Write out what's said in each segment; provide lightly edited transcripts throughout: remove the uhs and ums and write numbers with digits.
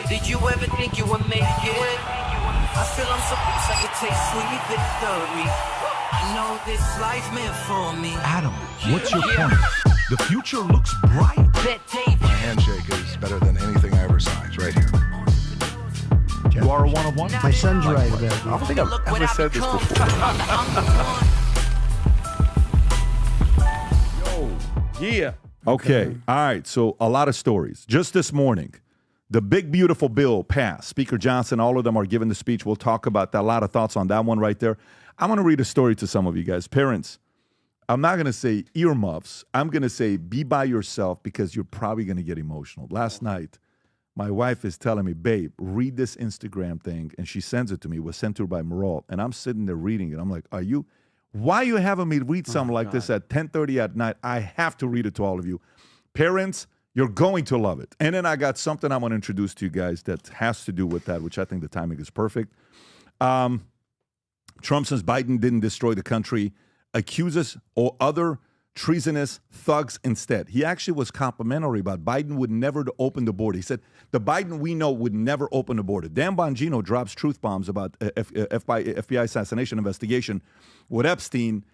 Did you ever think you would make it? I feel I'm so close I could taste sweet victory. I know this life meant for me. Adam, what's your point? The future looks bright. My handshake is better than anything I ever signed. It's right here. You are a one-of-one? My son's right about I don't think I've ever said this before. Yeah. Okay. All right. So a lot of stories. Just this morning, the big, beautiful bill passed. Speaker Johnson, all of them are giving the speech. We'll talk about that. A lot of thoughts on that one right there. I want to read a story to some of you guys. Parents, I'm not going to say earmuffs. I'm going to say be by yourself because you're probably going to get emotional. Last night, my wife is telling me, babe, read this Instagram thing. And she sends it to me. It was sent to her by Maral. And I'm sitting there reading it. I'm like, why are you having me read something like this at 10:30 at night? I have to read it to all of you. Parents, you're going to love it. And then I got something I want to introduce to you guys that has to do with that, which I think the timing is perfect. Trump says Biden didn't destroy the country, accuses or other treasonous thugs instead. He actually was complimentary about Biden would never open the border. He said the Biden we know would never open the border. Dan Bongino drops truth bombs about FBI assassination investigation with Epstein,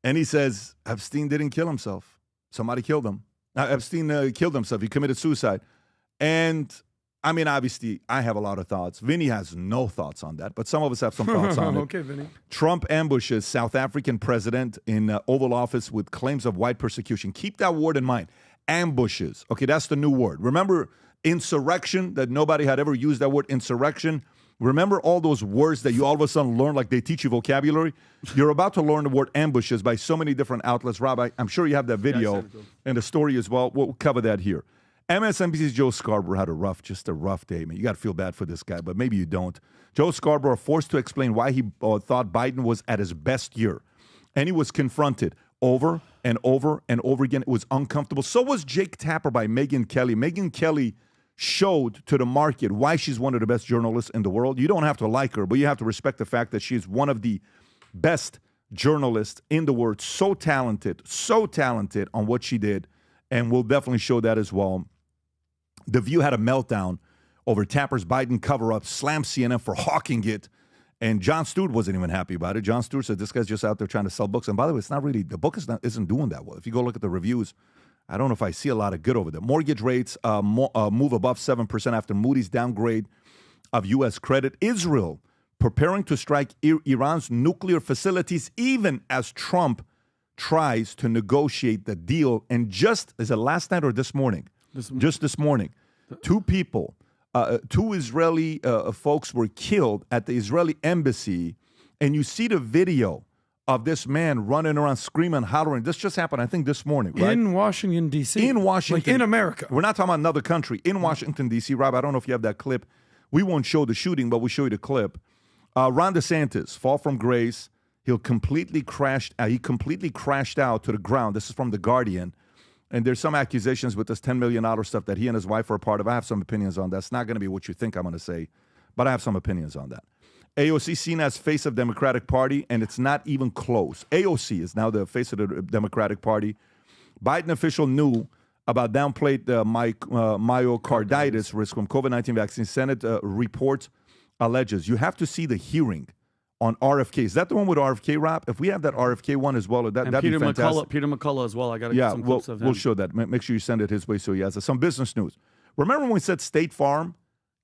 and he says Epstein didn't kill himself. Somebody killed him. Epstein killed himself. He committed suicide. And I mean, obviously, I have a lot of thoughts. Vinny has no thoughts on that, but some of us have some thoughts on it. Okay, Vinny. Trump ambushes South African president in Oval Office with claims of white persecution. Keep that word in mind. Ambushes. Okay, that's the new word. Remember insurrection, that nobody had ever used that word, insurrection? Remember all those words that you all of a sudden learn like they teach you vocabulary? You're about to learn the word ambushes by so many different outlets. Rob, I'm sure you have that video and the story as well. We'll cover that here. MSNBC's Joe Scarborough had just a rough day, man. You got to feel bad for this guy, but maybe you don't. Joe Scarborough forced to explain why he thought Biden was at his best year. And he was confronted over and over and over again. It was uncomfortable. So was Jake Tapper by Megyn Kelly. Megyn Kelly showed to the market why she's one of the best journalists in the world. You don't have to like her, but you have to respect the fact that she's one of the best journalists in the world. So talented on what she did. And we'll definitely show that as well. The View had a meltdown over Tapper's Biden cover-up, slammed CNN for hawking it, and Jon Stewart wasn't even happy about it. Jon Stewart said this guy's just out there trying to sell books. And by the way, it's not really, the book isn't doing that well. If you go look at the reviews, I don't know if I see a lot of good over there. Mortgage rates move above 7% after Moody's downgrade of U.S. credit. Israel preparing to strike Iran's nuclear facilities even as Trump tries to negotiate the deal. And just, is it last night or this morning? Just this morning, two Israeli folks were killed at the Israeli embassy, and you see the video of this man running around screaming, hollering. This just happened, I think, this morning, right? In Washington, D.C. In Washington. Like in America. We're not talking about another country. In Washington, D.C. Rob, I don't know if you have that clip. We won't show the shooting, but we'll show you the clip. Ron DeSantis, fall from grace. He completely crashed out to the ground. This is from The Guardian. And there's some accusations with this $10 million stuff that he and his wife are a part of. I have some opinions on that. It's not going to be what you think I'm going to say, but I have some opinions on that. AOC seen as face of Democratic Party, and it's not even close. AOC is now the face of the Democratic Party. Biden official knew about downplayed myocarditis risk from COVID-19 vaccine. Senate report alleges. You have to see the hearing on RFK. Is that the one with RFK, Rob? If we have that RFK one as well, that'd be fantastic. Peter McCullough as well. I got to get some clips of him. We'll show that. Make sure you send it his way so he has it. Some business news. Remember when we said State Farm,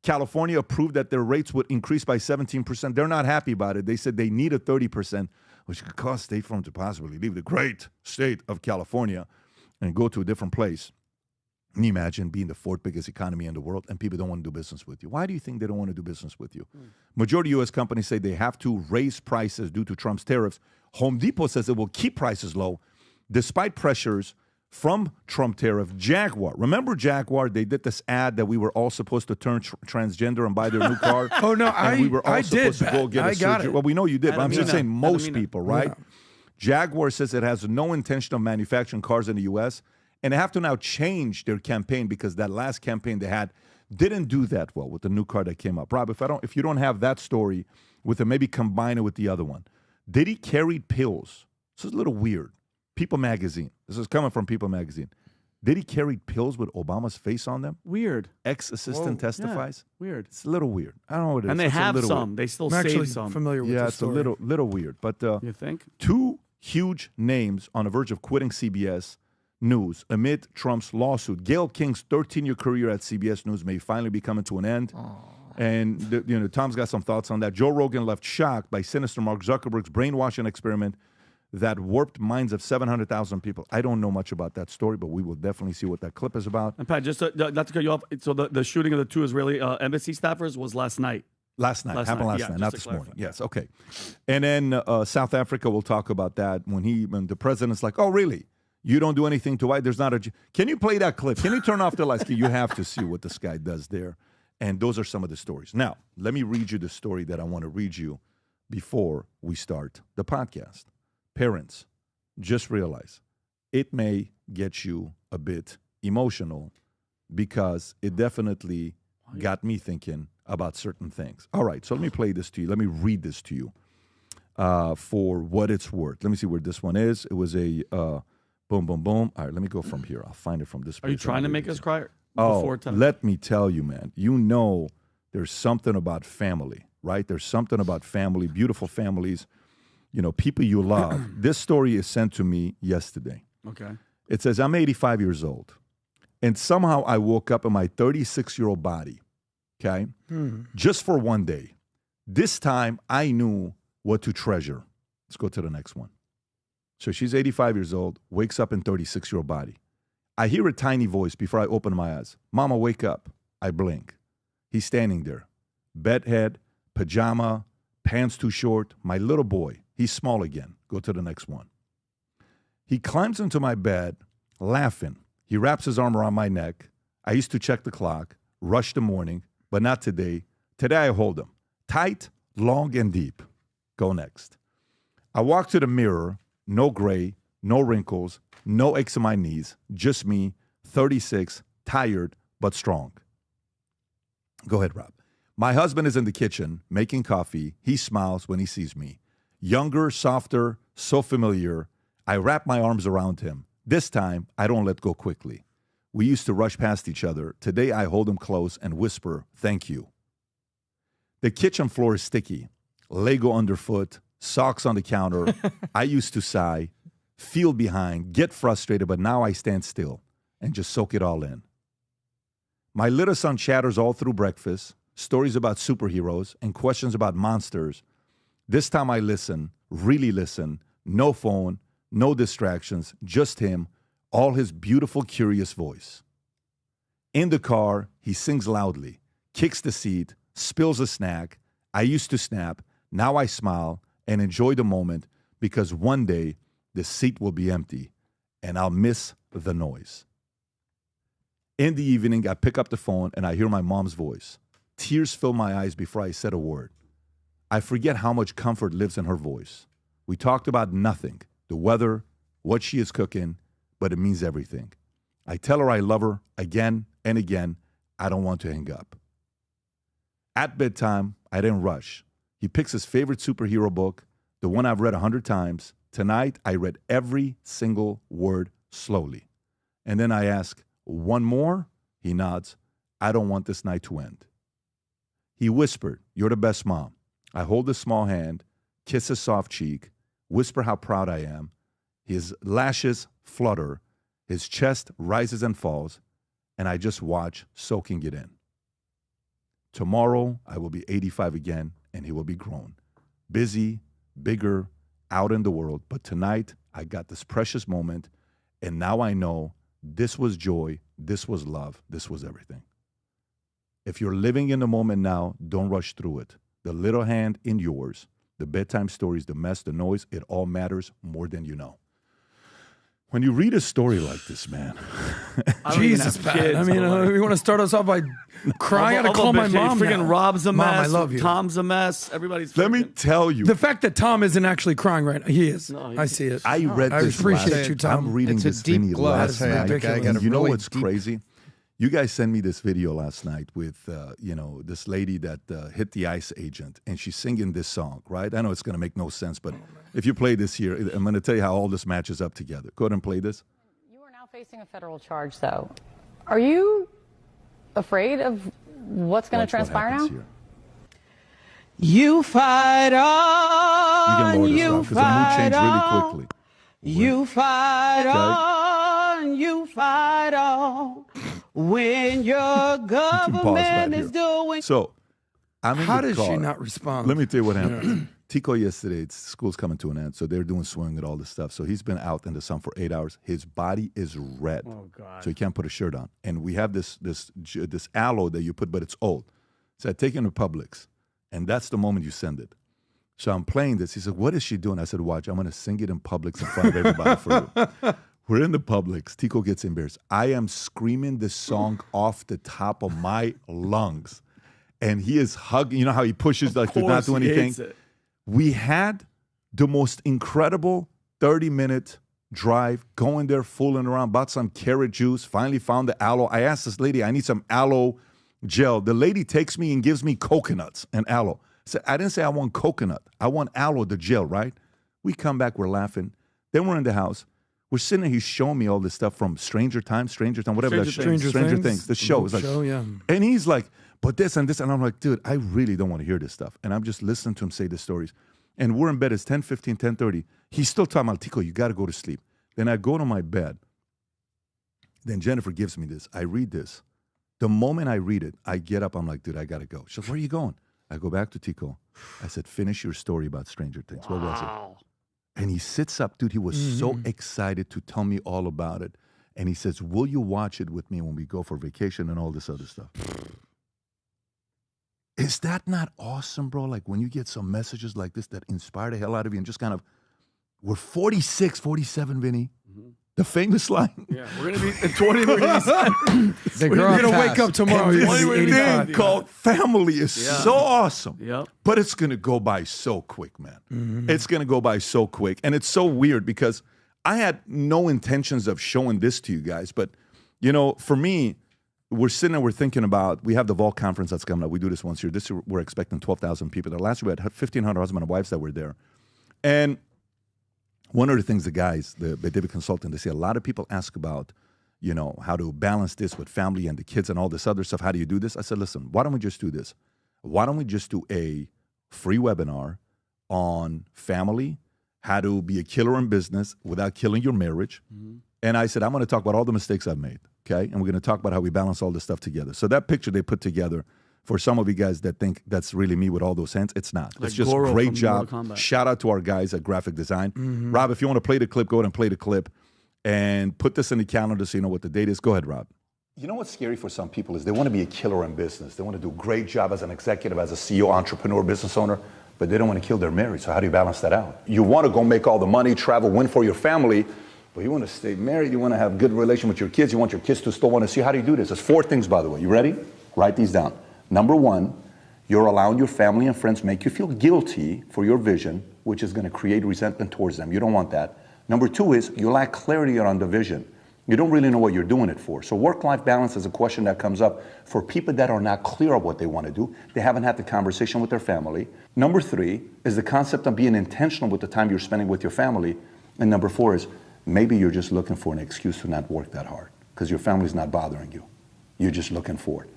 California approved that their rates would increase by 17%? They're not happy about it. They said they needed 30%, which could cause State Farm to possibly leave the great state of California and go to a different place. Can you imagine being the fourth biggest economy in the world and people don't want to do business with you? Why do you think they don't want to do business with you? Majority U.S. companies say they have to raise prices due to Trump's tariffs. Home Depot says it will keep prices low despite pressures from Trump tariff. Jaguar. Remember Jaguar? They did this ad that we were all supposed to turn transgender and buy their new car. Oh, no, we were all supposed to go get a surgery. it. Well, we know you did, but I'm just saying most people, right? Yeah. Jaguar says it has no intention of manufacturing cars in the U.S., and they have to now change their campaign because that last campaign they had didn't do that well with the new car that came up. Rob, if you don't have that story with it, maybe combine it with the other one. Diddy carried pills. This is a little weird. People Magazine. This is coming from People Magazine. Did he carry pills with Obama's face on them? Weird. Ex-assistant testifies? Yeah, weird. It's a little weird. I don't know what it is. And they it's have some. Weird. They still I'm actually save some. familiar with yeah, the it's story. a little weird. But You think? two huge names on the verge of quitting CBS News amid Trump's lawsuit. Gayle King's 13-year career at CBS News may finally be coming to an end. And Tom's got some thoughts on that. Joe Rogan left shocked by sinister Mark Zuckerberg's brainwashing experiment that warped minds of 700,000 people. I don't know much about that story, but we will definitely see what that clip is about. And Pat, just not to cut you off, so the shooting of the two Israeli embassy staffers was last night. Happened last night, not this morning. Yes, okay. And then South Africa, we'll talk about that when the president's like, oh, really? You don't do anything to white? There's not a... Can you play that clip? Can you turn off the lights? You have to see what this guy does there. And those are some of the stories. Now, let me read you the story that I want to read you before we start the podcast. Parents, just realize it may get you a bit emotional because it definitely got me thinking about certain things. All right, so let me play this to you. Let me read this to you for what it's worth. Let me see where this one is. It was a boom, boom, boom. All right, let me go from here. I'll find it from this page. Are you trying to make us cry? Let me tell you, man. You know there's something about family, right? There's something about family, beautiful families. People you love. This story is sent to me yesterday. Okay. It says, I'm 85 years old, and somehow I woke up in my 36-year-old body, okay? Just for one day. This time, I knew what to treasure. Let's go to the next one. So she's 85 years old, wakes up in 36-year-old body. I hear a tiny voice before I open my eyes. Mama, wake up. I blink. He's standing there. Bedhead, pajama, pants too short, my little boy. He's small again. Go to the next one. He climbs into my bed, laughing. He wraps his arm around my neck. I used to check the clock, rush the morning, but not today. Today I hold him. Tight, long, and deep. Go next. I walk to the mirror, no gray, no wrinkles, no aches in my knees, just me, 36, tired, but strong. Go ahead, Rob. My husband is in the kitchen making coffee. He smiles when he sees me. Younger, softer, so familiar. I wrap my arms around him. This time, I don't let go quickly. We used to rush past each other. Today, I hold him close and whisper, thank you. The kitchen floor is sticky. Lego underfoot, socks on the counter. I used to sigh, feel behind, get frustrated, but now I stand still and just soak it all in. My little son chatters all through breakfast, stories about superheroes and questions about monsters. This time I listen, really listen, no phone, no distractions, just him, all his beautiful, curious voice. In the car, he sings loudly, kicks the seat, spills a snack. I used to snap, now I smile and enjoy the moment because one day the seat will be empty and I'll miss the noise. In the evening, I pick up the phone and I hear my mom's voice. Tears fill my eyes before I said a word. I forget how much comfort lives in her voice. We talked about nothing, the weather, what she is cooking, but it means everything. I tell her I love her again and again. I don't want to hang up. At bedtime, I didn't rush. He picks his favorite superhero book, the one I've read 100 times. Tonight, I read every single word slowly. And then I ask, one more? He nods. I don't want this night to end. He whispered, you're the best mom. I hold his small hand, kiss his soft cheek, whisper how proud I am. His lashes flutter, his chest rises and falls, and I just watch, soaking it in. Tomorrow, I will be 85 again, and he will be grown. Busy, bigger, out in the world. But tonight, I got this precious moment, and now I know this was joy, this was love, this was everything. If you're living in the moment now, don't rush through it. The little hand in yours, the bedtime stories, the mess, the noise, it all matters more than you know. When you read a story like this, man. Jesus, Pat. I mean, you want to start us off by crying? I got to call my mom. Freaking Rob's a mess. Mom, I love you. Tom's a mess. Everybody's. Let me tell you. The fact that Tom isn't actually crying right now. He is. No, I see it. I read this. I appreciate you, Tom. I'm reading this Vinny last night. And you know what's crazy? You guys sent me this video last night with, this lady that hit the ICE agent, and she's singing this song, right? I know it's going to make no sense, but if you play this here, I'm going to tell you how all this matches up together. Go ahead and play this. You are now Facing a federal charge, though, are you afraid of what's going to transpire now? Here. You fight on, you fight on, really you fight on, you fight on. When your government is doing. So, I'm in How the does car. she not respond? Let me tell you what happened. Tico yesterday, school's coming to an end, so they're doing swimming and all this stuff. So he's been out in the sun for 8 hours. His body is red, so he can't put a shirt on. And we have this aloe that you put, but it's old. So I take him to Publix, and that's the moment you send it. So I'm playing this. He said, "What is she doing?" I said, "Watch, I'm going to sing it in Publix in front of everybody for you." We're in the Publix. Tico gets embarrassed. I am screaming this song off the top of my lungs, and he is hugging. You know how he pushes like to not do anything. We had the most incredible 30-minute drive, going there, fooling around, bought some carrot juice, finally found the aloe. I asked this lady, I need some aloe gel. The lady takes me and gives me coconuts and aloe. I didn't say I want coconut. I want aloe, the gel, right? We come back, we're laughing. Then we're in the house. We're sitting there, he's showing me all this stuff from Stranger Time, whatever that show. Stranger Things. The show. It's like, yeah. And he's like, but this and this. And I'm like, dude, I really don't want to hear this stuff. And I'm just listening to him say the stories. And we're in bed. It's 10:15, 10:30. He's still talking about, Tico, you got to go to sleep. Then I go to my bed. Then Jennifer gives me this. I read this. The moment I read it, I get up. I'm like, dude, I got to go. She goes, where are you going? I go back to Tico. I said, finish your story about Stranger Things. What was it? And he sits up, dude. He was so excited to tell me all about it. And he says, will you watch it with me when we go for vacation and all this other stuff? Is that not awesome, bro? Like when you get some messages like this that inspire the hell out of you and just kind of, we're 46, 47, Vinny. The famous line. Yeah, we're going to be in 20 degrees. We're going to wake up tomorrow. This thing called family is so awesome. Yep. But it's going to go by so quick, man. It's going to go by so quick. And it's so weird because I had no intentions of showing this to you guys. But, you know, for me, we're sitting there, we're thinking about, we have the Vault Conference that's coming up. We do this once a year. This year, we're expecting 12,000 people there. Last year, we had 1,500 husbands and wives that were there. And one of the things the guys, the David consultant, they say a lot of people ask about, you know, how to balance this with family and the kids and all this other stuff. How do you do this? I said, listen, why don't we just do this? Why don't we just do a free webinar on family, how to be a killer in business without killing your marriage. And I said, I'm going to talk about all the mistakes I've made, okay? And we're going to talk about how we balance all this stuff together. So that picture they put together, for some of you guys that think that's really me with all those hands, it's not. It's just Goro great from job. Mortal Kombat. Shout out to our guys at Graphic Design. Rob, if you want to play the clip, go ahead and play the clip. And put this in the calendar so you know what the date is. Go ahead, Rob. You know what's scary for some people is they want to be a killer in business. They want to do a great job as an executive, as a CEO, entrepreneur, business owner, but they don't want to kill their marriage. So how do you balance that out? You want to go make all the money, travel, win for your family, but you want to stay married. You want to have good relation with your kids. You want your kids to still want to see. How do you do this? There's 4 things, by the way. You ready? Write these down. Number 1, you're allowing your family and friends make you feel guilty for your vision, which is going to create resentment towards them. You don't want that. Number 2 is you lack clarity around the vision. You don't really know what you're doing it for. So work-life balance is a question that comes up for people that are not clear of what they want to do. They haven't had the conversation with their family. Number 3 is the concept of being intentional with the time you're spending with your family. And number 4 is maybe you're just looking for an excuse to not work that hard because your family's not bothering you. You're just looking for it.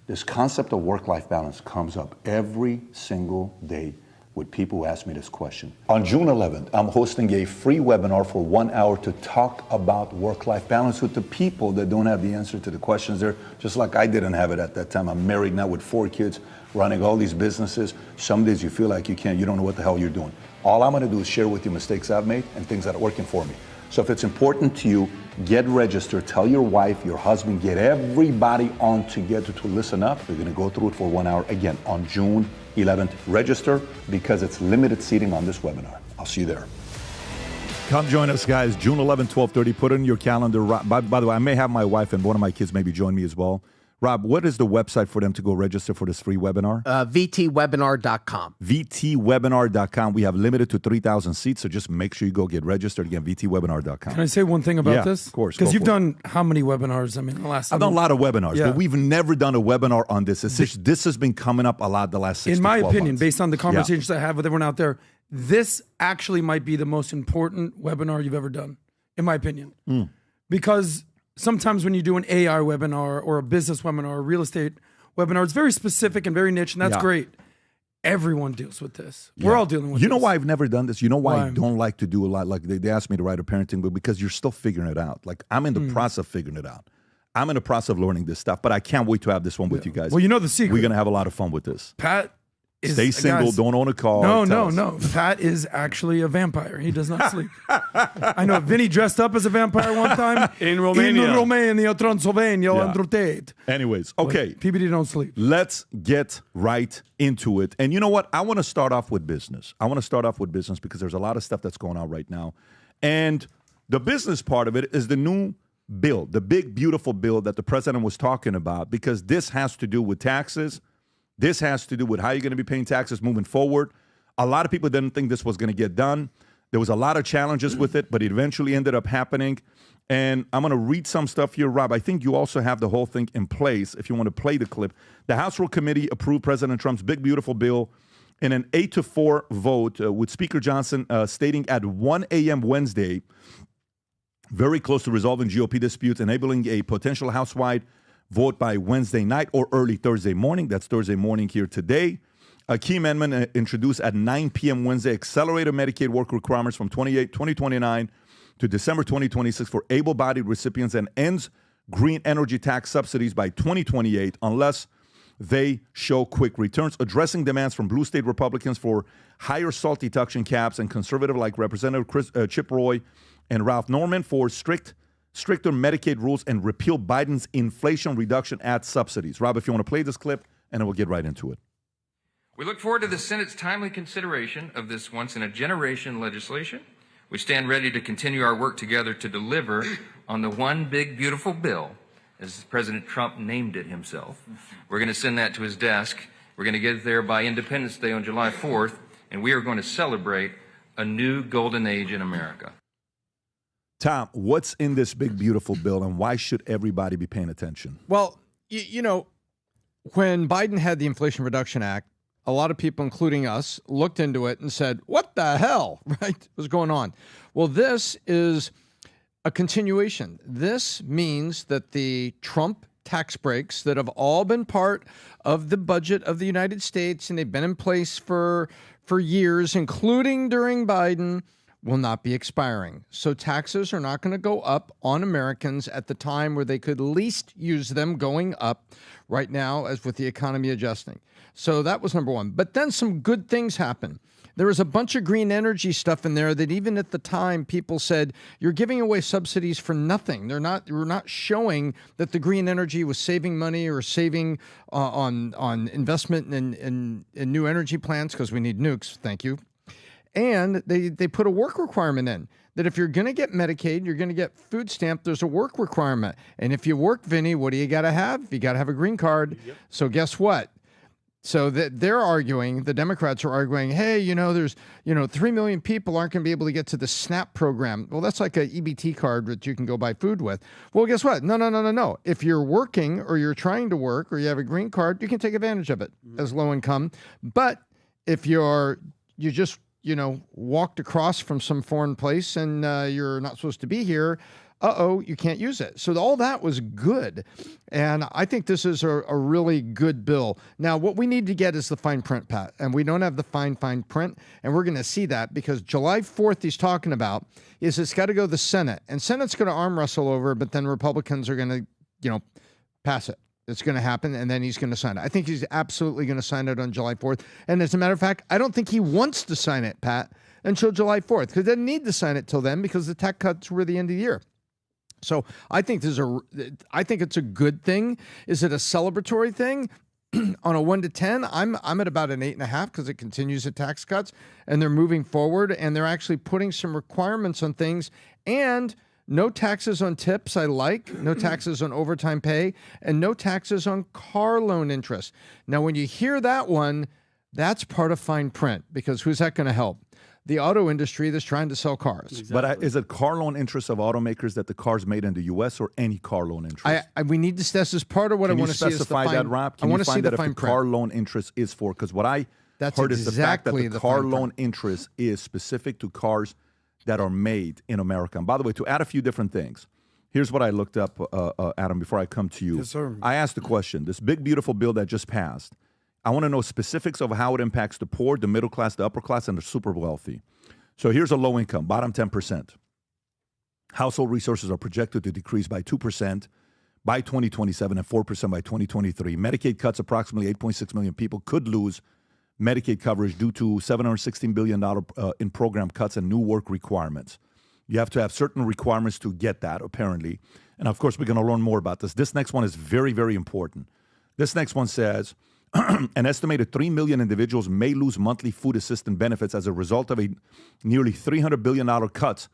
This concept of work-life balance comes up every single day with people who ask me this question. On June 11th, I'm hosting a free webinar for 1 hour to talk about work-life balance with the people that don't have the answer to the questions there, just like I didn't have it at that time. I'm married now with 4 kids, running all these businesses. Some days you feel like you don't know what the hell you're doing. All I'm gonna do is share with you mistakes I've made and things that are working for me. So if it's important to you, get registered, tell your wife, your husband, get everybody on together to listen up. We're gonna go through it for 1 hour again on June 11th. Register because it's limited seating on this webinar. I'll see you there. Come join us, guys. June 11th, 12:30. Put it in your calendar. By the way, I may have my wife and one of my kids maybe join me as well. Rob, what is the website for them to go register for this free webinar? VTwebinar.com. VTwebinar.com. We have limited to 3,000 seats, so just make sure you go get registered. Again, VTwebinar.com. Can I say one thing about this? Of course. Because you've done how many webinars? I mean, the last I've done a lot of webinars, Yeah. but we've never done a webinar on this. This has been coming up a lot the last 6 In to my 12 opinion, months. based on the conversations I have with everyone out there, this actually might be the most important webinar you've ever done, in my opinion. because sometimes when you do an AI webinar or a business webinar or a real estate webinar, it's very specific and very niche, and that's great. Everyone deals with this. We're all dealing with this. You know why I've never done this? You know why I don't like to do a lot? Like they asked me to write a parenting book because you're still figuring it out. Like I'm in the process of figuring it out. I'm in the process of learning this stuff, but I can't wait to have this one with you guys. Well, you know the secret. We're going to have a lot of fun with this. Pat is... Stay single, don't own a car. No. Pat is actually a vampire. He does not sleep. I know. Vinny dressed up as a vampire one time. In Romania. In Romania, Transylvania, Androtate. Anyways, okay. But PBD don't sleep. Let's get right into it. And you know what? I want to start off with business. Because there's a lot of stuff that's going on right now. And the business part of it is the new bill, the big, beautiful bill that the president was talking about, because this has to do with taxes. This has to do with how you're going to be paying taxes moving forward. A lot of people didn't think this was going to get done. There was a lot of challenges with it, but it eventually ended up happening. And I'm going to read some stuff here, Rob. I think you also have the whole thing in place if you want to play the clip. The House Rules Committee approved President Trump's big, beautiful bill in an 8-4 vote with Speaker Johnson stating at 1 a.m. Wednesday, very close to resolving GOP disputes, enabling a potential house-wide vote by Wednesday night or early Thursday morning. That's Thursday morning here today. A key amendment introduced at 9 p.m. Wednesday accelerated Medicaid work requirements from 2029 to December 2026 for able-bodied recipients and ends green energy tax subsidies by 2028 unless they show quick returns, addressing demands from blue state Republicans for higher SALT deduction caps and conservative like Representative Chip Roy and Ralph Norman for stricter Medicaid rules and repeal Biden's Inflation Reduction Act subsidies. Rob, if you want to play this clip, and then we'll get right into it. We look forward to the Senate's timely consideration of this once-in-a-generation legislation. We stand ready to continue our work together to deliver on the one big, beautiful bill, as President Trump named it himself. We're going to send that to his desk. We're going to get it there by Independence Day on July 4th, and we are going to celebrate a new golden age in America. Tom, what's in this big, beautiful bill, and why should everybody be paying attention? Well, you know, when Biden had the Inflation Reduction Act, a lot of people, including us, looked into it and said, what the hell, right? What's going on? Well, this is a continuation. This means that the Trump tax breaks that have all been part of the budget of the United States, and they've been in place for years, including during Biden, will not be expiring. So taxes are not going to go up on Americans at the time where they could least use them going up right now, as with the economy adjusting. So that was number one. But then some good things happened. There was a bunch of green energy stuff in there that even at the time people said, you're giving away subsidies for nothing. We're not showing that the green energy was saving money or saving on investment in new energy plants, because we need nukes. Thank you. And they put a work requirement in that if you're going to get Medicaid, you're going to get food stamp, there's a work requirement. And if you work, Vinny, what do you got to have? You got to have a green card. Yep. So guess what? So they're arguing, the Democrats are arguing, hey, there's 3 million people aren't going to be able to get to the SNAP program. Well, that's like an EBT card that you can go buy food with. Well, guess what? No. If you're working or you're trying to work or you have a green card, you can take advantage of it as low income. But if you just walked across from some foreign place and you're not supposed to be here, you can't use it. So all that was good. And I think this is a really good bill. Now, what we need to get is the fine print, Pat. And we don't have the fine print. And we're going to see that because July 4th he's talking about is it's got to go to the Senate. And Senate's going to arm wrestle over, but then Republicans are going to, pass it. It's going to happen, and then he's going to sign it. I think he's absolutely going to sign it on July 4th. And as a matter of fact, I don't think he wants to sign it, Pat, until July 4th, because he doesn't need to sign it till then because the tax cuts were the end of the year. So I think it's a good thing. Is it a celebratory thing? On a 1 to 10, I'm at about an 8.5 because it continues the tax cuts, and they're moving forward, and they're actually putting some requirements on things, and no taxes on tips, I like. No taxes on overtime pay, and no taxes on car loan interest. Now, when you hear that one, that's part of fine print, because who's that going to help? The auto industry that's trying to sell cars. Exactly. But is it car loan interest of automakers that the car's made in the U.S. or any car loan interest? We need to. This is part of what I want to see. Can you specify that, Rob? Can you find that if the car loan interest is for? Because what I heard is the fact that the car loan interest is specific to cars that are made in America. And by the way, to add a few different things, Here's what I looked up, Adam, before I come to you. Yes, sir. I asked the question, this big, beautiful bill that just passed, I want to know specifics of how it impacts the poor, the middle class, the upper class, and the super wealthy. So here's a low income, bottom 10%. Household resources are projected to decrease by 2% by 2027 and 4% by 2023. Medicaid cuts, approximately 8.6 million people could lose Medicaid coverage due to $716 billion in program cuts and new work requirements. You have to have certain requirements to get that, apparently. And of course, we're going to learn more about this. This next one is very, very important. This next one says, an estimated 3 million individuals may lose monthly food assistance benefits as a result of a nearly $300 billion cuts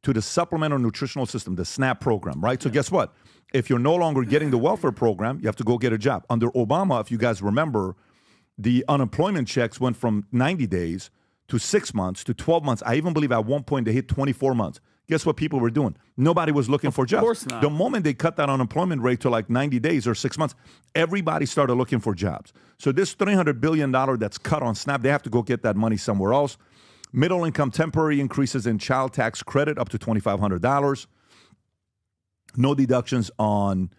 to the supplemental nutritional system, the SNAP program, right? So guess what? If you're no longer getting the welfare program, you have to go get a job. Under Obama, if you guys remember, the unemployment checks went from 90 days to 6 months to 12 months. I even believe at one point they hit 24 months. Guess what people were doing? Nobody was looking for jobs. Of course not. The moment they cut that unemployment rate to like 90 days or 6 months, everybody started looking for jobs. So this $300 billion that's cut on SNAP, they have to go get that money somewhere else. Middle income temporary increases in child tax credit up to $2,500. No deductions on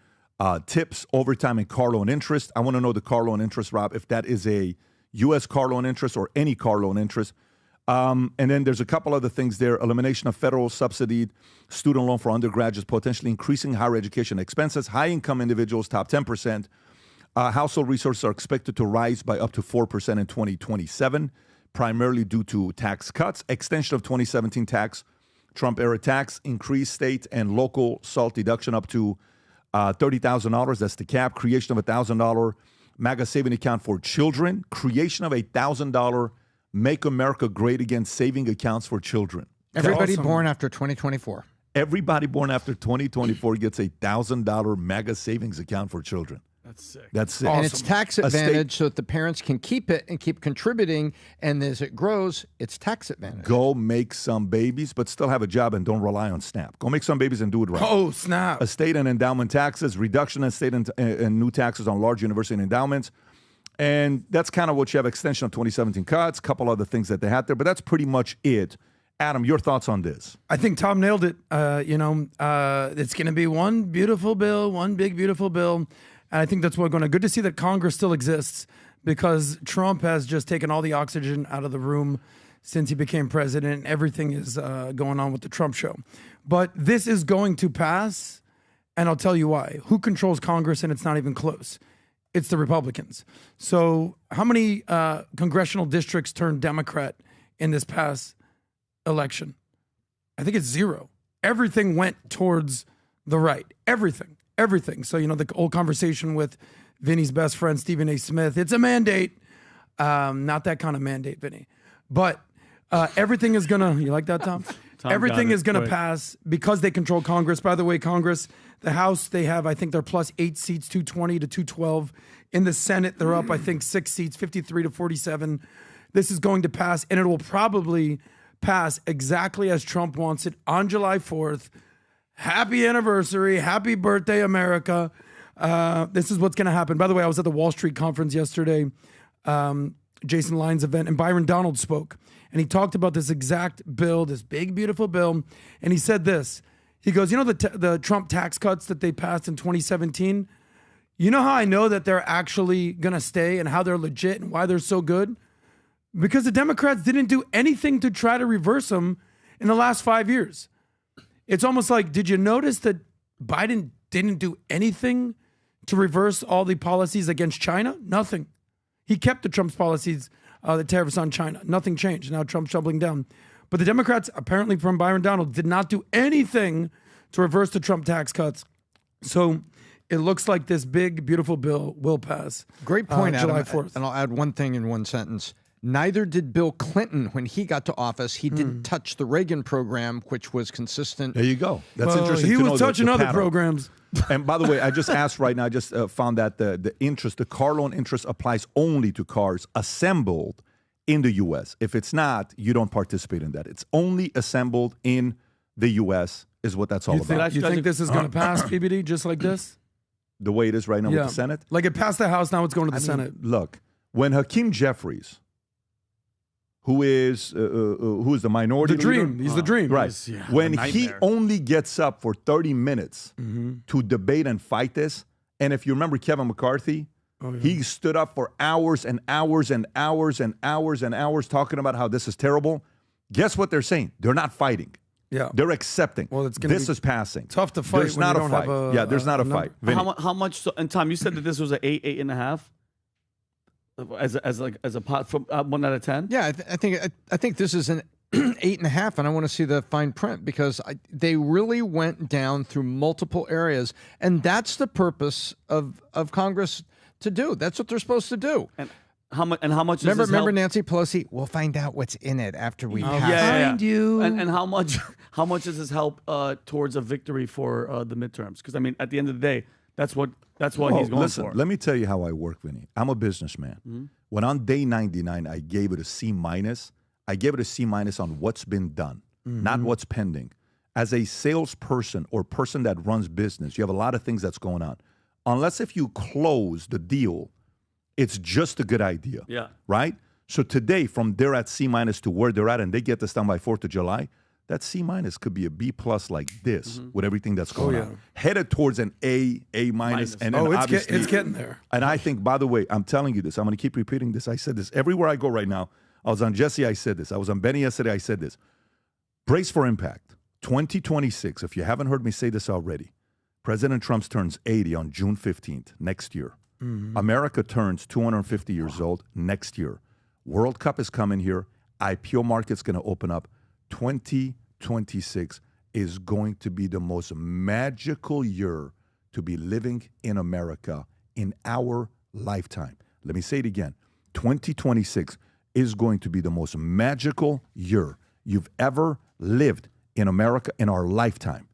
tips, overtime, and car loan interest. I want to know the car loan interest, Rob, if that is a U.S. car loan interest or any car loan interest. And then there's a couple other things there. Elimination of federal subsidied student loan for undergraduates, potentially increasing higher education expenses. High-income individuals, top 10%. Household resources are expected to rise by up to 4% in 2027, primarily due to tax cuts. Extension of 2017 Trump-era tax, increased state and local SALT deduction up to $30,000. That's the cap. Creation of a $1,000 MAGA saving account for children. Creation of a $1,000 Make America Great Again saving accounts for children. Everybody born after 2024. Everybody born after 2024 gets a $1,000 MAGA savings account for children. That's sick. That's sick. And it's tax advantage so that the parents can keep it and keep contributing. And as it grows, it's tax advantage. Go make some babies, but still have a job and don't rely on SNAP. Go make some babies and do it right. Oh, snap. Estate and endowment taxes, reduction in state and new taxes on large university endowments. And that's kind of what you have, extension of 2017 cuts, a couple other things that they had there, but that's pretty much it. Adam, your thoughts on this? I think Tom nailed it. It's going to be one beautiful bill, one big, beautiful bill. And I think that's what's going to, good to see that Congress still exists, because Trump has just taken all the oxygen out of the room since he became president. Everything is going on with the Trump show. But this is going to pass, and I'll tell you why. Who controls Congress? And it's not even close. It's the Republicans. So how many congressional districts turned Democrat in this past election? I think it's 0. Everything went towards the right. Everything. So, the old conversation with Vinny's best friend, Stephen A. Smith, it's a mandate. Not that kind of mandate, Vinny. But everything is going to, you like that, Tom? Everything is going to pass because they control Congress. By the way, Congress, the House, they have, I think they're plus 8 seats, 220 to 212. In the Senate, they're up, I think, 6 seats, 53 to 47. This is going to pass, and it will probably pass exactly as Trump wants it on July 4th. Happy anniversary. Happy birthday, America. This is what's going to happen. By the way, I was at the Wall Street conference yesterday, Jason Lyons event, and Byron Donald spoke. And he talked about this exact bill, this big, beautiful bill. And he said this. He goes, the Trump tax cuts that they passed in 2017? You know how I know that they're actually going to stay and how they're legit and why they're so good? Because the Democrats didn't do anything to try to reverse them in the last 5 years. It's almost like, did you notice that Biden didn't do anything to reverse all the policies against China? Nothing. He kept the Trump's policies, the tariffs on China. Nothing changed. Now Trump's doubling down. But the Democrats, apparently from Byron Donald, did not do anything to reverse the Trump tax cuts. So it looks like this big, beautiful bill will pass. Great point, July Adam. 4th. And I'll add one thing in one sentence. Neither did Bill Clinton when he got to office. He didn't touch the Reagan program, which was consistent. There you go. That's interesting. He to was know touching the other pattern. programs. And by the way, I just asked right now, I just found that the car loan interest applies only to cars assembled in the U.S. If it's not, you don't participate in that. It's only assembled in the U.S. is what that's all about. You think this is going to pass, PBD, just like this? The way it is right now with the Senate? Like it passed the House, now it's going to the Senate. Look, when Hakeem Jeffries, who is the minority The dream. leader. He's the dream. Right. Yeah, When the he nightmare. only gets up for 30 minutes to debate and fight this, and if you remember Kevin McCarthy, he stood up for hours and hours and hours and hours and hours talking about how this is terrible. Guess what they're saying? They're not fighting. Yeah. They're accepting. Well, it's gonna this be is passing. tough to fight There's when not you a don't fight. have Yeah, there's not a number. fight. Vinny. How much? So, and Tom, you said that this was an 8.5, as a pot from 1 out of 10. Yeah, I think this is an 8.5, and I want to see the fine print because they really went down through multiple areas, and that's the purpose of Congress to do. That's what they're supposed to do. And how much? And how much? Remember Nancy Pelosi? We'll find out what's in it after we pass. Find you. And how much? How much does this help towards a victory for the midterms? Because I mean, at the end of the day, that's what he's going listen, for. let me tell you how I work, Vinny. I'm a businessman. When on day 99, I gave it a C minus. I gave it a C minus on what's been done, not what's pending. As a salesperson or person that runs business, you have a lot of things that's going on. Unless if you close the deal, it's just a good idea. Yeah. Right? So today, from they're at C minus to where they're at, and they get this done by 4th of July, that C minus could be a B plus like this with everything that's going on. Headed towards an A minus, and then obviously it's getting there. And I think, by the way, I'm telling you this. I'm going to keep repeating this. I said this everywhere I go right now. I was on Jesse. I said this. I was on Benny yesterday. I said this. Brace for impact. 2026. If you haven't heard me say this already, President Trump turns 80 on June 15th next year. America turns 250 years old next year. World Cup is coming here. IPO market's going to open up. 2026 is going to be the most magical year to be living in America in our lifetime. Let me say it again. 2026 is going to be the most magical year you've ever lived in America in our lifetime.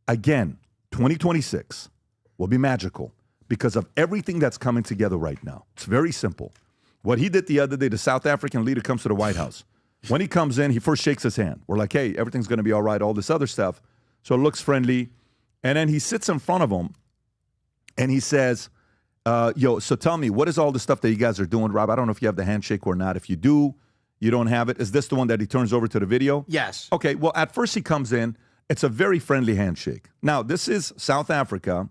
Again, 2026 will be magical because of everything that's coming together right now. It's very simple. What he did the other day, the South African leader comes to the White House. When he comes in, he first shakes his hand. We're like, hey, everything's going to be all right, all this other stuff. So it looks friendly. And then he sits in front of him and he says, so tell me, what is all the stuff that you guys are doing, Rob? I don't know if you have the handshake or not. If you do, you don't have it. Is this the one that he turns over to the video? Yes. Okay, well, at first he comes in. It's a very friendly handshake. Now, this is South Africa,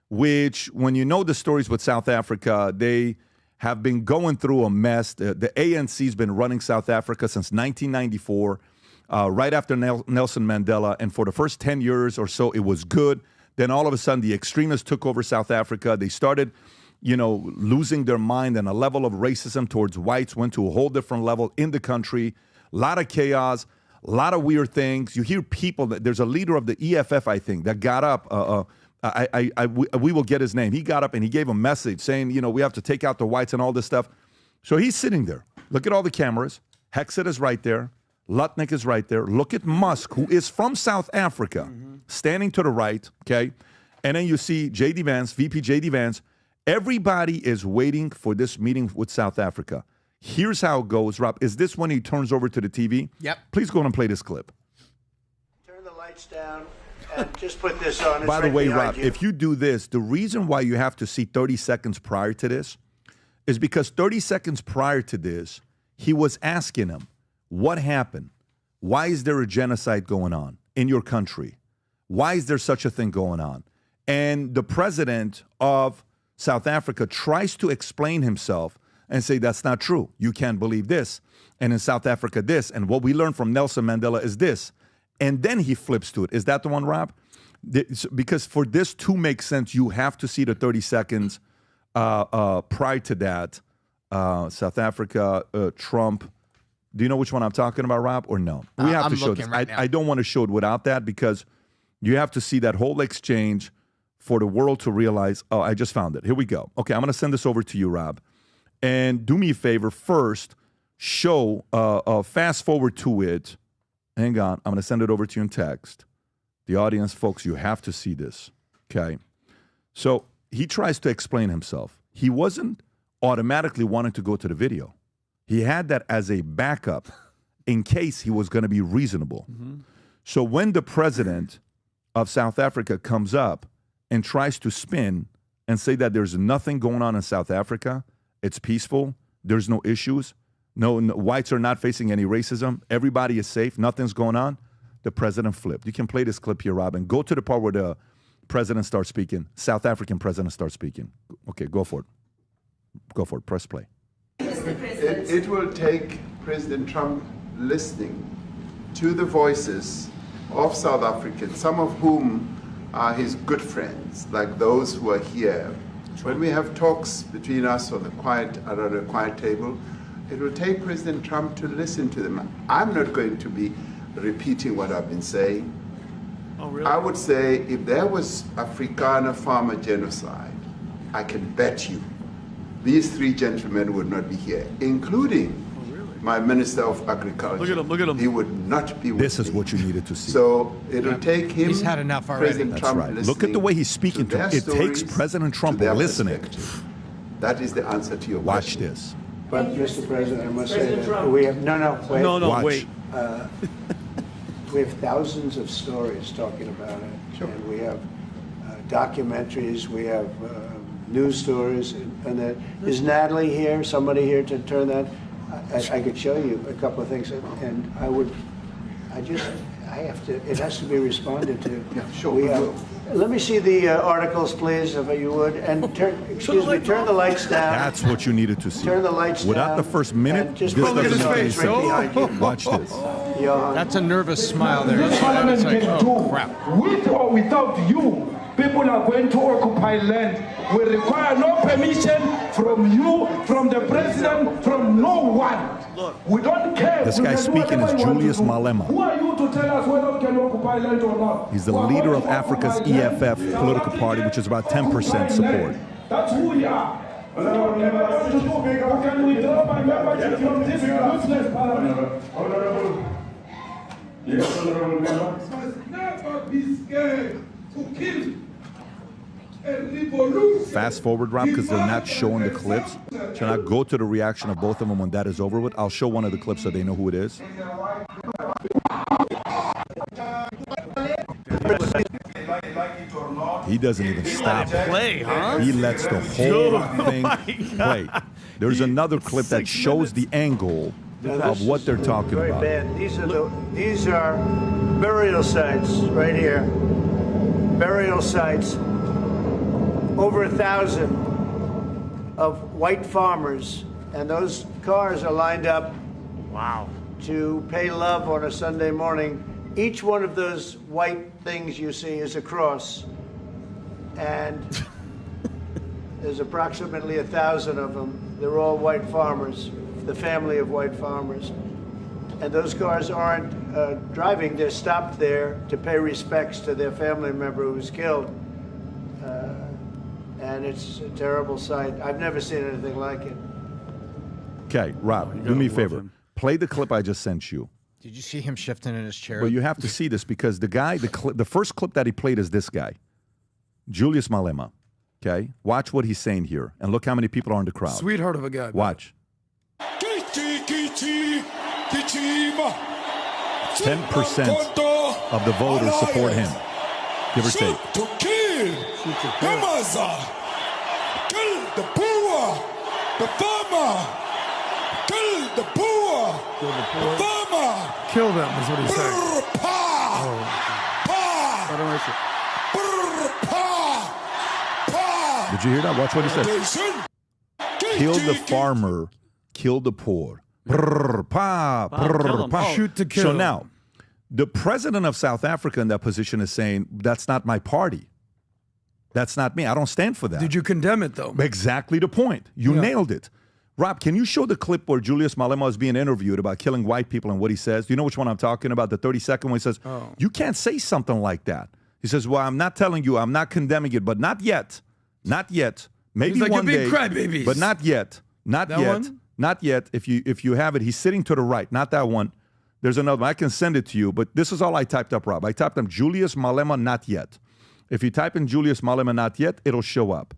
which when you know the stories with South Africa, they have been going through a mess. The ANC's been running South Africa since 1994, right after Nelson Mandela. And for the first 10 years or so, it was good. Then all of a sudden, the extremists took over South Africa. They started, losing their mind, and a level of racism towards whites went to a whole different level in the country. A lot of chaos, a lot of weird things. You hear people, there's a leader of the EFF, I think, that got up. We will get his name. He got up and he gave a message saying, we have to take out the whites and all this stuff. So he's sitting there. Look at all the cameras. Hexet is right there. Lutnick is right there. Look at Musk, who is from South Africa, standing to the right, okay? And then you see J.D. Vance, VP J.D. Vance. Everybody is waiting for this meeting with South Africa. Here's how it goes, Rob. Is this when he turns over to the TV? Yep. Please go on and play this clip. Turn the lights down and just put this on. It's By the right way, behind Rob, you. if you do this, the reason why you have to see 30 seconds prior to this is because 30 seconds prior to this, he was asking him, what happened? Why is there a genocide going on in your country? Why is there such a thing going on? And the president of South Africa tries to explain himself and say, that's not true. You can't believe this. And in South Africa, this. And what we learned from Nelson Mandela is this. And then he flips to it. Is that the one, Rob? Because for this to make sense, you have to see the 30 seconds prior to that. South Africa, Trump. Do you know which one I'm talking about, Rob, or no? We have I'm to show this. right now. I don't want to show it without that because you have to see that whole exchange for the world to realize, oh, I just found it. Here we go. Okay, I'm going to send this over to you, Rob. And do me a favor first, show, fast forward to it. Hang on. I'm going to send it over to you in text. The audience, folks, you have to see this. Okay. So he tries to explain himself. He wasn't automatically wanting to go to the video. He had that as a backup in case he was going to be reasonable. So when the president of South Africa comes up and tries to spin and say that there's nothing going on in South Africa, it's peaceful, there's no issues, No, whites are not facing any racism. Everybody is safe. Nothing's going on. The president flipped. You can play this clip here, Robin. Go to the part where the president starts speaking. South African president starts speaking. Okay, go for it. Go for it. Press play. It will take President Trump listening to the voices of South Africans, some of whom are his good friends, like those who are here. When we have talks between us around a quiet table, it will take President Trump to listen to them. I'm not going to be repeating what I've been saying. Oh, really? I would say if there was Afrikaner farmer genocide, I can bet you these three gentlemen would not be here, including my Minister of Agriculture. Look at him, look at him. He would not be with This is what you needed to see. So it'll take him, He's had enough already. President That's Trump right. listening Look at the way he's speaking to him. their It takes stories, President Trump to their listening. perspective. That is the answer to your Watch question. this. But, Mr. President, I must say that we have, wait. Watch. wait. We have thousands of stories talking about it. And we have documentaries, we have news stories, and that. Is Natalie here, somebody here to turn that? I could show you a couple of things, and it has to be responded to. Yeah, sure. Let me see the articles, please, if you would, and turn the lights down. That's what you needed to see. Turn the lights Without down. the first minute, and just this look at his doesn't make face any right sense. behind you. Watch this. Johan. That's a nervous smile there. This parliament It's like, can oh, do. crap. With or without you, people are going to occupy land. We require no permission from you, from the president, from no one. We don't care. This You guy can do speaking whatever is you want to Julius do. Malema. Who are you to tell us whether we can occupy land or not? He's the We are leader going of to Africa's occupy land. EFF South political Africa party, which is about 10% occupy support. land. That's who we are. Whatever we want to do, we can withdraw my membership from this useless parliament. Honorable. Yes, honorable member. Must never be scared to kill. Fast forward, Rob, because they're not showing the clips. Can I go to the reaction of both of them when that is over with? I'll show one of the clips so they know who it is. He doesn't even stop. Play, huh? He lets the whole thing play. There's another clip that shows the angle of what they're talking Very about. bad. These are burial sites right here. Burial sites. Over 1,000 of white farmers, and those cars are lined up. Wow. To pay love on a Sunday morning. Each one of those white things you see is a cross, and there's approximately 1,000 of them. They're all white farmers, the family of white farmers. And those cars aren't driving, they're stopped there to pay respects to their family member who was killed. And it's a terrible sight. I've never seen anything like it. Okay, Rob, do me a favor. Play the clip I just sent you. Did you see him shifting in his chair? Well, you have to see this because the guy, the first clip that he played is this guy, Julius Malema. Okay, watch what he's saying here, and look how many people are in the crowd. Sweetheart of a guy. Watch. 10% of the voters support him, give or take. To kill. Hamaza. Kill the poor. The farmer. Kill the poor. The farmer. Kill them is what he's saying. Did you hear that? Watch what he said. Kill the farmer, kill the poor. Brr, pa, brr, pa. Shoot to kill. So now, the president of South Africa in that position is saying, that's not my party. That's not me. I don't stand for that. Did you condemn it, though? Exactly the point. You nailed it. Rob, can you show the clip where Julius Malema is being interviewed about killing white people and what he says? Do you know which one I'm talking about? The 30-second one. He says, you can't say something like that. He says, well, I'm not telling you, I'm not condemning it, but not yet. Not yet. Maybe He's like, one "You day. big crybabies." But not yet. Not That yet. one? Not yet. If you have it, he's sitting to the right. Not that one. There's another one. I can send it to you, but this is all I typed up, Rob. I typed up Julius Malema, not yet. If you type in Julius Malema, not yet, it'll show up.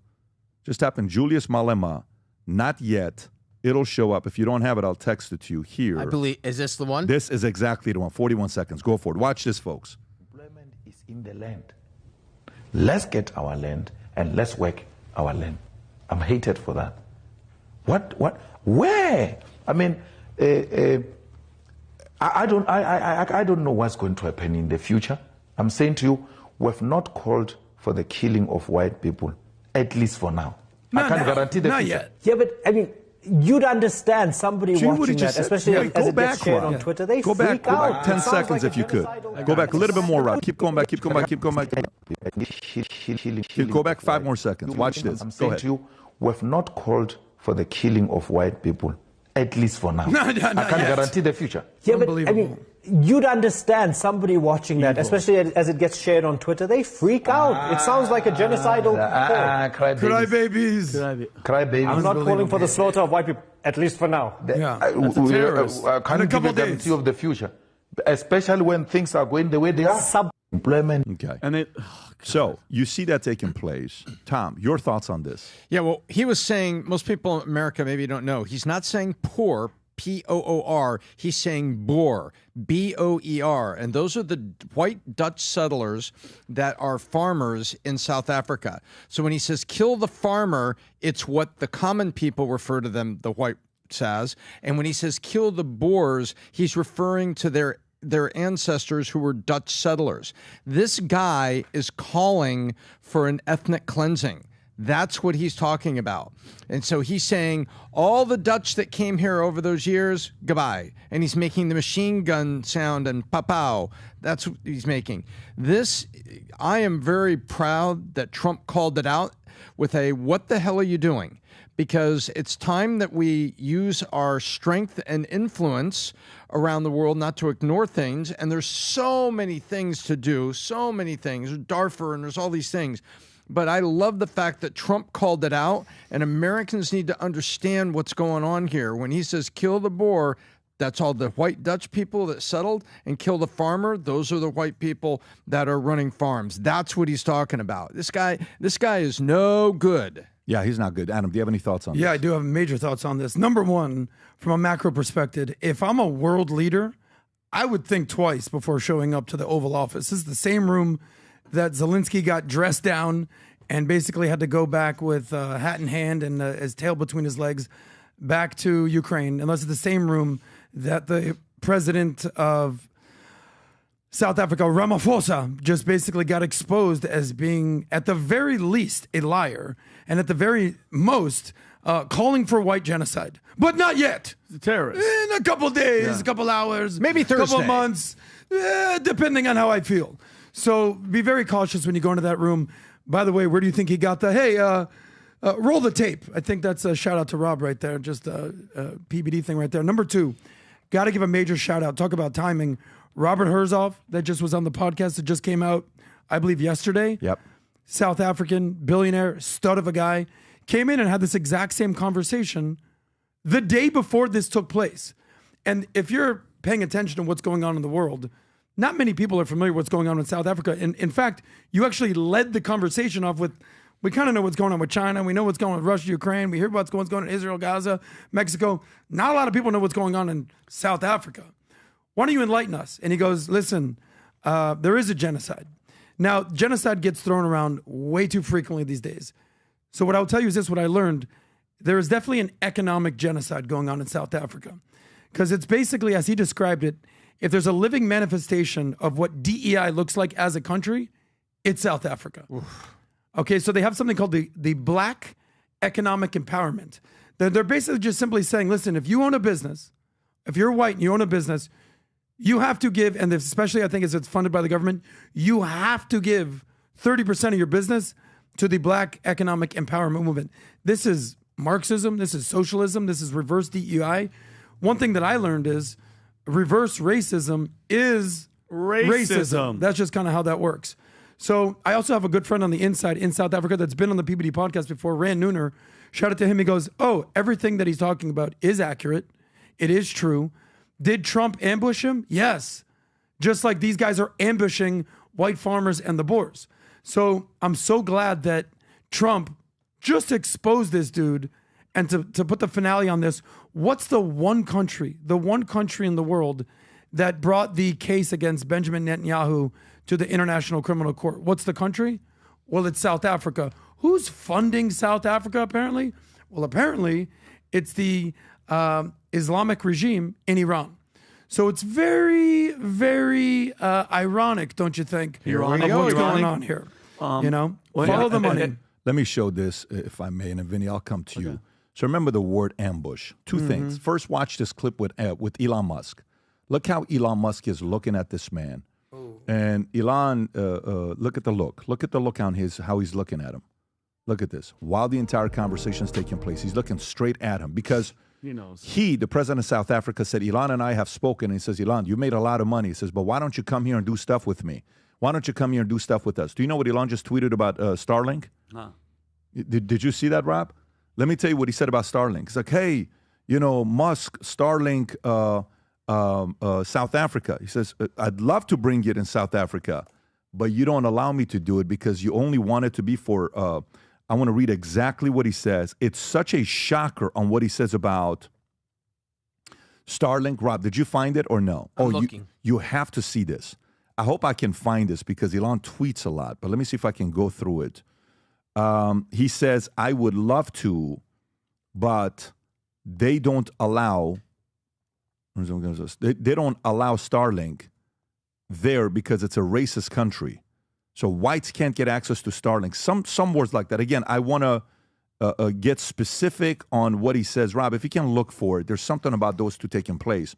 Just type in Julius Malema, not yet. It'll show up. If you don't have it, I'll text it to you here. I believe, is this the one? This is exactly the one. 41 seconds. Go for it. Watch this, folks. Employment is in the land. Let's get our land and let's work our land. I'm hated for that. What? Where? I mean, I don't know what's going to happen in the future. I'm saying to you, we've not called for the killing of white people, at least for now. I can't guarantee the future. Yet. Yeah, but I mean, you'd understand somebody See what he watching just that, said? especially Yeah, as go it back, gets shared Rob. on Twitter. They Go freak back out. 10 It sounds seconds like if you could. Go back a little bit more, Rob. Keep going back, keep going back, keep going back. Go back 5 more seconds. Watch this. I'm Go saying ahead. to you, we've not called for the killing of white people, at least for now. I can't guarantee the future. Yeah, but I mean, you'd understand somebody watching that, especially as it gets shared on Twitter. They freak out. It sounds like a genocidal call. Cry babies. Cry babies. I'm not calling for the slaughter of white people, at least for now. Can't give a guarantee of the future, especially when things are going the way they are. Employment. Okay. And so you see that taking place. Tom, your thoughts on this? Yeah, well, he was saying, most people in America maybe don't know, he's not saying poor, P-O-O-R, he's saying boer, B-O-E-R. And those are the white Dutch settlers that are farmers in South Africa. So when he says kill the farmer, it's what the common people refer to them, the white as. And when he says kill the Boers, he's referring to their ancestors who were Dutch settlers. This guy is calling for an ethnic cleansing. That's what he's talking about. And so he's saying all the Dutch that came here over those years, goodbye. And he's making the machine gun sound and pow. That's what he's making. This, I am very proud that Trump called it out with a, what the hell are you doing? Because it's time that we use our strength and influence around the world not to ignore things. And there's so many things to do, so many things. There's Darfur and there's all these things. But I love the fact that Trump called it out, and Americans need to understand what's going on here. When he says kill the Boer, that's all the white Dutch people that settled, and kill the farmer, those are the white people that are running farms. That's what he's talking about. This guy is no good. Yeah, he's not good. Adam, do you have any thoughts on this? Yeah, I do have major thoughts on this. Number one, from a macro perspective, if I'm a world leader, I would think twice before showing up to the Oval Office. This is the same room that Zelensky got dressed down and basically had to go back with hat in hand and his tail between his legs back to Ukraine. Unless it's the same room that the president of South Africa, Ramaphosa, just basically got exposed as being, at the very least, a liar, and at the very most, calling for white genocide. But not yet. The terrorist. In a couple days, a couple hours, maybe Thursday, couple months, depending on how I feel. So be very cautious when you go into that room. By the way, where do you think he got the, hey, roll the tape? I think that's a shout out to Rob right there, just a PBD thing right there. Number two, got to give a major shout out. Talk about timing. Robert Herzog, that just was on the podcast that just came out, I believe, yesterday. Yep. South African billionaire, stud of a guy, came in and had this exact same conversation the day before this took place. And if you're paying attention to what's going on in the world, not many people are familiar with what's going on in South Africa. And in fact, you actually led the conversation off with, we kind of know what's going on with China. We know what's going on with Russia, Ukraine. We hear what's going on in Israel, Gaza, Mexico. Not a lot of people know what's going on in South Africa. Why don't you enlighten us? And he goes, listen, there is a genocide. Now, genocide gets thrown around way too frequently these days. So what I'll tell you is this, what I learned, there is definitely an economic genocide going on in South Africa. Because it's basically, as he described it, if there's a living manifestation of what DEI looks like as a country, it's South Africa. Oof. Okay, so they have something called the Black Economic Empowerment. They're basically just simply saying, listen, if you own a business, if you're white and you own a business, you have to give, and especially I think as it's funded by the government, you have to give 30% of your business to the Black Economic Empowerment Movement. This is Marxism, this is socialism, this is reverse DEI. One thing that I learned is reverse racism is racism. That's just kind of how that works. So I also have a good friend on the inside in South Africa that's been on the PBD podcast before, Rand Nooner. Shout out to him. He goes, oh, everything that he's talking about is accurate. It is true. Did Trump ambush him? Yes. Just like these guys are ambushing white farmers and the Boers. So I'm so glad that Trump just exposed this dude. And to put the finale on this, what's the one country in the world that brought the case against Benjamin Netanyahu to the International Criminal Court? What's the country? Well, it's South Africa. Who's funding South Africa, apparently? Well, apparently, it's the Islamic regime in Iran. So it's very, very ironic, don't you think? Ironic. Of what's Ironic. going on here. Well, Follow yeah, the money. Let me show this, if I may, and then Vinny, I'll come to you. So remember the word ambush. Two things. First, watch this clip with Elon Musk. Look how Elon Musk is looking at this man. And Elon, look at the look. Look at the look on how he's looking at him. Look at this. While the entire conversation is taking place, he's looking straight at him because he knows. The president of South Africa, said, Elon and I have spoken. And he says, Elon, you made a lot of money. He says, but why don't you come here and do stuff with me? Why don't you come here and do stuff with us? Do you know what Elon just tweeted about Starlink? Did you see that, Rob? Let me tell you what he said about Starlink. He's like, hey, Musk, Starlink, South Africa. He says, I'd love to bring it in South Africa, but you don't allow me to do it because you only want it to be for, I want to read exactly what he says. It's such a shocker on what he says about Starlink. Rob, did you find it or no? I'm looking. You have to see this. I hope I can find this because Elon tweets a lot, but let me see if I can go through it. He says, I would love to, but they don't allow, they don't allow Starlink there because it's a racist country. So whites can't get access to Starlink. Some words like that. Again, I want to get specific on what he says. Rob, if you can look for it, there's something about those two taking place.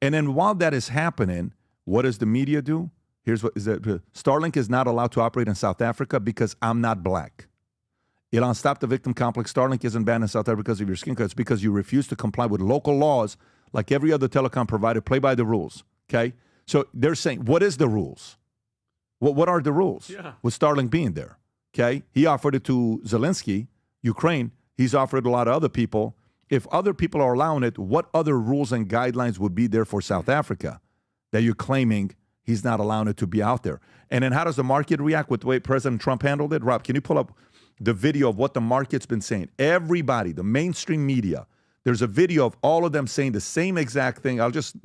And then while that is happening, what does the media do? Here's what is that. Starlink is not allowed to operate in South Africa because I'm not black. Elon, stop the victim complex. Starlink isn't banned in South Africa because of your skin color. It's because you refuse to comply with local laws like every other telecom provider. Play by the rules, okay? So they're saying, what is the rules? What are the rules with Starlink being there, okay? He offered it to Zelensky, Ukraine. He's offered a lot of other people. If other people are allowing it, what other rules and guidelines would be there for South Africa that you're claiming he's not allowing it to be out there? And then how does the market react with the way President Trump handled it? Rob, can you pull up the video of what the market's been saying? Everybody, the mainstream media, there's a video of all of them saying the same exact thing. I'll just,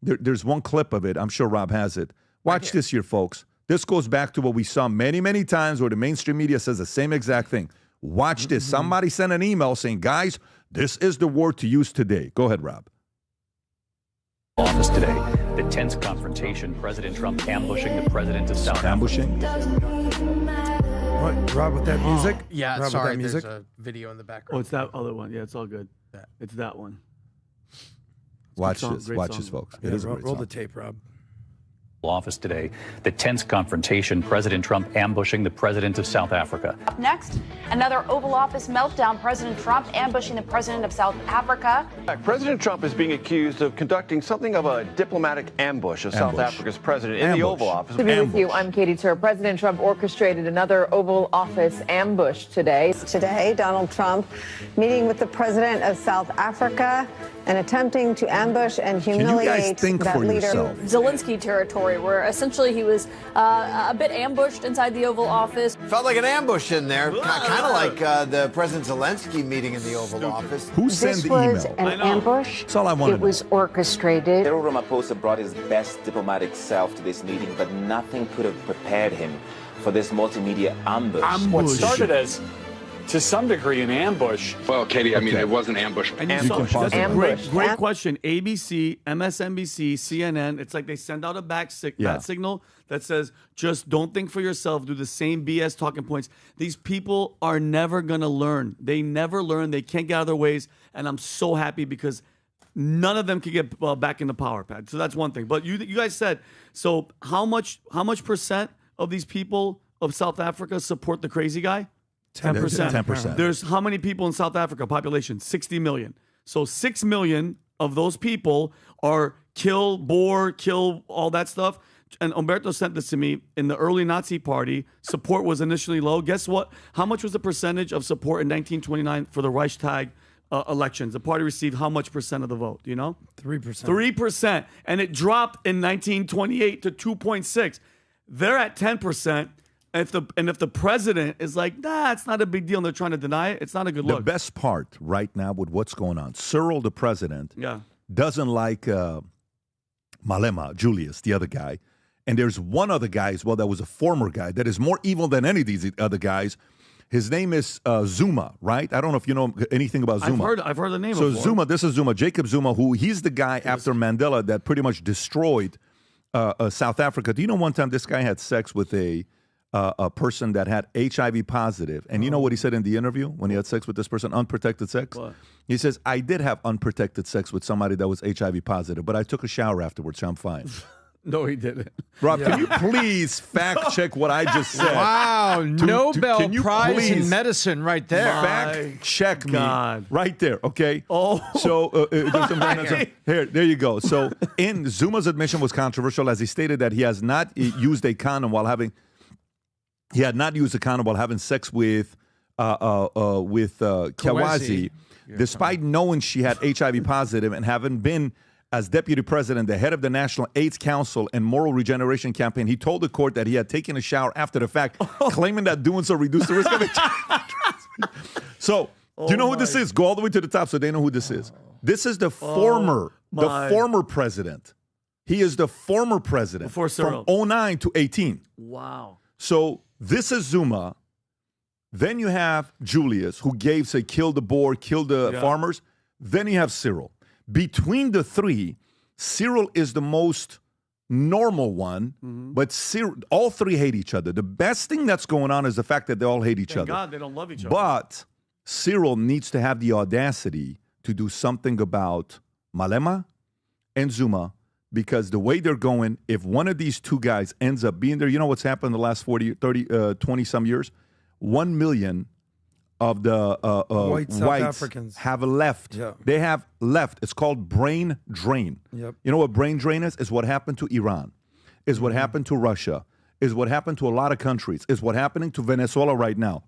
there's one clip of it. I'm sure Rob has it. Watch this here, folks. This goes back to what we saw many, many times where the mainstream media says the same exact thing. Watch this. Somebody sent an email saying, guys, this is the word to use today. Go ahead, Rob. Office today. The tense confrontation. President Trump ambushing the president of South Africa. What, Rob, with that music? Yeah, Rob, sorry, with that there's music? a video in the background. Oh, it's that other one. Yeah, it's all good. It's that one. Watch song, this. great Watch song. this, folks. Yeah, It is a roll great song. the tape, Rob. Office today. The tense confrontation. President Trump ambushing the president of South Africa. Up next, another Oval Office meltdown. President Trump ambushing the president of South Africa. President Trump is being accused of conducting something of a diplomatic ambush of South Africa's president in the Oval Office. To be with you, I'm Katie Tur. President Trump orchestrated another Oval Office ambush today. Today, Donald Trump meeting with the president of South Africa and attempting to ambush and humiliate that leader. Zelensky territory, where essentially he was a bit ambushed inside the Oval Office. Felt like an ambush in there, kind of like the President Zelensky meeting in the Oval Office. Who sent This the was email? an ambush. That's all I want to It know. was orchestrated. Cyril Ramaphosa brought his best diplomatic self to this meeting, but nothing could have prepared him for this multimedia ambush. What started as, to some degree, an ambush. Well, Katie, I mean, it was an ambush. And that's a great question. ABC, MSNBC, CNN, it's like they send out a bat signal that says, just don't think for yourself, do the same BS talking points. These people are never going to learn. They never learn. They can't get out of their ways. And I'm so happy because none of them can get back in the power pad. So that's one thing. But you guys said, so how much percent of these people of South Africa support the crazy guy? 10%. 10%. There's how many people in South Africa? Population 60 million. So 6 million of those people are kill, bore, kill, all that stuff. And Umberto sent this to me. In the early Nazi party, support was initially low. Guess what? How much was the percentage of support in 1929 for the Reichstag elections? The party received how much percent of the vote? Do you know? 3%. 3%. And it dropped in 1928 to 2.6. They're at 10%. If the president is like, nah, it's not a big deal, and they're trying to deny it, it's not a good look. The best part right now with what's going on, Cyril, the president, Yeah. doesn't like Malema, Julius, the other guy. And there's one other guy as well that was a former guy that is more evil than any of these other guys. His name is Zuma, right? I don't know if you know anything about Zuma. I've heard the name. So before. Zuma, this is Zuma, Jacob Zuma, who he's the guy after Mandela that pretty much destroyed South Africa. Do you know one time this guy had sex with a person that had HIV positive, and you know what he said in the interview when he had sex with this person, unprotected sex? What? He says, "I did have unprotected sex with somebody that was HIV positive, but I took a shower afterwards, so I'm fine." No, he didn't. Rob, can you please fact check what I just said? Wow, Nobel can you Prize in please medicine right there. fact check me right there, okay? Oh. So there you go. So in Zuma's admission was controversial as he stated that he has not used a condom while having sex with Kawazi, despite knowing she had HIV positive and having been, as deputy president, the head of the National AIDS Council and Moral Regeneration Campaign. He told the court that he had taken a shower after the fact, claiming that doing so reduced the risk of HIV. So, do you know who this is? Go all the way to the top so they know who this is. This is the former president. He is the former president Before Cyril. from 09 to 18. Wow. So this is Zuma. Then you have Julius, who killed the boar, killed the farmers. Then you have Cyril. Between the three, Cyril is the most normal one, but Cyril, all three hate each other. The best thing that's going on is the fact that they all hate each Thank other. God they don't love each other. But Cyril needs to have the audacity to do something about Malema and Zuma, because the way they're going, if one of these two guys ends up being there, you know what's happened in the last 20 some years? 1 million of the White South whites Africans have left. Yeah. They have left. It's called brain drain. Yep. You know what brain drain is? It's what happened to Iran. Is what happened to Russia. Is what happened to a lot of countries. Is what's happening to Venezuela right now.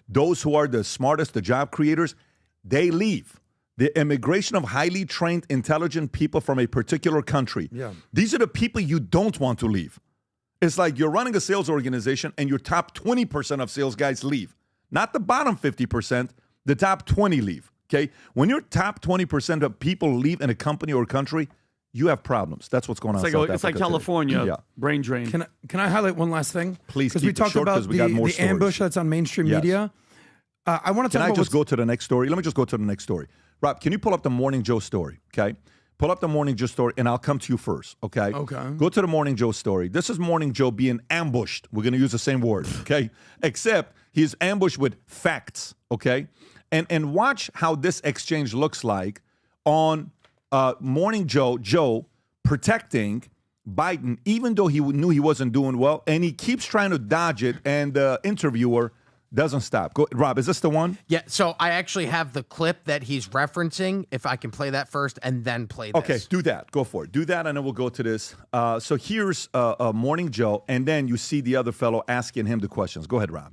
Those who are the smartest, the job creators, they leave. The immigration of highly trained, intelligent people from a particular country. Yeah. These are the people you don't want to leave. It's like you're running a sales organization and your top 20% of sales guys leave. Not the bottom 50%, the top 20 leave, okay? When your top 20% of people leave in a company or country, you have problems. That's what's going on in South It's like Africa California, today. brain drain. Can I highlight one last thing? Please Because keep we it talked short, about 'cause we got more the ambush stories. that's on mainstream Yes. media. I want to Can talk I about just go to the next story? Let me just go to the next story. Rob, can you pull up the Morning Joe story, okay? Pull up the Morning Joe story, and I'll come to you first, okay? Okay. Go to the Morning Joe story. This is Morning Joe being ambushed. We're going to use the same word, okay? Except he's ambushed with facts, okay? And watch how this exchange looks like on Morning Joe protecting Biden, even though he knew he wasn't doing well, and he keeps trying to dodge it, and the interviewer doesn't stop. Go, Rob, is this the one? Yeah, so I actually have the clip that he's referencing, if I can play that first and then play this. Okay, do that. Go for it. Do that, and then we'll go to this. So here's Morning Joe, and then you see the other fellow asking him the questions. Go ahead, Rob.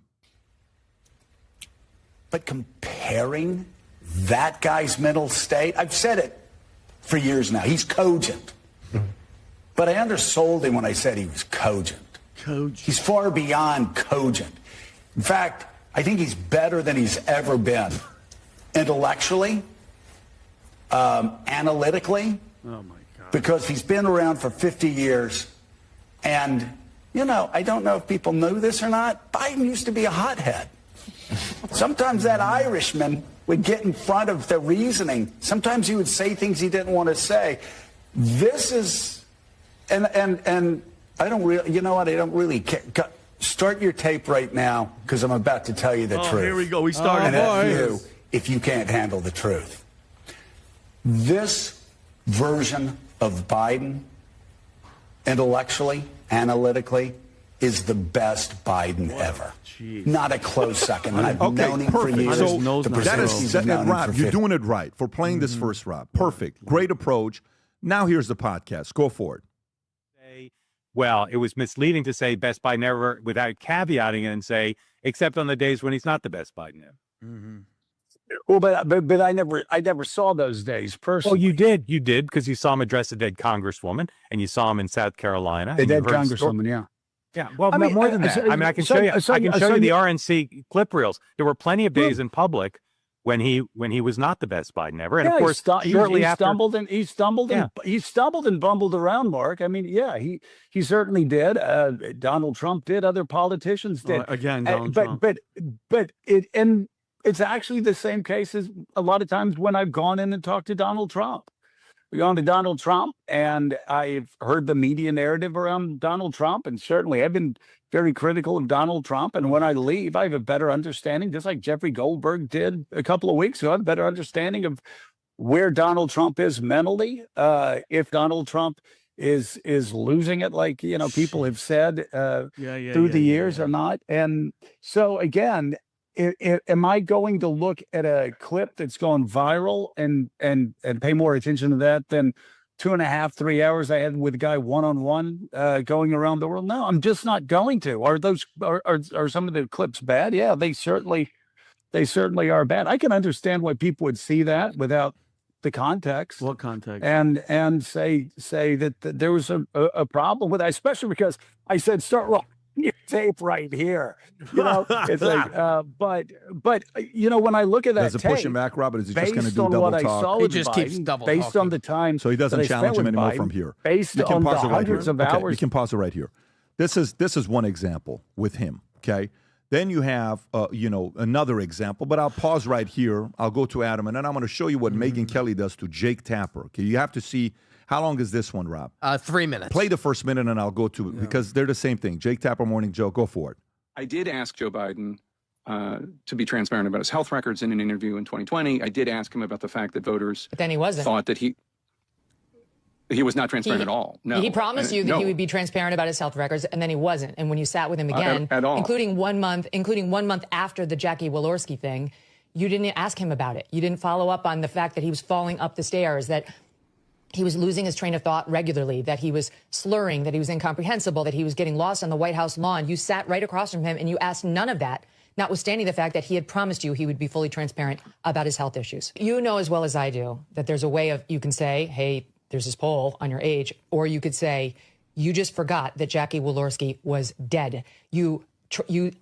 But comparing that guy's mental state, I've said it for years now, he's cogent. But I undersold him when I said he was cogent. He's far beyond cogent. In fact, I think he's better than he's ever been. Intellectually, analytically, because he's been around for 50 years. And, you know, I don't know if people know this or not, Biden used to be a hothead. Sometimes that Irishman would get in front of the reasoning. Sometimes he would say things he didn't want to say. This is, and I don't really, you know what, I don't really care. Start your tape right now, because I'm about to tell you the truth. Here we go. We started. And if you can't handle the truth. This version of Biden, intellectually, analytically, is the best Biden ever. Not a close second. And I've known him for years. So Rob, you're doing it right for playing this first, Rob. Perfect. Great approach. Now here's the podcast. Go for it. Well, it was misleading to say best Biden ever without caveating it and say, except on the days when he's not the best Biden ever. Mm-hmm. Well, but I never saw those days personally. Oh, you did, because you saw him address a dead congresswoman, and you saw him in South Carolina. A dead congresswoman, yeah. Yeah, well, more than that. I mean, I can show you. I can show you the RNC clip reels. There were plenty of days in public when he was not the best Biden ever. And yeah, of course, shortly he after, stumbled and bumbled around, Mark. I mean, yeah, he certainly did. Donald Trump did. Other politicians did. Again, Donald but, Trump. But it's actually the same case as a lot of times when I've gone in and talked to Donald Trump. We've gone to Donald Trump, and I've heard the media narrative around Donald Trump, and certainly I've been very critical of Donald Trump. And when I leave, I have a better understanding, just like Jeffrey Goldberg did a couple of weeks ago, I have a better understanding of where Donald Trump is mentally. If Donald Trump is losing it, like people have said through the years or not. And so again, am I going to look at a clip that's gone viral and pay more attention to that than 2.5, 3 hours I had with a guy one-on-one going around the world? No, I'm just not going to. Are some of the clips bad? Yeah, they certainly are bad. I can understand why people would see that without the context. What context? And say that there was a problem with that, especially because I said start rolling your tape right here. It's like, but when I look at that does it push him back, Robert? Is he just going to do double talk? He just keeps double talking. Based on the time, so he doesn't challenge him anymore from here. Based on the hundreds of hours, we can pause it right here. This is one example with him. Okay, then you have another example, but I'll pause right here. I'll go to Adam, and then I'm going to show you what Megyn Kelly does to Jake Tapper. Okay, you have to see. How long is this one, Rob? 3 minutes. Play the first minute, and I'll go to because they're the same thing. Jake Tapper, Morning Joe, go for it. I did ask Joe Biden to be transparent about his health records in an interview in 2020. I did ask him about the fact that voters but then he wasn't. Thought that he was not transparent at all. No. He promised you that he would be transparent about his health records, and then he wasn't. And when you sat with him again, at all. including 1 month after the Jackie Walorski thing, you didn't ask him about it. You didn't follow up on the fact that he was falling up the stairs, that he was losing his train of thought regularly, that he was slurring, that he was incomprehensible, that he was getting lost on the White House lawn. You sat right across from him and you asked none of that, notwithstanding the fact that he had promised you he would be fully transparent about his health issues. You know as well as I do that there's a way of, you can say, hey, there's this poll on your age, or you could say, you just forgot that Jackie Walorski was dead. You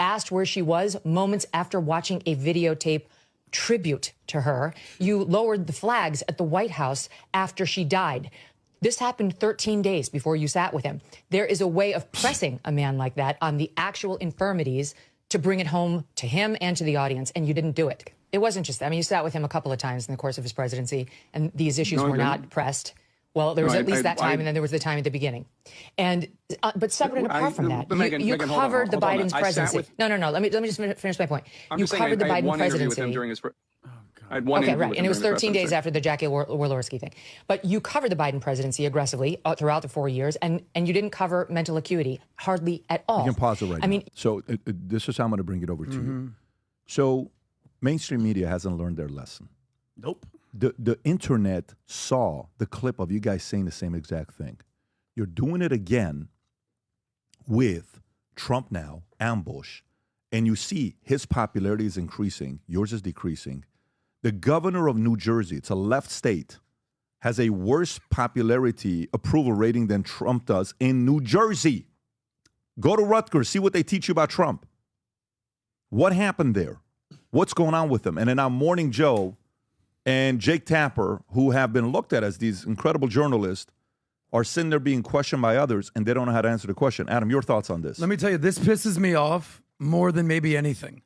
asked where she was moments after watching a videotape tribute to her. You lowered the flags at the White House after she died. This happened 13 days before you sat with him. There is a way of pressing a man like that on the actual infirmities to bring it home to him and to the audience, and you didn't do it. It wasn't just that. I mean, you sat with him a couple of times in the course of his presidency, and these issues were not pressed. Well, there was at least that time, and then there was the time at the beginning. And but separate and apart from that, you covered the Biden's presidency. No. Let me just finish my point. You covered the Biden presidency. I had one interview right, with and it him was during 13 days after the Jackie Walorski thing. But you covered the Biden presidency aggressively throughout the 4 years, and you didn't cover mental acuity hardly at all. You can pause it right now. So this is how I'm going to bring it over to you. So mainstream media hasn't learned their lesson. Nope. The internet saw the clip of you guys saying the same exact thing. You're doing it again with Trump now, ambush, and you see his popularity is increasing, yours is decreasing. The governor of New Jersey, it's a left state, has a worse popularity approval rating than Trump does in New Jersey. Go to Rutgers, see what they teach you about Trump. What happened there? What's going on with them? And then now Morning Joe and Jake Tapper, who have been looked at as these incredible journalists, are sitting there being questioned by others, and they don't know how to answer the question. Adam, your thoughts on this? Let me tell you, this pisses me off more than maybe anything,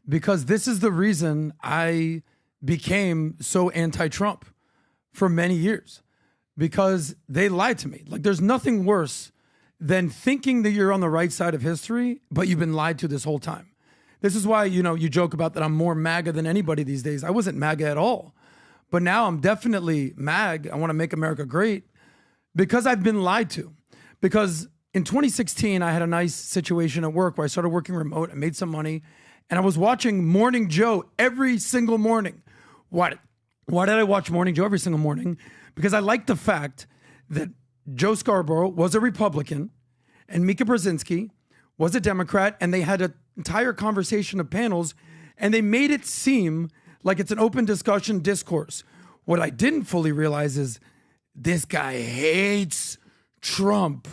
because this is the reason I became so anti-Trump for many years, because they lied to me. Like, there's nothing worse than thinking that you're on the right side of history, but you've been lied to this whole time. This is why, you joke about that I'm more MAGA than anybody these days. I wasn't MAGA at all. But now I'm definitely MAG. I want to make America great because I've been lied to. Because in 2016, I had a nice situation at work where I started working remote. I made some money. And I was watching Morning Joe every single morning. Why did I watch Morning Joe every single morning? Because I liked the fact that Joe Scarborough was a Republican and Mika Brzezinski was a Democrat, and they had an entire conversation of panels, and they made it seem like it's an open discussion discourse. What I didn't fully realize is this guy hates Trump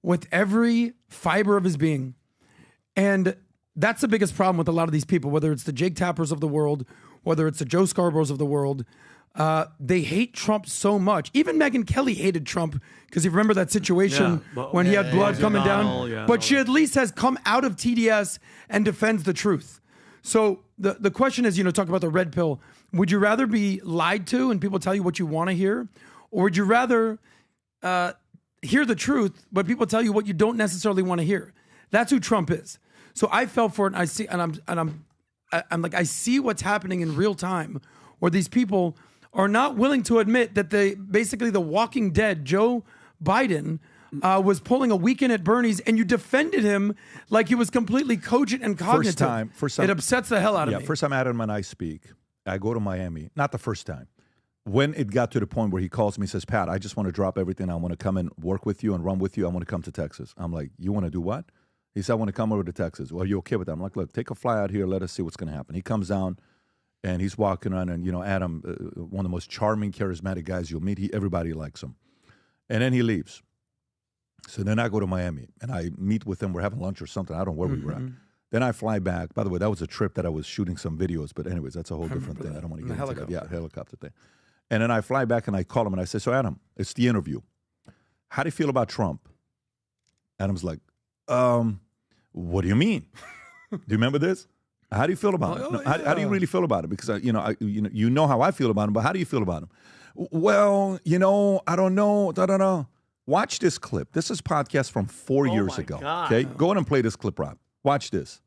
with every fiber of his being. And that's the biggest problem with a lot of these people, whether it's the Jake Tappers of the world, whether it's the Joe Scarboroughs of the world, they hate Trump so much. Even Megyn Kelly hated Trump because you remember that situation when he had blood coming down. But she at least has come out of TDS and defends the truth. So the question is, talk about the red pill. Would you rather be lied to and people tell you what you want to hear? Or would you rather hear the truth, but people tell you what you don't necessarily want to hear? That's who Trump is. So I fell for it, and I see, I'm like, I see what's happening in real time, where these people are not willing to admit that basically the Walking Dead, Joe Biden, was pulling a weekend at Bernie's, and you defended him like he was completely cogent and cognitive. First time, it upsets the hell out of me. Yeah, first time Adam and I speak, I go to Miami. Not the first time. When it got to the point where he calls me and says, Pat, I just want to drop everything. I want to come and work with you and run with you. I want to come to Texas. I'm like, you want to do what? He said, I want to come over to Texas. Well, are you okay with that? I'm like, look, take a fly out here. Let us see what's going to happen. He comes down, and he's walking around, and, Adam, one of the most charming, charismatic guys you'll meet. Everybody likes him. And then he leaves. So then I go to Miami, and I meet with him. We're having lunch or something. I don't know where we were at. Then I fly back. By the way, that was a trip that I was shooting some videos. But anyways, that's a whole different thing. I don't want to get into that. Yeah, helicopter thing. And then I fly back, and I call him, and I say, so, Adam, it's the interview. How do you feel about Trump? Adam's like, what do you mean? Do you remember this? How do you feel about it? No, how do you really feel about it? Because, you know how I feel about him, but how do you feel about him? Well, I don't know. Watch this clip. This is a podcast from 4 years ago. God. Okay, go ahead and play this clip, Rob. Watch this.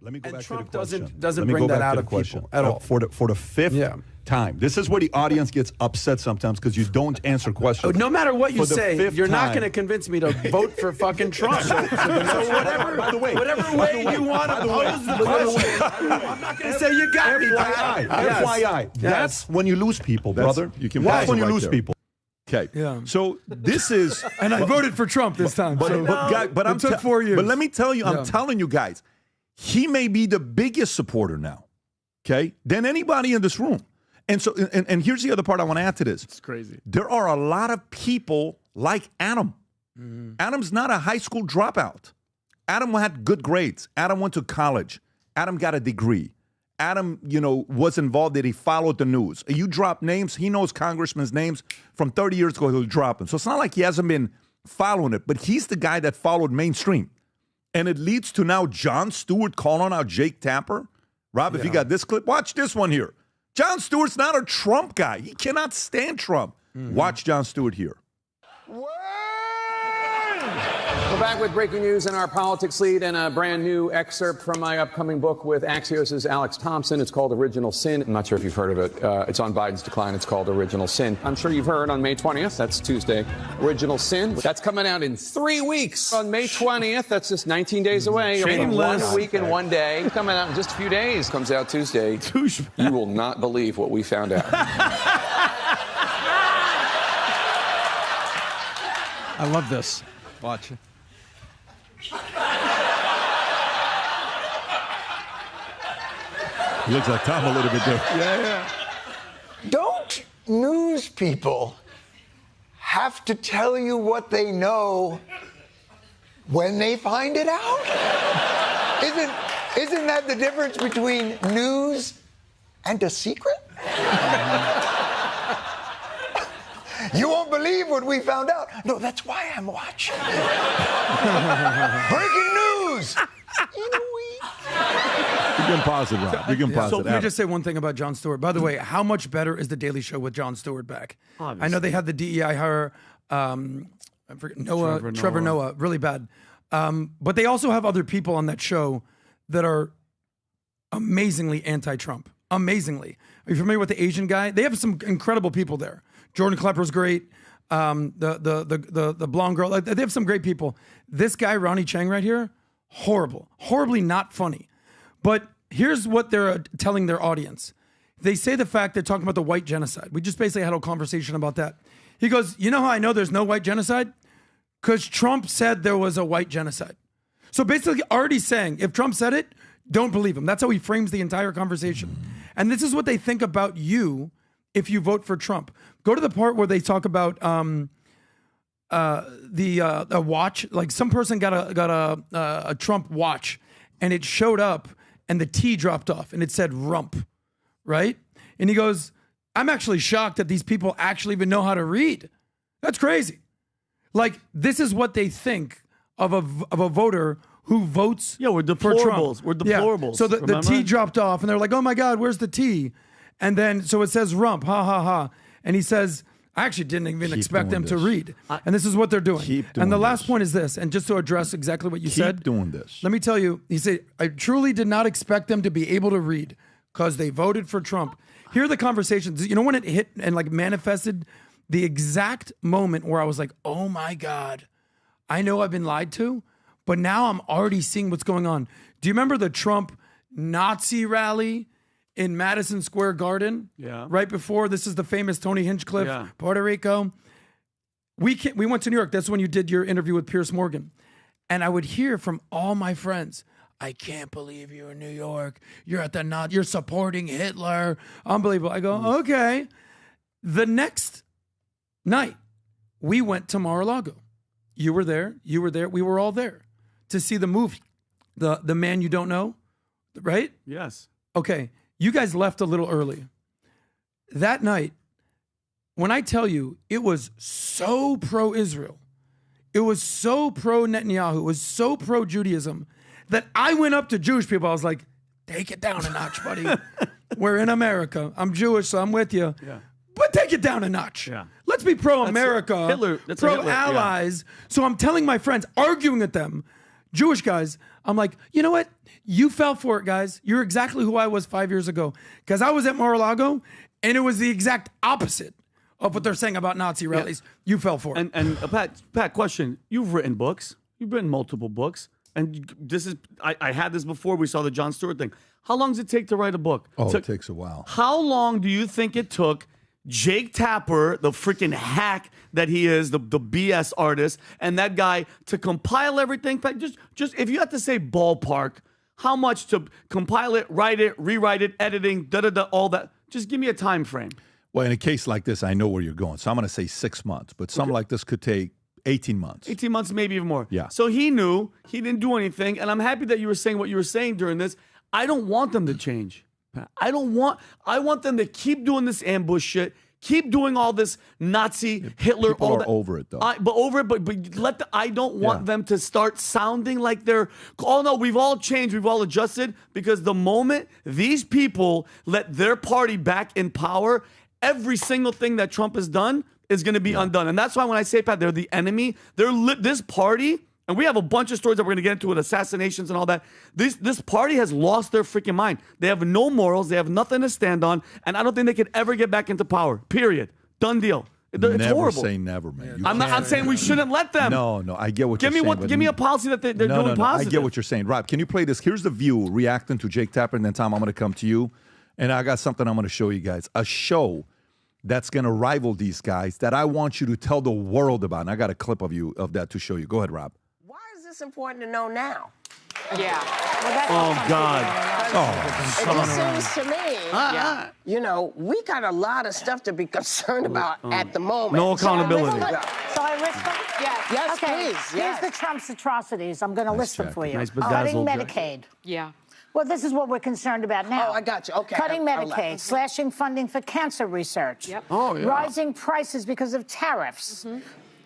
Let me go back Trump to the question. doesn't bring that out of people at all. For the fifth time. This is where the audience gets upset sometimes because you don't answer questions. No matter what you say, you're not going to convince me to vote for fucking Trump. So whatever way you want to pose the question, I'm not going to say you got me. FYI. That's when you lose people, brother. That's when you lose people. Okay. Yeah. So this is, and I voted for Trump this time. But it took 4 years. But let me tell you, I'm telling you guys, he may be the biggest supporter now, okay, than anybody in this room. And so, and here's the other part I want to add to this. It's crazy. There are a lot of people like Adam. Mm-hmm. Adam's not a high school dropout. Adam had good grades. Adam went to college. Adam got a degree. Adam, was involved that he followed the news. You drop names, he knows congressmen's names from 30 years ago, he'll drop them. So it's not like he hasn't been following it, but he's the guy that followed mainstream. And it leads to now Jon Stewart calling out Jake Tapper. Rob, if you got this clip, watch this one here. Jon Stewart's not a Trump guy. He cannot stand Trump. Mm-hmm. Watch Jon Stewart here. We're back with breaking news in our politics lead and a brand new excerpt from my upcoming book with Axios' Alex Thompson. It's called Original Sin. I'm not sure if you've heard of it. It's on Biden's decline. It's called Original Sin. I'm sure you've heard on May 20th. That's Tuesday. Original Sin. That's coming out in 3 weeks. On May 20th. That's just 19 days away. Shameless. 1 week and 1 day. Coming out in just a few days. Comes out Tuesday. You will not believe what we found out. I love this. Watch it. He looks like Tom a little bit there. Yeah. Don't news people have to tell you what they know when they find it out? Isn't that the difference between news and a secret? You won't believe what we found out. No, that's why I'm watching. Breaking news! In a week. You can pause it, Rob. You can pause it. So let me just say one thing about Jon Stewart. By the way, how much better is The Daily Show with Jon Stewart back? Obviously. I know they had the DEI hire, I forget, Trevor Noah, really bad. But they also have other people on that show that are amazingly anti-Trump. Amazingly. Are you familiar with the Asian guy? They have some incredible people there. Jordan Klepper's great. The blonde girl. They have some great people. This guy, Ronnie Chang right here, horrible. Horribly not funny. But here's what they're telling their audience. They say the fact they're talking about the white genocide. We just basically had a conversation about that. He goes, you know how I know there's no white genocide? Because Trump said there was a white genocide. So basically already saying, if Trump said it, don't believe him. That's how he frames the entire conversation. And this is what they think about you if you vote for Trump. Go to the part where they talk about the watch. Like some person got a Trump watch, and it showed up, and the T dropped off, and it said rump. right? And he goes, I'm actually shocked that these people actually even know how to read. That's crazy. Like, this is what they think of a voter who votes we're for Trump. deplorables. We're deplorables. Yeah. So the T dropped off, and they're like, oh my God, where's the T? And then, so it says rump, ha, ha, ha. And he says, I actually didn't even expect them to read. And this is what they're doing. And the last point is this, and just to address exactly what you said. Keep doing this. Let me tell you, he said, I truly did not expect them to be able to read because they voted for Trump. Here are the conversations. You know when it hit and like manifested the exact moment where I was like, oh my God, I know I've been lied to, but now I'm already seeing what's going on. Do you remember the Trump Nazi rally in Madison Square Garden? Yeah. Right before, this is the famous Tony Hinchcliffe, Puerto Rico. We went to New York. That's when you did your interview with Piers Morgan. And I would hear from all my friends, I can't believe you're in New York. You're at the you're supporting Hitler. Unbelievable. I go, okay. The next night, we went to Mar-a-Lago. You were there. You were there. We were all there to see the movie, The Man You Don't Know, right? Yes. Okay. You guys left a little early. That night, when I tell you, it was so pro-Israel, it was so pro-Netanyahu, it was so pro-Judaism, that I went up to Jewish people. I was like, take it down a notch, buddy. We're in America. I'm Jewish, so I'm with you. Yeah. But take it down a notch. Yeah. Let's be pro-America, That's pro-allies. So I'm telling my friends, arguing at them, Jewish guys, I'm like, you know what? You fell for it, guys. You're exactly who I was 5 years ago. Because I was at Mar-a-Lago, and it was the exact opposite of what they're saying about Nazi rallies. You fell for it. And Pat, question. You've written books. You've written multiple books. And this is, I had this before we saw the Jon Stewart thing. How long does it take to write a book? Oh, it takes a while. How long do you think it took Jake Tapper, the freaking hack that he is, the BS artist, and that guy to compile everything? Just if you had to say ballpark, how much to compile it, write it, rewrite it, editing, all that? Just give me a time frame. Well, in a case like this, I know where you're going. So I'm going to say 6 months, but something like this could take 18 months. 18 months, maybe even more. Yeah. So he knew, he didn't do anything, and I'm happy that you were saying what you were saying during this. I don't want them to change. I want them to keep doing this ambush shit, keep doing all this Nazi, Hitler, People all are that. over it, though. But I don't want them to start sounding like they're, oh no, we've all changed, we've all adjusted, because the moment these people let their party back in power, every single thing that Trump has done is going to be undone. And that's why when I say, Pat, they're the enemy, this party, and we have a bunch of stories that we're going to get into with assassinations and all that. This party has lost their freaking mind. They have no morals. They have nothing to stand on. And I don't think they could ever get back into power. Period. Done deal. It's never horrible. Say never, man. I'm saying we shouldn't let them. No, I get what you're saying. Give me a policy that they're doing positive. I get what you're saying. Rob, can you play this? Here's The View reacting to Jake Tapper, and then Tom, I'm going to come to you. And I got something I'm going to show you guys. A show that's going to rival these guys that I want you to tell the world about. And I got a clip of that to show you. Go ahead, Rob. Why is this important to know now? Yeah. Oh, God. It just seems to me, you know, we got a lot of stuff to be concerned about at the moment. No accountability. So I list them? Yes, okay. please. Here's the Trump's atrocities. I'm going to list them for you. Nice Cutting bedazzled. Medicaid. Yeah. Well, this is what we're concerned about now. Oh, I got you. Okay. Cutting I'll Medicaid, slashing funding for cancer research. Yep. Oh, yeah. Rising prices because of tariffs.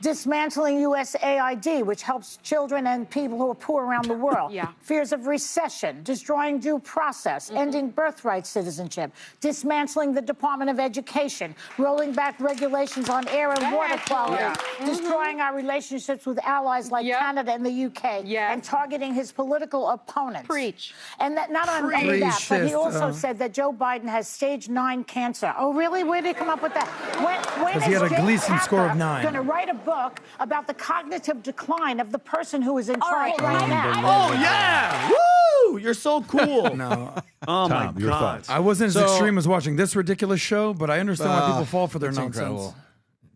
Dismantling USAID, which helps children and people who are poor around the world. Yeah. Fears of recession, destroying due process, ending birthright citizenship, dismantling the Department of Education, rolling back regulations on air and water quality, destroying our relationships with allies like Canada and the UK, and targeting his political opponents. Preach. And that not only that, but he also said that Joe Biden has stage 9 cancer. Oh, really? Where did he come up with that? When Because he had a Gleason score of 9. Going to write a book about the cognitive decline of the person who is in charge right now. Oh, yeah. Woo! You're so cool. No. Oh, Tom, my your God. thoughts. I wasn't as extreme as watching this ridiculous show, but I understand why people fall for their It's nonsense.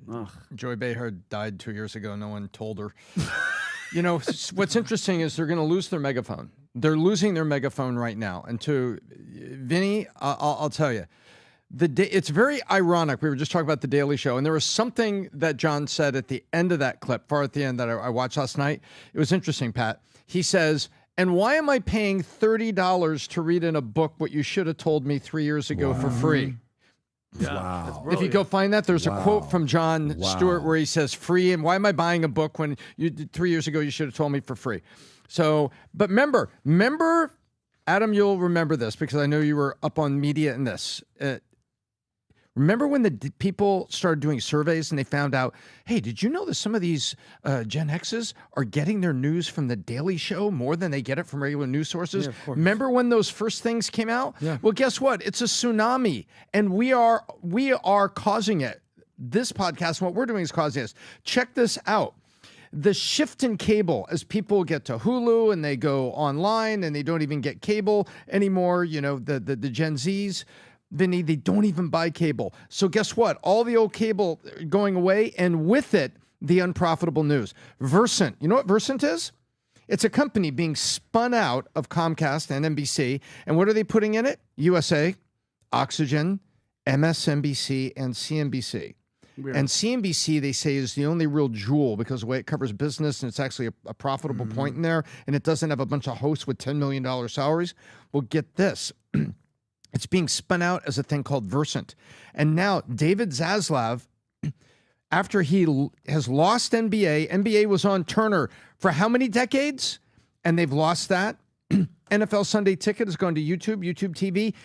incredible. Joy Behar died 2 years ago. No one told her. You know, what's interesting is they're going to lose their megaphone. They're losing their megaphone right now. And to Vinny, I'll tell you, it's very ironic. We were just talking about The Daily Show, and there was something that John said at the end of that clip, far at the end, that I watched last night. It was interesting, Pat. He says, And why am I paying $30 to read in a book what you should have told me 3 years ago for free? Yeah, wow. If you go find that, there's a quote from John Stewart where he says free. And why am I buying a book when you 3 years ago you should have told me for free? So, but remember, Adam, you'll remember this because I know you were up on media in this. Remember when the people started doing surveys and they found out, hey, did you know that some of these Gen Xs are getting their news from The Daily Show more than they get it from regular news sources? Yeah, of course. Remember when those first things came out? Yeah. Well, guess what? It's a tsunami, and we are causing it. This podcast, what we're doing is causing this. Check this out. The shift in cable as people get to Hulu and they go online and they don't even get cable anymore, you know, the Gen Zs, Vinny, they don't even buy cable. So guess what? All the old cable going away, and with it, the unprofitable news. Versant. You know what Versant is? It's a company being spun out of Comcast and NBC. And what are they putting in it? USA, Oxygen, MSNBC, and CNBC. Weird. And CNBC, they say, is the only real jewel because of the way it covers business and it's actually a profitable point in there, and it doesn't have a bunch of hosts with $10 million salaries. Well, get this. It's being spun out as a thing called Versant. And now David Zaslav, after he has lost NBA was on Turner for how many decades? And they've lost that. NFL Sunday Ticket has gone to YouTube TV.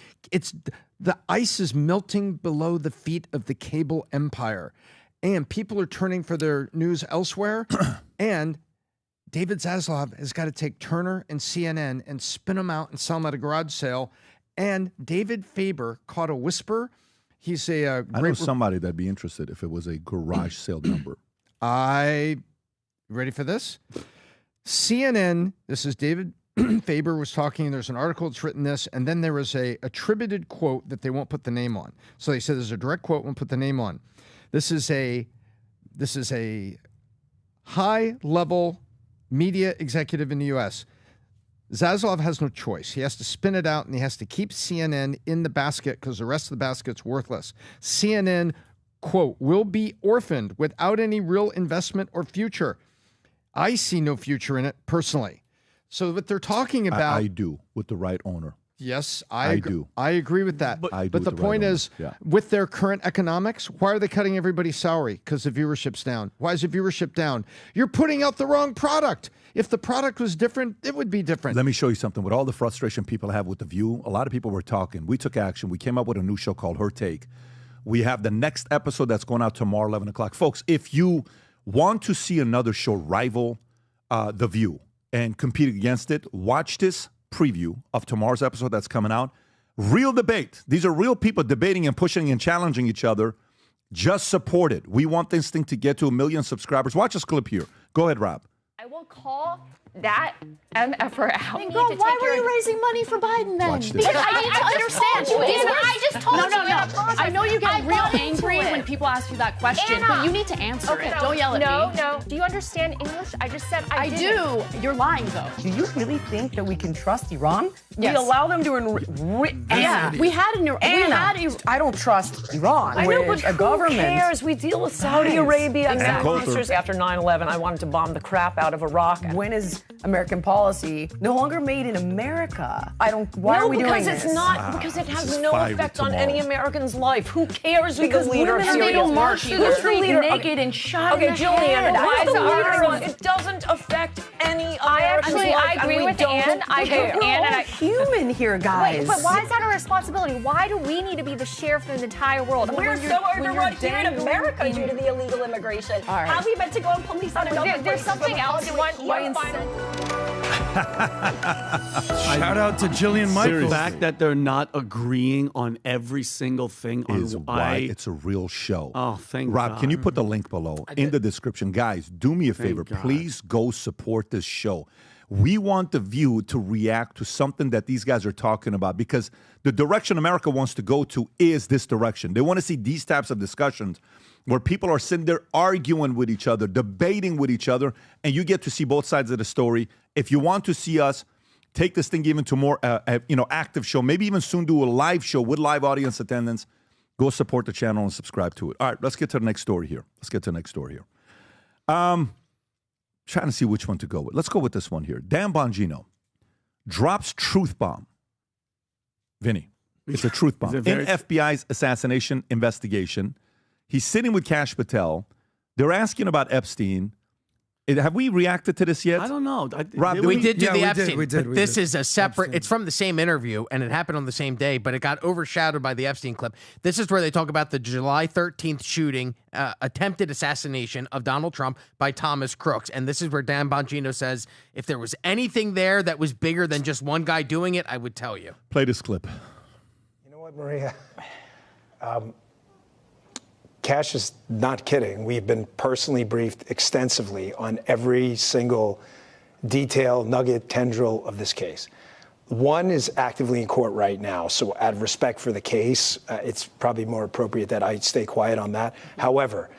The ice is melting below the feet of the cable empire. And people are turning for their news elsewhere. And David Zaslav has got to take Turner and CNN and spin them out and sell them at a garage sale. And David Faber caught a whisper. He's a I know somebody that'd be interested if it was a garage sale number. Ready for this? CNN, this is David Faber was talking. There's an article that's written this, and then there was a attributed quote that they won't put the name on. So they said there's a direct quote, won't put the name on. This is a high-level media executive in the U.S. Zaslav has no choice. He has to spin it out, and he has to keep CNN in the basket because the rest of the basket's worthless. CNN, quote, will be orphaned without any real investment or future. I see no future in it personally. So what they're talking about... I do, with the right owner. Yes, I do. I agree with that. But the point is, with their current economics, why are they cutting everybody's salary? Because the viewership's down. Why is the viewership down? You're putting out the wrong product. If the product was different, it would be different. Let me show you something. With all the frustration people have with The View, a lot of people were talking. We took action. We came up with a new show called Her Take. We have the next episode that's going out tomorrow, 11 o'clock. Folks, if you want to see another show rival The View and compete against it, watch this preview of tomorrow's episode that's coming out. Real debate. These are real people debating and pushing and challenging each other. Just support it. We want this thing to get to 1 million subscribers. Watch this clip here. Go ahead, Rob. I will call that MFer out. Girl, why were you raising money for Biden then? Watch this. Because I need to understand you. I just told you. No. I know you get real angry when people ask you that question, but you need to answer it. Don't yell at me. No. Do you understand English? I just said I do. You're lying, though. Do you really think that we can trust Iran? Yes. We allow them to... We had I don't trust Iran. I know, but a government. Who cares? We deal with Saudi Arabia and Exactly. monsters. After 9/11, I wanted to bomb the crap out of Iraq. When is American policy no longer made in America? Why are we doing this? because it's not. Because it has no effect on any American's life. Who cares? Because the leader women of don't march Who's the street leader? naked and shot Okay, in the Julianne, head. why is the Why leader? It doesn't affect any American's life. I agree with Ann. We're all human here, guys. Wait, but why is that our responsibility? Why do we need to be the sheriff for the entire world? We're so overrun here in America due to the illegal immigration. All right. How are we meant to go and police on another place? There's something else. Shout out to Jillian Michaels. The fact that they're not agreeing on every single thing is why it's a real show. Oh, thank Rob, God. can you put the link below in the description? Guys, do me a favor. Please go support this show. We want The View to react to something that these guys are talking about because the direction America wants to go to is this direction. They want to see these types of discussions where people are sitting there arguing with each other, debating with each other, and you get to see both sides of the story. If you want to see us take this thing even to more active show, maybe even soon do a live show with live audience attendance, go support the channel and subscribe to it. All right, let's get to the next story here. Trying to see which one to go with. Let's go with this one here. Dan Bongino. drops truth bomb. Vinny, it's a truth bomb. In FBI's assassination investigation, he's sitting with Kash Patel. They're asking about Epstein. Have we reacted to this yet? I don't know. Rob, we did do the we Epstein. did, but this is a separate. It's from the same interview, and it happened on the same day, but it got overshadowed by the Epstein clip. This is where they talk about the July 13th shooting, attempted assassination of Donald Trump by Thomas Crooks, and this is where Dan Bongino says, if there was anything there that was bigger than just one guy doing it, I would tell you. Play this clip. You know what, Maria? Kash is not kidding. We've been personally briefed extensively on every single detail, nugget, tendril of this case. One is actively in court right now, so out of respect for the case, it's probably more appropriate that I stay quiet on that. However,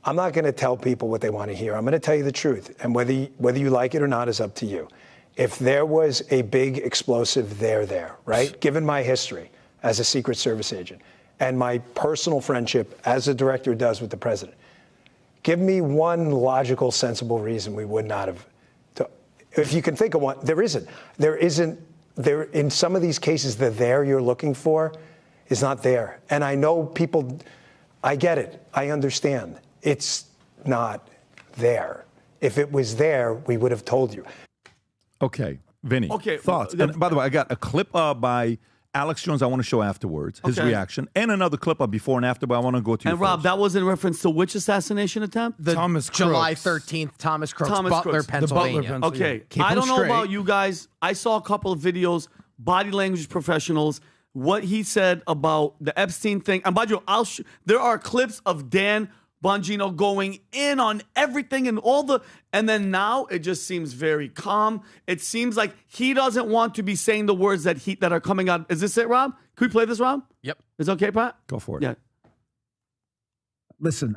I'm not going to tell people what they want to hear. I'm going to tell you the truth, and whether you like it or not is up to you. If there was a big explosive there, right? Given my history as a Secret Service agent, and my personal friendship, as a director does with the president, give me one logical, sensible reason we would not have. If you can think of one, there isn't. There in some of these cases, the there you're looking for is not there. And I know people, I get it. I understand. It's not there. If it was there, we would have told you. Okay, Vinny. Okay, thoughts. And by the way, I got a clip by Alex Jones I want to show afterwards, his reaction, and another clip of before and after, but I want to go to you And Rob, first. that was in reference to which assassination attempt? The Thomas Crooks. July 13th, Thomas Crooks, Butler, Pennsylvania. Okay, Keep I don't know straight. about you guys. I saw a couple of videos, body language professionals, what he said about the Epstein thing. And by the way, there are clips of Dan Bongino going in on everything and and then now it just seems very calm. It seems like he doesn't want to be saying the words that are coming out. Is this it, Rob? Can we play this, Rob? Yep. Is it okay, Pat? Go for it. Yeah. Listen,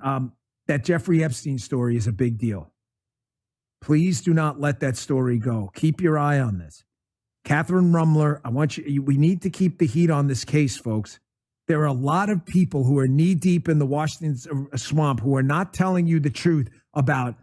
that Jeffrey Epstein story is a big deal. Please do not let that story go. Keep your eye on this. Catherine Rumler, we need to keep the heat on this case, folks. There are a lot of people who are knee-deep in the Washington swamp who are not telling you the truth about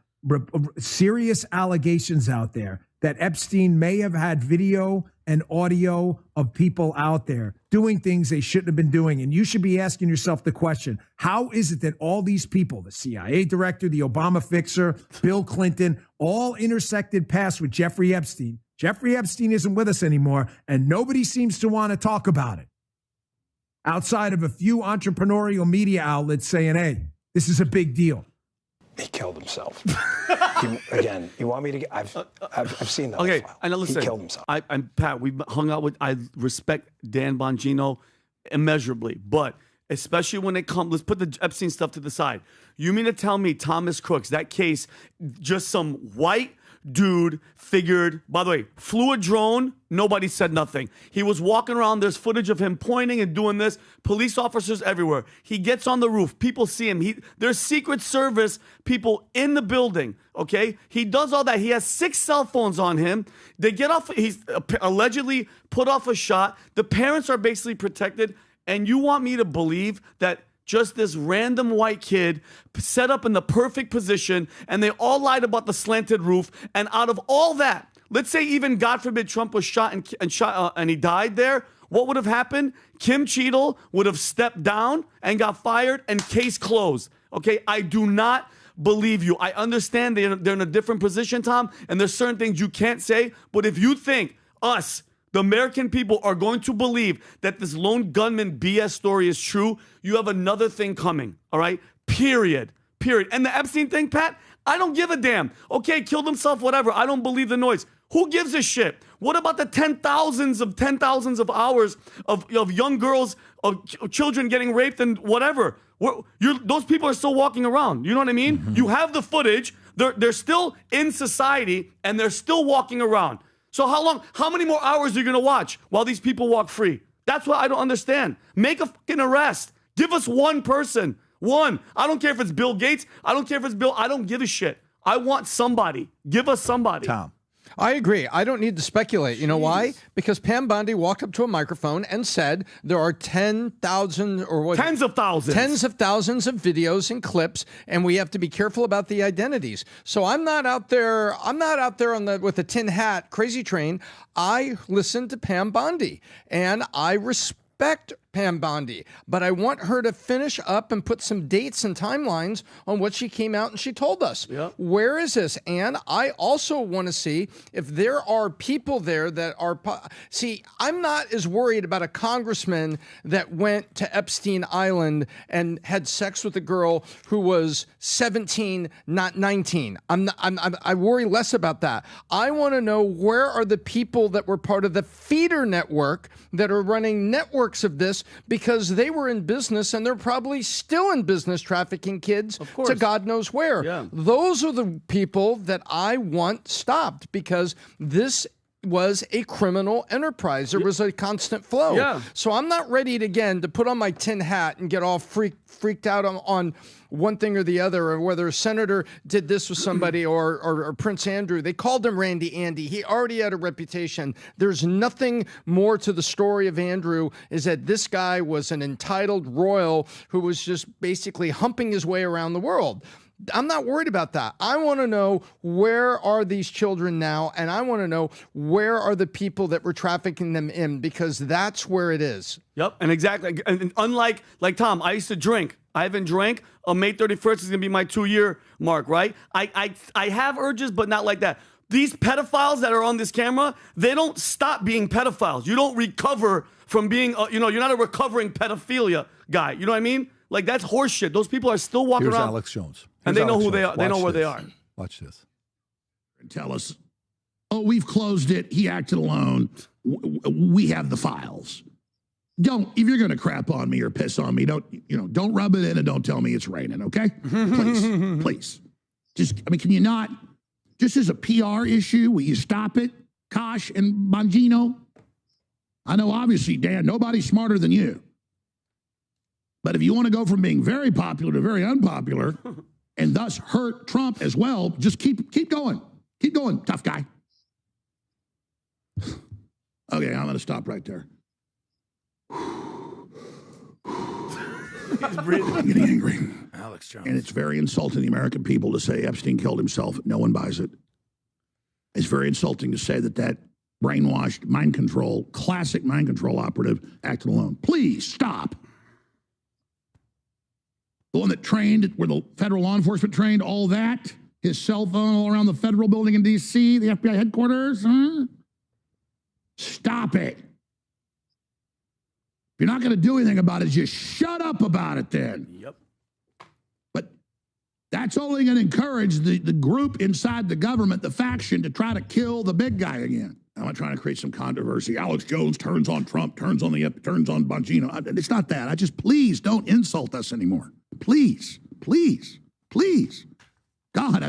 serious allegations out there that Epstein may have had video and audio of people out there doing things they shouldn't have been doing. And you should be asking yourself the question, how is it that all these people, the CIA director, the Obama fixer, Bill Clinton, all intersected paths with Jeffrey Epstein? Jeffrey Epstein isn't with us anymore, and nobody seems to want to talk about it. Outside of a few entrepreneurial media outlets saying, hey, this is a big deal. He killed himself. You want me to get, I've seen that. Okay, I know, listen. He killed himself. I'm Pat, we hung out with, I respect Dan Bongino immeasurably, but especially when it comes, let's put the Epstein stuff to the side. You mean to tell me Thomas Crooks, that case, just some white dude figured, by the way, flew a drone, nobody said nothing. He was walking around, there's footage of him pointing and doing this, police officers everywhere. He gets on the roof, people see him. There's Secret Service people in the building, okay? He does all that. He has 6 cell phones on him. They get off, he's allegedly put off a shot. The parents are basically protected, and you want me to believe that just this random white kid set up in the perfect position, and they all lied about the slanted roof. And out of all that, let's say even, God forbid, Trump was shot and he died there, what would have happened? Kim Cheadle would have stepped down and got fired, and case closed. Okay, I do not believe you. I understand they're in a different position, Tom, and there's certain things you can't say, but if you think us, the American people, are going to believe that this lone gunman BS story is true, you have another thing coming, all right? Period. And the Epstein thing, Pat, I don't give a damn. Okay, killed himself, whatever. I don't believe the noise. Who gives a shit? What about the 10,000s of hours of young girls, of children getting raped and whatever? Those people are still walking around. You know what I mean? Mm-hmm. You have the footage. They're still in society, and they're still walking around. So how many more hours are you going to watch while these people walk free? That's what I don't understand. Make a fucking arrest. Give us one person. One. I don't care if it's Bill Gates. I don't care if it's I don't give a shit. I want somebody. Give us somebody. Tom. I agree. I don't need to speculate. You know why? Because Pam Bondi walked up to a microphone and said there are 10,000 or what? Tens of thousands. Tens of thousands of videos and clips, and we have to be careful about the identities. So I'm not out there on with a tin hat crazy train. I listen to Pam Bondi, and I respect Pam Bondi, but I want her to finish up and put some dates and timelines on what she came out and she told us. Yep. Where is this? And I also want to see if there are people there that are... See, I'm not as worried about a congressman that went to Epstein Island and had sex with a girl who was 17, not 19. I worry less about that. I want to know where are the people that were part of the feeder network that are running networks of this, because they were in business and they're probably still in business trafficking kids to God knows where. Yeah. Those are the people that I want stopped, because this was a criminal enterprise. There was a constant flow. Yeah. So I'm not ready to, again, to put on my tin hat and get all freaked out on one thing or the other, or whether a senator did this with somebody or Prince Andrew. They called him Randy Andy. He already had a reputation. There's nothing more to the story of Andrew, is that this guy was an entitled royal who was just basically humping his way around the world. I'm not worried about that. I want to know, where are these children now? And I want to know, where are the people that were trafficking them in? Because that's where it is. Yep, and exactly. And unlike, like Tom, I used to drink. I haven't drank. May 31st is going to be my 2-year mark, right? I have urges, but not like that. These pedophiles that are on this camera, they don't stop being pedophiles. You don't recover from being, you're not a recovering pedophilia guy. You know what I mean? Like, that's horseshit. Those people are still walking Here's around. Alex Jones. And they know who they are. They know where they are. Watch this. Tell us, oh, we've closed it. He acted alone. We have the files. If you're going to crap on me or piss on me, don't rub it in and don't tell me it's raining, okay? Please. Can you not, just as a PR issue, will you stop it, Kosh and Bongino? I know, obviously, Dan, nobody's smarter than you. But if you want to go from being very popular to very unpopular and thus hurt Trump as well, just keep going. Keep going, tough guy. Okay, I'm going to stop right there. I'm getting angry. Alex Jones. And it's very insulting to the American people to say Epstein killed himself. No one buys it. It's very insulting to say that brainwashed mind control, classic mind control operative acted alone. Please stop. The one that trained, where the federal law enforcement trained, all that, his cell phone all around the federal building in D.C., the FBI headquarters. Stop it. If you're not going to do anything about it, just shut up about it then. Yep. But that's only going to encourage the group inside the government, the faction, to try to kill the big guy again. I'm not trying to create some controversy. Alex Jones turns on Trump, turns on Bongino. It's not that. Please don't insult us anymore. Please, please, please. God,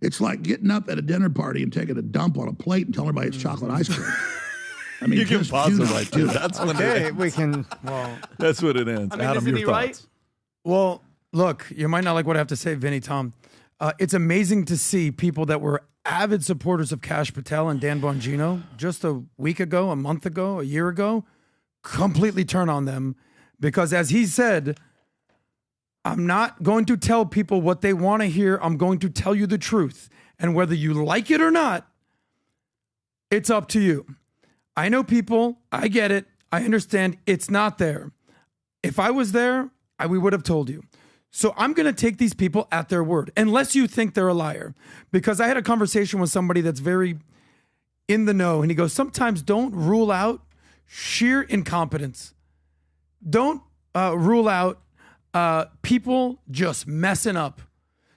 it's like getting up at a dinner party and taking a dump on a plate and telling everybody it's chocolate ice cream. You can pause it right too. That's what Okay, we can. Well, that's what it ends. Adam, isn't your he thoughts? right? Well, look, you might not like what I have to say, Vinny, Tom. It's amazing to see people that were avid supporters of Kash Patel and Dan Bongino just a week ago, a month ago, a year ago, completely turn on them, because as he said, I'm not going to tell people what they want to hear. I'm going to tell you the truth. And whether you like it or not, it's up to you. I know people. I get it. I understand it's not there. If I was there, we would have told you. So I'm going to take these people at their word, unless you think they're a liar. Because I had a conversation with somebody that's very in the know, and he goes, sometimes don't rule out sheer incompetence. Don't rule out people just messing up.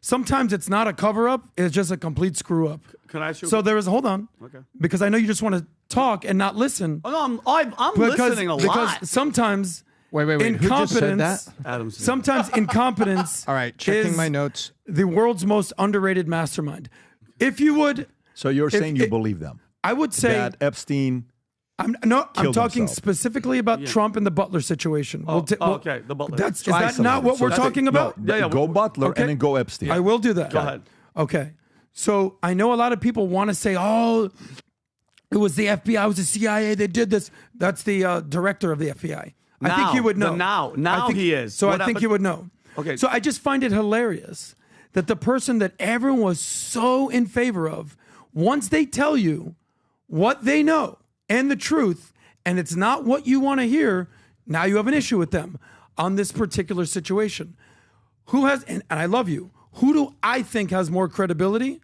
Sometimes it's not a cover-up, it's just a complete screw-up. Can I ask you? So there is, hold on. Okay. Because I know you just want to talk and not listen. Oh, no, I'm listening a lot. Because sometimes... Wait. Who just said that? Adam. Sometimes incompetence. All right, checking my notes. The world's most underrated mastermind. If you would. So you're saying you believe them? I would say that Epstein. I'm talking specifically about Trump and the Butler situation. Okay, the Butler. Is that not what we're talking about? No, go Butler and then go Epstein. I will do that. Go ahead. Okay. So I know a lot of people want to say, oh, it was the FBI, it was the CIA, they did this. That's the director of the FBI. I think he would know. Now he is. So I think he would know. Okay. So I just find it hilarious that the person that everyone was so in favor of, once they tell you what they know and the truth, and it's not what you want to hear, now you have an issue with them on this particular situation. Who has, and I love you, who do I think has more credibility?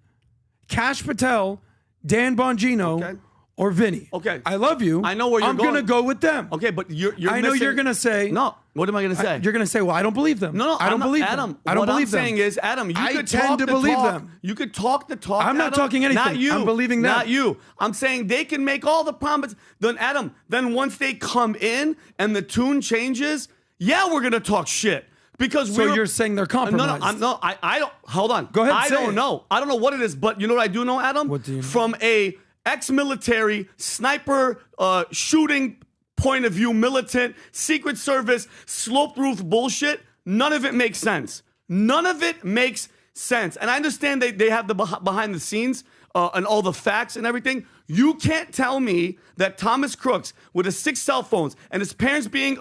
Kash Patel, Dan Bongino, or Vinny. Okay. I love you. I know where you're I'm going. going to go with them. Okay, but you're I know missing- you're going to say. No, what am I going to say? You're going to say, well, I don't believe them. No, I don't believe Adam, them. I don't what believe I'm them. saying is, Adam, you I could tend talk to the believe talk. them. You could talk the talk. I'm not Adam. talking anything. Not you. I'm believing them. Not you. I'm saying they can make all the promises. Then, Adam, then once they come in and the tune changes, yeah, we're going to talk shit. Because So you're saying they're compromised? I don't. Hold on. Go ahead. I say don't it. know. I don't know what it is, but you know what I do know, Adam? What do you know? From a ex-military sniper shooting point of view, militant, Secret Service, sloped roof bullshit, none of it makes sense. None of it makes sense. And I understand they have the behind the scenes and all the facts and everything. You can't tell me that Thomas Crooks, with his 6 cell phones and his parents being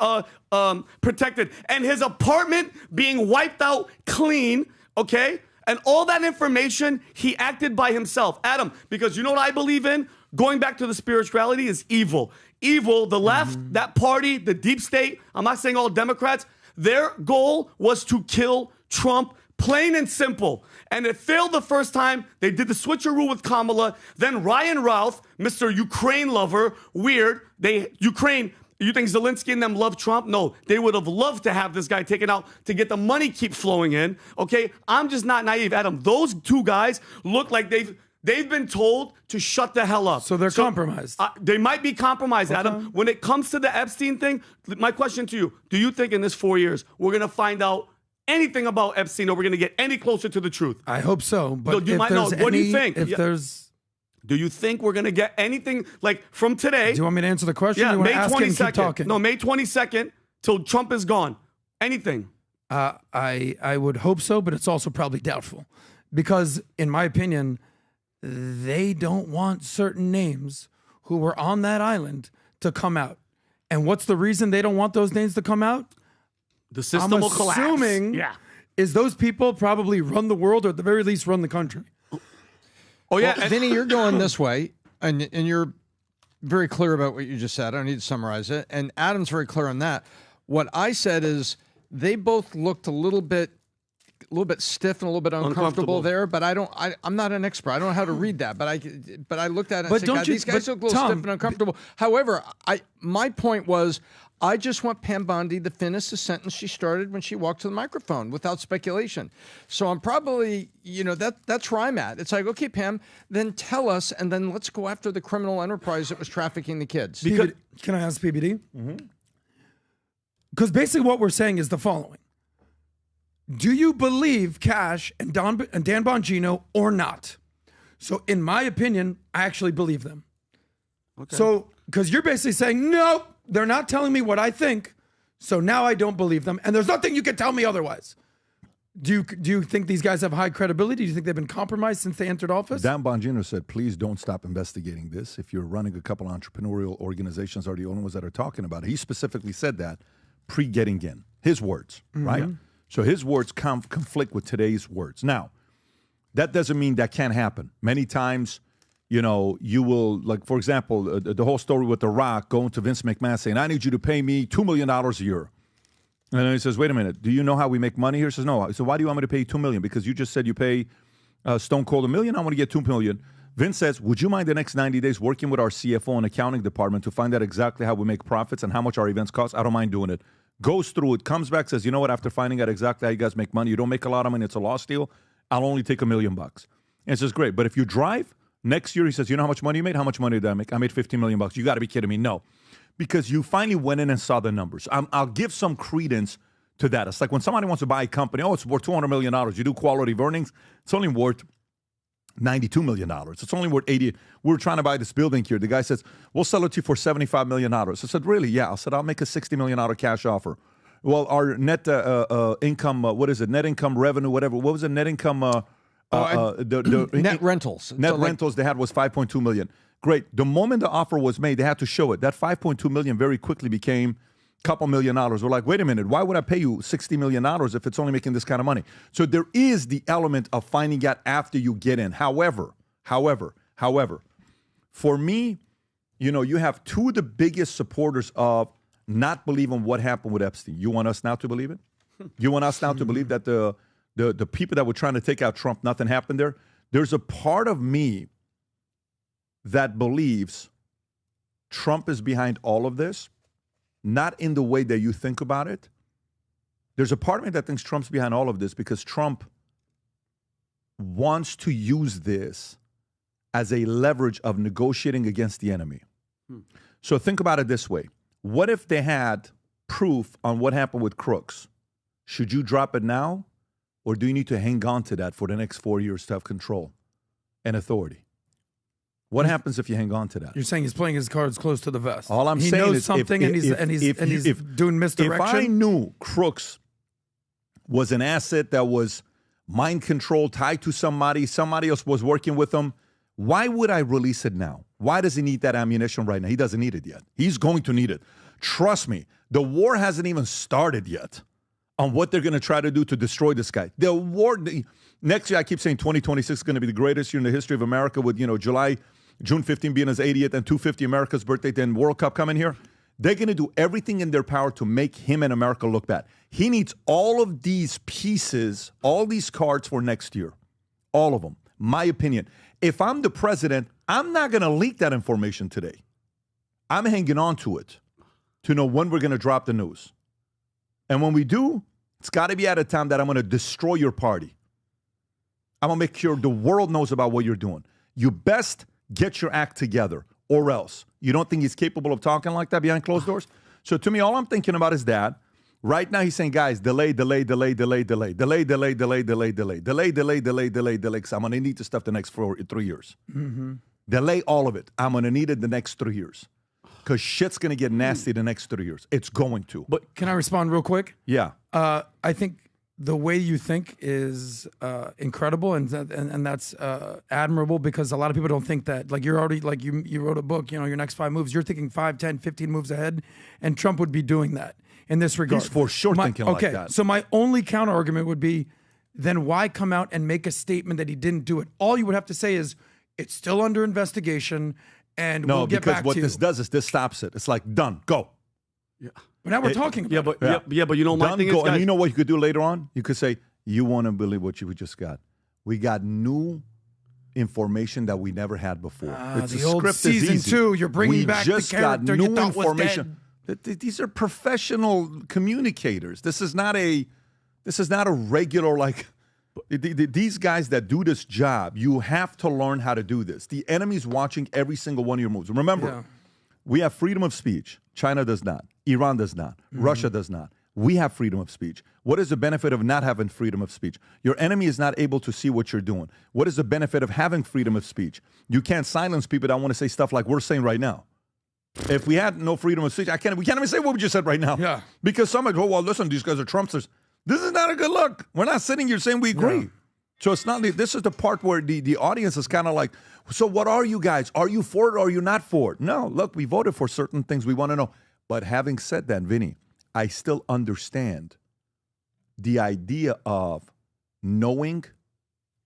protected and his apartment being wiped out clean, okay? And all that information, he acted by himself. Adam, because you know what I believe in? Going back to the spirituality is evil. Evil, the left, that party, the deep state, I'm not saying all Democrats, their goal was to kill Trump, plain and simple. And it failed the first time. They did the switcheroo with Kamala. Then Ryan Routh, Mr. Ukraine lover, weird. Ukraine, you think Zelensky and them love Trump? No, they would have loved to have this guy taken out to get the money keep flowing in. Okay, I'm just not naive, Adam. Those two guys look like they've been told to shut the hell up. So they're compromised. They might be compromised, Adam. When it comes to the Epstein thing, my question to you, do you think in this 4 years we're going to find out anything about Epstein or we're going to get any closer to the truth? I hope so. But No, you if might know. there's What do you any- think? If Yeah. there's... Do you think we're going to get anything like from today? Do you want me to answer the question? Yeah, or you want May to ask it and keep 22nd. talking? No, May 22nd till Trump is gone. Anything. I would hope so, but it's also probably doubtful. Because, in my opinion, they don't want certain names who were on that island to come out. And what's the reason they don't want those names to come out? The system I'm will collapse. assuming is those people probably run the world or at the very least run the country. Oh, yeah. Well, Vinny, you're going this way, and you're very clear about what you just said. I don't need to summarize it. And Adam's very clear on that. What I said is they both looked a little bit stiff and a little bit uncomfortable there, but I'm not an expert. I don't know how to read that, but I looked at it and said, God, these guys look a little stiff and uncomfortable. However, my point was, I just want Pam Bondi to finish the sentence she started when she walked to the microphone without speculation. So I'm probably, that's where I'm at. It's like, okay, Pam, then tell us, and then let's go after the criminal enterprise that was trafficking the kids. Can I ask PBD? Because basically what we're saying is the following. Do you believe Kash and Dan Bongino or not? So in my opinion, I actually believe them. Okay. So, because you're basically saying, no, they're not telling me what I think, so now I don't believe them, and there's nothing you can tell me otherwise. Do you think these guys have high credibility? Do you think they've been compromised since they entered office? Dan Bongino said, please don't stop investigating this. If you're running a couple entrepreneurial organizations are the only ones that are talking about it. He specifically said that pre-getting in. His words, right? So his words conflict with today's words. Now, that doesn't mean that can't happen. Many times, you will, like, for example, the whole story with The Rock going to Vince McMahon saying, I need you to pay me $2 million a year. And then he says, wait a minute, do you know how we make money here? He says, no. So why do you want me to pay you $2 million? Because you just said you pay Stone Cold $1 million. I want to get $2 million. Vince says, would you mind the next 90 days working with our CFO and accounting department to find out exactly how we make profits and how much our events cost? I don't mind doing it. Goes through it, comes back, says, you know what, after finding out exactly how you guys make money, you don't make a lot of money, it's a lost deal, I'll only take $1 million. And it says, great, but if you drive, next year, he says, you know how much money you made? How much money did I make? I made $15 million. You got to be kidding me. No. Because you finally went in and saw the numbers. I'll give some credence to that. It's like when somebody wants to buy a company, it's worth $200 million. You do quality of earnings, it's only worth $92 million. It's only worth 80. We're trying to buy this building here. The guy says, we'll sell it to you for $75 million. I said, really? Yeah. I said, I'll make a $60 million cash offer. Well, our net income, what is it? Net income revenue, whatever. What was the net income Net rentals. Net rentals they had was 5.2 million. Great. The moment the offer was made, they had to show it. That 5.2 million very quickly became a couple $1 million. We're like, wait a minute, why would I pay you $60 million if it's only making this kind of money? So there is the element of finding out after you get in. However, for me, you have two of the biggest supporters of not believing what happened with Epstein. You want us now to believe it? You want us now to believe that the people that were trying to take out Trump, nothing happened there? There's a part of me that believes Trump is behind all of this, not in the way that you think about it. There's a part of me that thinks Trump's behind all of this because Trump wants to use this as a leverage of negotiating against the enemy. So think about it this way. What if they had proof on what happened with Crooks? Should you drop it now, or do you need to hang on to that for the next 4 years to have control and authority? What happens if you hang on to that? You're saying he's playing his cards close to the vest. All I'm he saying knows is something, and he's doing misdirection. If I knew Crooks was an asset that was mind controlled, tied to somebody else was working with him, why would I release it now? Why does he need that ammunition right now? He doesn't need it yet. He's going to need it. Trust me, the war hasn't even started yet on what they're going to try to do to destroy this guy. The war, next year, I keep saying 2026 is going to be the greatest year in the history of America with, June 15 being his 80th and 250 America's birthday, then World Cup coming here. They're going to do everything in their power to make him and America look bad. He needs all of these pieces, all these cards for next year. All of them. My opinion. If I'm the president, I'm not going to leak that information today. I'm hanging on to it to know when we're going to drop the news. And when we do, it's got to be at a time that I'm going to destroy your party. I'm going to make sure the world knows about what you're doing. You best get your act together, or else. You don't think he's capable of talking like that behind closed doors? So to me, all I'm thinking about is that. Right now, he's saying, guys, delay, because I'm going to need this stuff the next 3 years. Mm-hmm. Delay all of it. I'm going to need it the next 3 years. Because shit's going to get nasty the next 3 years. It's going to. But can I respond real quick? Yeah. I think the way you think is incredible, and that's admirable, because a lot of people don't think that. Like, you're already, like, you wrote a book, your next 5 moves. You're thinking 5, 10, 15 moves ahead, and Trump would be doing that in this regard. He's for sure thinking like that. So my only counter argument would be, then why come out and make a statement that he didn't do it? All you would have to say is, it's still under investigation, and we'll get back to you. No, because what this does is this stops it. It's like, done, go. Yeah. But now we're talking about it. But you know, my thing is, guys, and you know what you could do later on? You could say, you want to believe what you just got. We got new information that we never had before. It's the old season 2. You're bringing back the character you thought was dead. These are professional communicators. This is not a regular, like, these guys that do this job, you have to learn how to do this. The enemy's watching every single one of your moves. Remember, we have freedom of speech. China does not. Iran does not. Russia does not. We have freedom of speech. What is the benefit of not having freedom of speech? Your enemy is not able to see what you're doing. What is the benefit of having freedom of speech? You can't silence people that want to say stuff like we're saying right now. If we had no freedom of speech, we can't even say what we just said right now. Yeah. Because somebody, well, listen, these guys are Trumpsters. This is not a good look. We're not sitting here saying we agree. Yeah. So it's not. This is the part where the audience is kind of like, so what are you guys? Are you for it or are you not for it? No, look, we voted for certain things we want to know. But having said that, Vinny, I still understand the idea of knowing,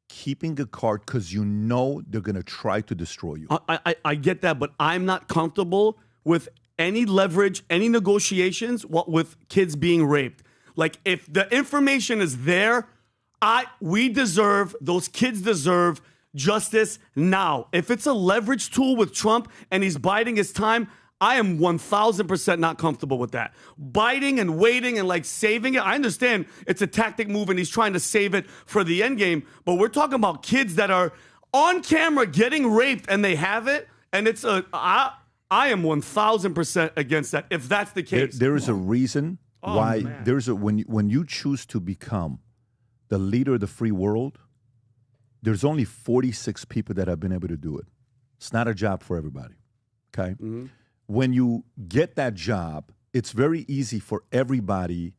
keeping a card because you know they're going to try to destroy you. I get that, but I'm not comfortable with any leverage, any negotiations with kids being raped. Like, if the information is there, those kids deserve justice now. If it's a leverage tool with Trump and he's biding his time, I am 1,000% not comfortable with that. Biding and waiting and like saving it. I understand it's a tactic move and he's trying to save it for the end game, but we're talking about kids that are on camera getting raped and they have it, and it's I am 1,000% against that if that's the case. There is a reason why when you choose to become the leader of the free world, there's only 46 people that have been able to do it. It's not a job for everybody. Okay? Mm-hmm. When you get that job, it's very easy for everybody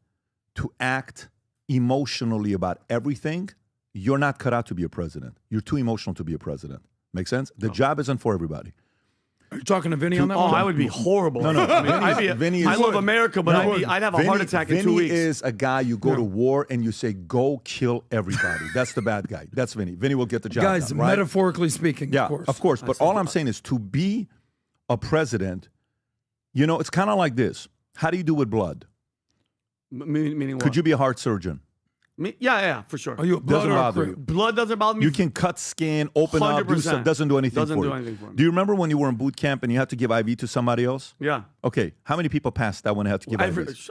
to act emotionally about everything you're not cut out to be a president. You're too emotional to be a president. Make sense? The job isn't for everybody. Are you talking to Vinny on that Oh, one? I would be horrible. No. I love America, but I'd have a heart attack in 2 weeks. Vinny is a guy you go to war and you say, go kill everybody. That's the bad guy. That's Vinny. Vinny will get the job Guys, done, right? metaphorically speaking, Yeah, of course. of course. But all I'm saying is to be a president, you know, it's kind of like this. How do you do with blood? Meaning what? Could you be a heart surgeon? Yeah, for sure. Are you a Doesn't blood bother or you. Blood doesn't bother me. You can cut skin, open up, do 100%. stuff. Doesn't do anything Doesn't for do you. anything for me. Do you remember when you were in boot camp and you had to give IV to somebody else? Yeah. Okay. How many people passed that when they had to give IVs?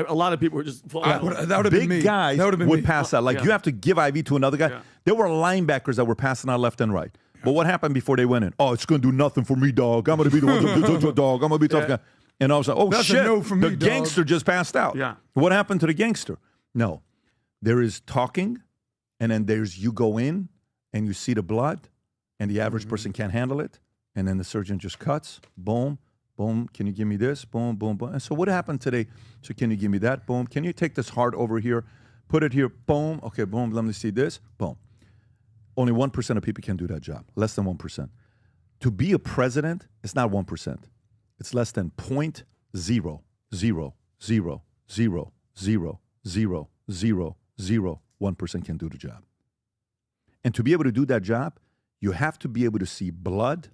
A lot of people were just. That would have been me. Big guys That would've been would me. pass out. Like Yeah. you have to give IV to another guy. Yeah. There were linebackers that were passing out left and right. But what happened before they went in? Oh, it's going to do nothing for me, dog. I'm going to be the one to do dog. I'm going to be tough guy. And I was like, oh, That's a shit. no for me, the dog. gangster just passed out. Yeah. What happened to the gangster? No. There is talking, and then there's you go in, and you see the blood, and the average person can't handle it. And then the surgeon just cuts. Boom. Boom. Can you give me this? Boom, boom, boom. And so what happened today? So can you give me that? Boom. Can you take this heart over here? Put it here. Boom. Okay, boom. Let me see this. Boom. Only 1% of people can do that job. Less than 1%. To be a president, it's not 1%. It's less than 0.000000001% can do the job. And to be able to do that job, you have to be able to see blood,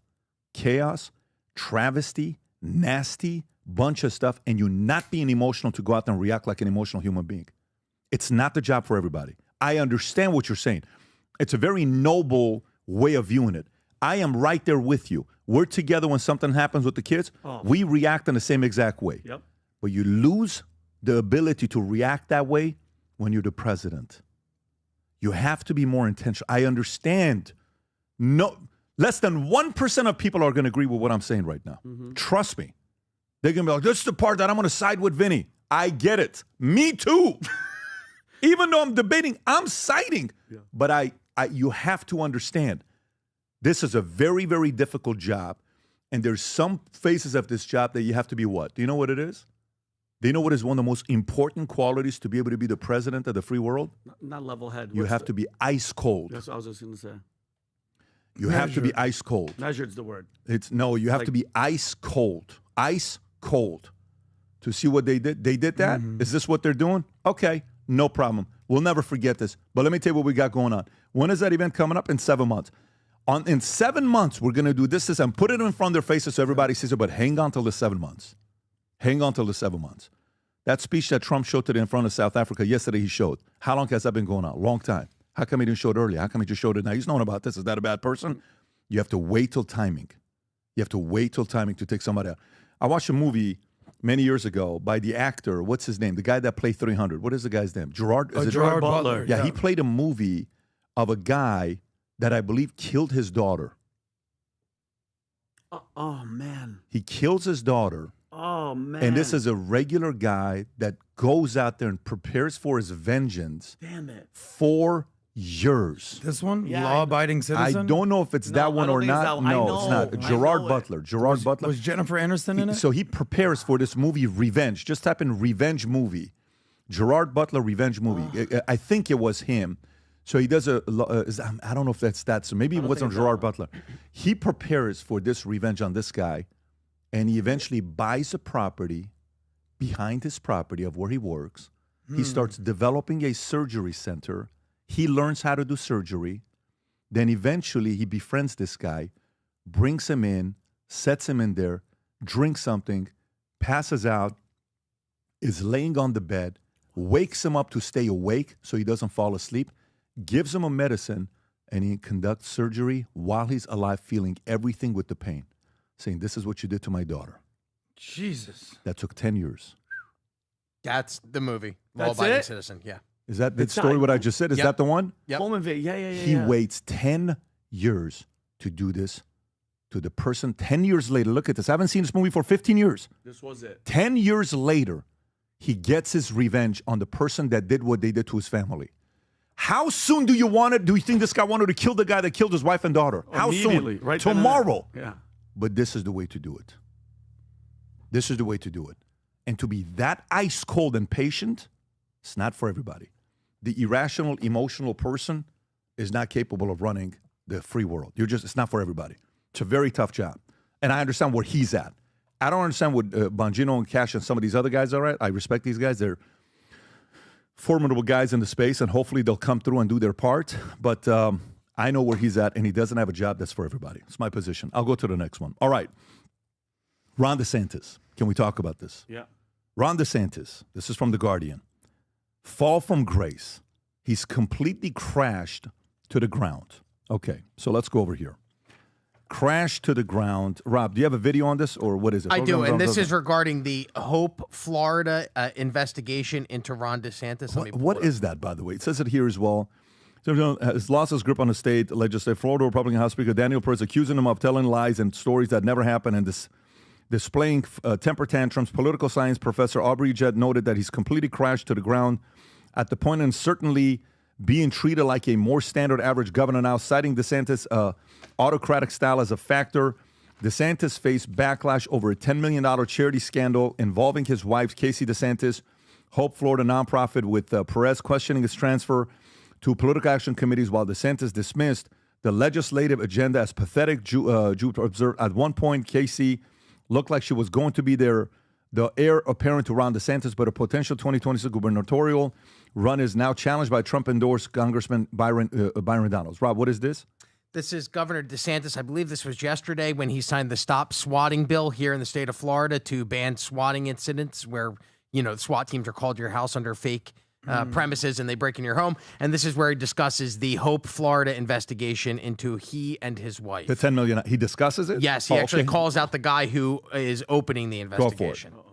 chaos, travesty, nasty, bunch of stuff, and you not being emotional to go out and react like an emotional human being. It's not the job for everybody. I understand what you're saying. It's a very noble way of viewing it. I am right there with you. We're together when something happens with the kids. Oh. We react in the same exact way. Yep. But you lose the ability to react that way when you're the president. You have to be more intentional. I understand. No, less than 1% of people are going to agree with what I'm saying right now. Mm-hmm. Trust me. They're going to be like, this is the part that I'm going to side with Vinny. I get it. Me too. Even though I'm debating, I'm siding. Yeah. But you have to understand, this is a very, very difficult job. And there's some phases of this job that you have to be what? Do you know what it is? Do you know what is one of the most important qualities to be able to be the president of the free world? Not level head. You have to be ice cold. That's what I was just going to say. You have to be ice cold. Measured's the word. You have to be ice cold. Ice cold. To see what they did. They did that? Mm-hmm. Is this what they're doing? Okay, no problem. We'll never forget this. But let me tell you what we got going on. When is that event coming up? In 7 months. In 7 months, we're going to do this, and put it in front of their faces so everybody sees it, but hang on till the 7 months. Hang on till the 7 months. That speech that Trump showed today in front of South Africa, yesterday he showed. How long has that been going on? Long time. How come he didn't show it earlier? How come he just showed it now? He's known about this. Is that a bad person? You have to wait till timing. You have to wait till timing to take somebody out. I watched a movie many years ago by the actor, what's his name? The guy that played 300. What is the guy's name? Gerard Butler. Yeah, he played a movie of a guy that I believe killed his daughter. Oh, man. He kills his daughter. Oh, man. And this is a regular guy that goes out there and prepares for his vengeance. Damn it. 4 years. This one? Yeah, Law-abiding citizen? I don't know if it's that one or not. No, it's not. Gerard Butler. Gerard Butler. Was Jennifer Aniston in it? So he prepares for this movie, Revenge. Just type in Revenge movie. Gerard Butler, Revenge movie. I think it was him. So he does I don't know if that's that. So maybe it wasn't Gerard Butler. He prepares for this revenge on this guy, and he eventually buys a property behind his property of where he works. He starts developing a surgery center. He learns how to do surgery. Then eventually he befriends this guy, brings him in, sets him in there, drinks something, passes out, is laying on the bed, wakes him up to stay awake so he doesn't fall asleep, gives him a medicine, and he conducts surgery while he's alive, feeling everything with the pain, saying, this is what you did to my daughter. Jesus. That took 10 years. That's the movie. That's Law-abiding it? citizen, yeah. Is that the story, what I just said? Is that the one? Yep. He waits 10 years to do this to the person. 10 years later, look at this. I haven't seen this movie for 15 years. This was it. 10 years later, he gets his revenge on the person that did what they did to his family. How soon do you want it? Do you think this guy wanted to kill the guy that killed his wife and daughter? How soon? Right Tomorrow. Yeah. But this is the way to do it. This is the way to do it. And to be that ice cold and patient, it's not for everybody. The irrational, emotional person, is not capable of running the free world. It's not for everybody. It's a very tough job. And I understand where he's at. I don't understand what Bongino and Cash and some of these other guys are at. I respect these guys. They're formidable guys in the space, and hopefully they'll come through and do their part. But I know where he's at, and he doesn't have a job that's for everybody. It's my position. I'll go to the next one. All right. Ron DeSantis. Can we talk about this? Yeah. Ron DeSantis. This is from The Guardian. Fall from grace. He's completely crashed to the ground. Okay, so let's go over here. Crash to the ground. Rob, do you have a video on this, or what is it? I do, and this is regarding the Hope, Florida investigation into Ron DeSantis. What is that, by the way? It says it here as well. Has lost his grip on the state legislature. Florida Republican House Speaker Daniel Perez accusing him of telling lies and stories that never happened and displaying temper tantrums. Political science professor Aubrey Jett noted that he's completely crashed to the ground at the point and certainly being treated like a more standard average governor now, citing DeSantis' autocratic style as a factor. DeSantis faced backlash over a $10 million charity scandal involving his wife, Casey DeSantis. Hope Florida nonprofit with Perez questioning his transfer to political action committees while DeSantis dismissed the legislative agenda as pathetic. Jupe observed at one point, Casey looked like she was going to be the heir apparent to Ron DeSantis, but a potential 2026 gubernatorial run is now challenged by Trump-endorsed Congressman Byron Donalds. Rob, what is this? This is Governor DeSantis. I believe this was yesterday when he signed the Stop Swatting bill here in the state of Florida to ban swatting incidents where, the SWAT teams are called to your house under fake premises and they break in your home. And this is where he discusses the Hope, Florida investigation into he and his wife. The $10 million. He discusses it? Yes, he actually calls out the guy who is opening the investigation. Go for it.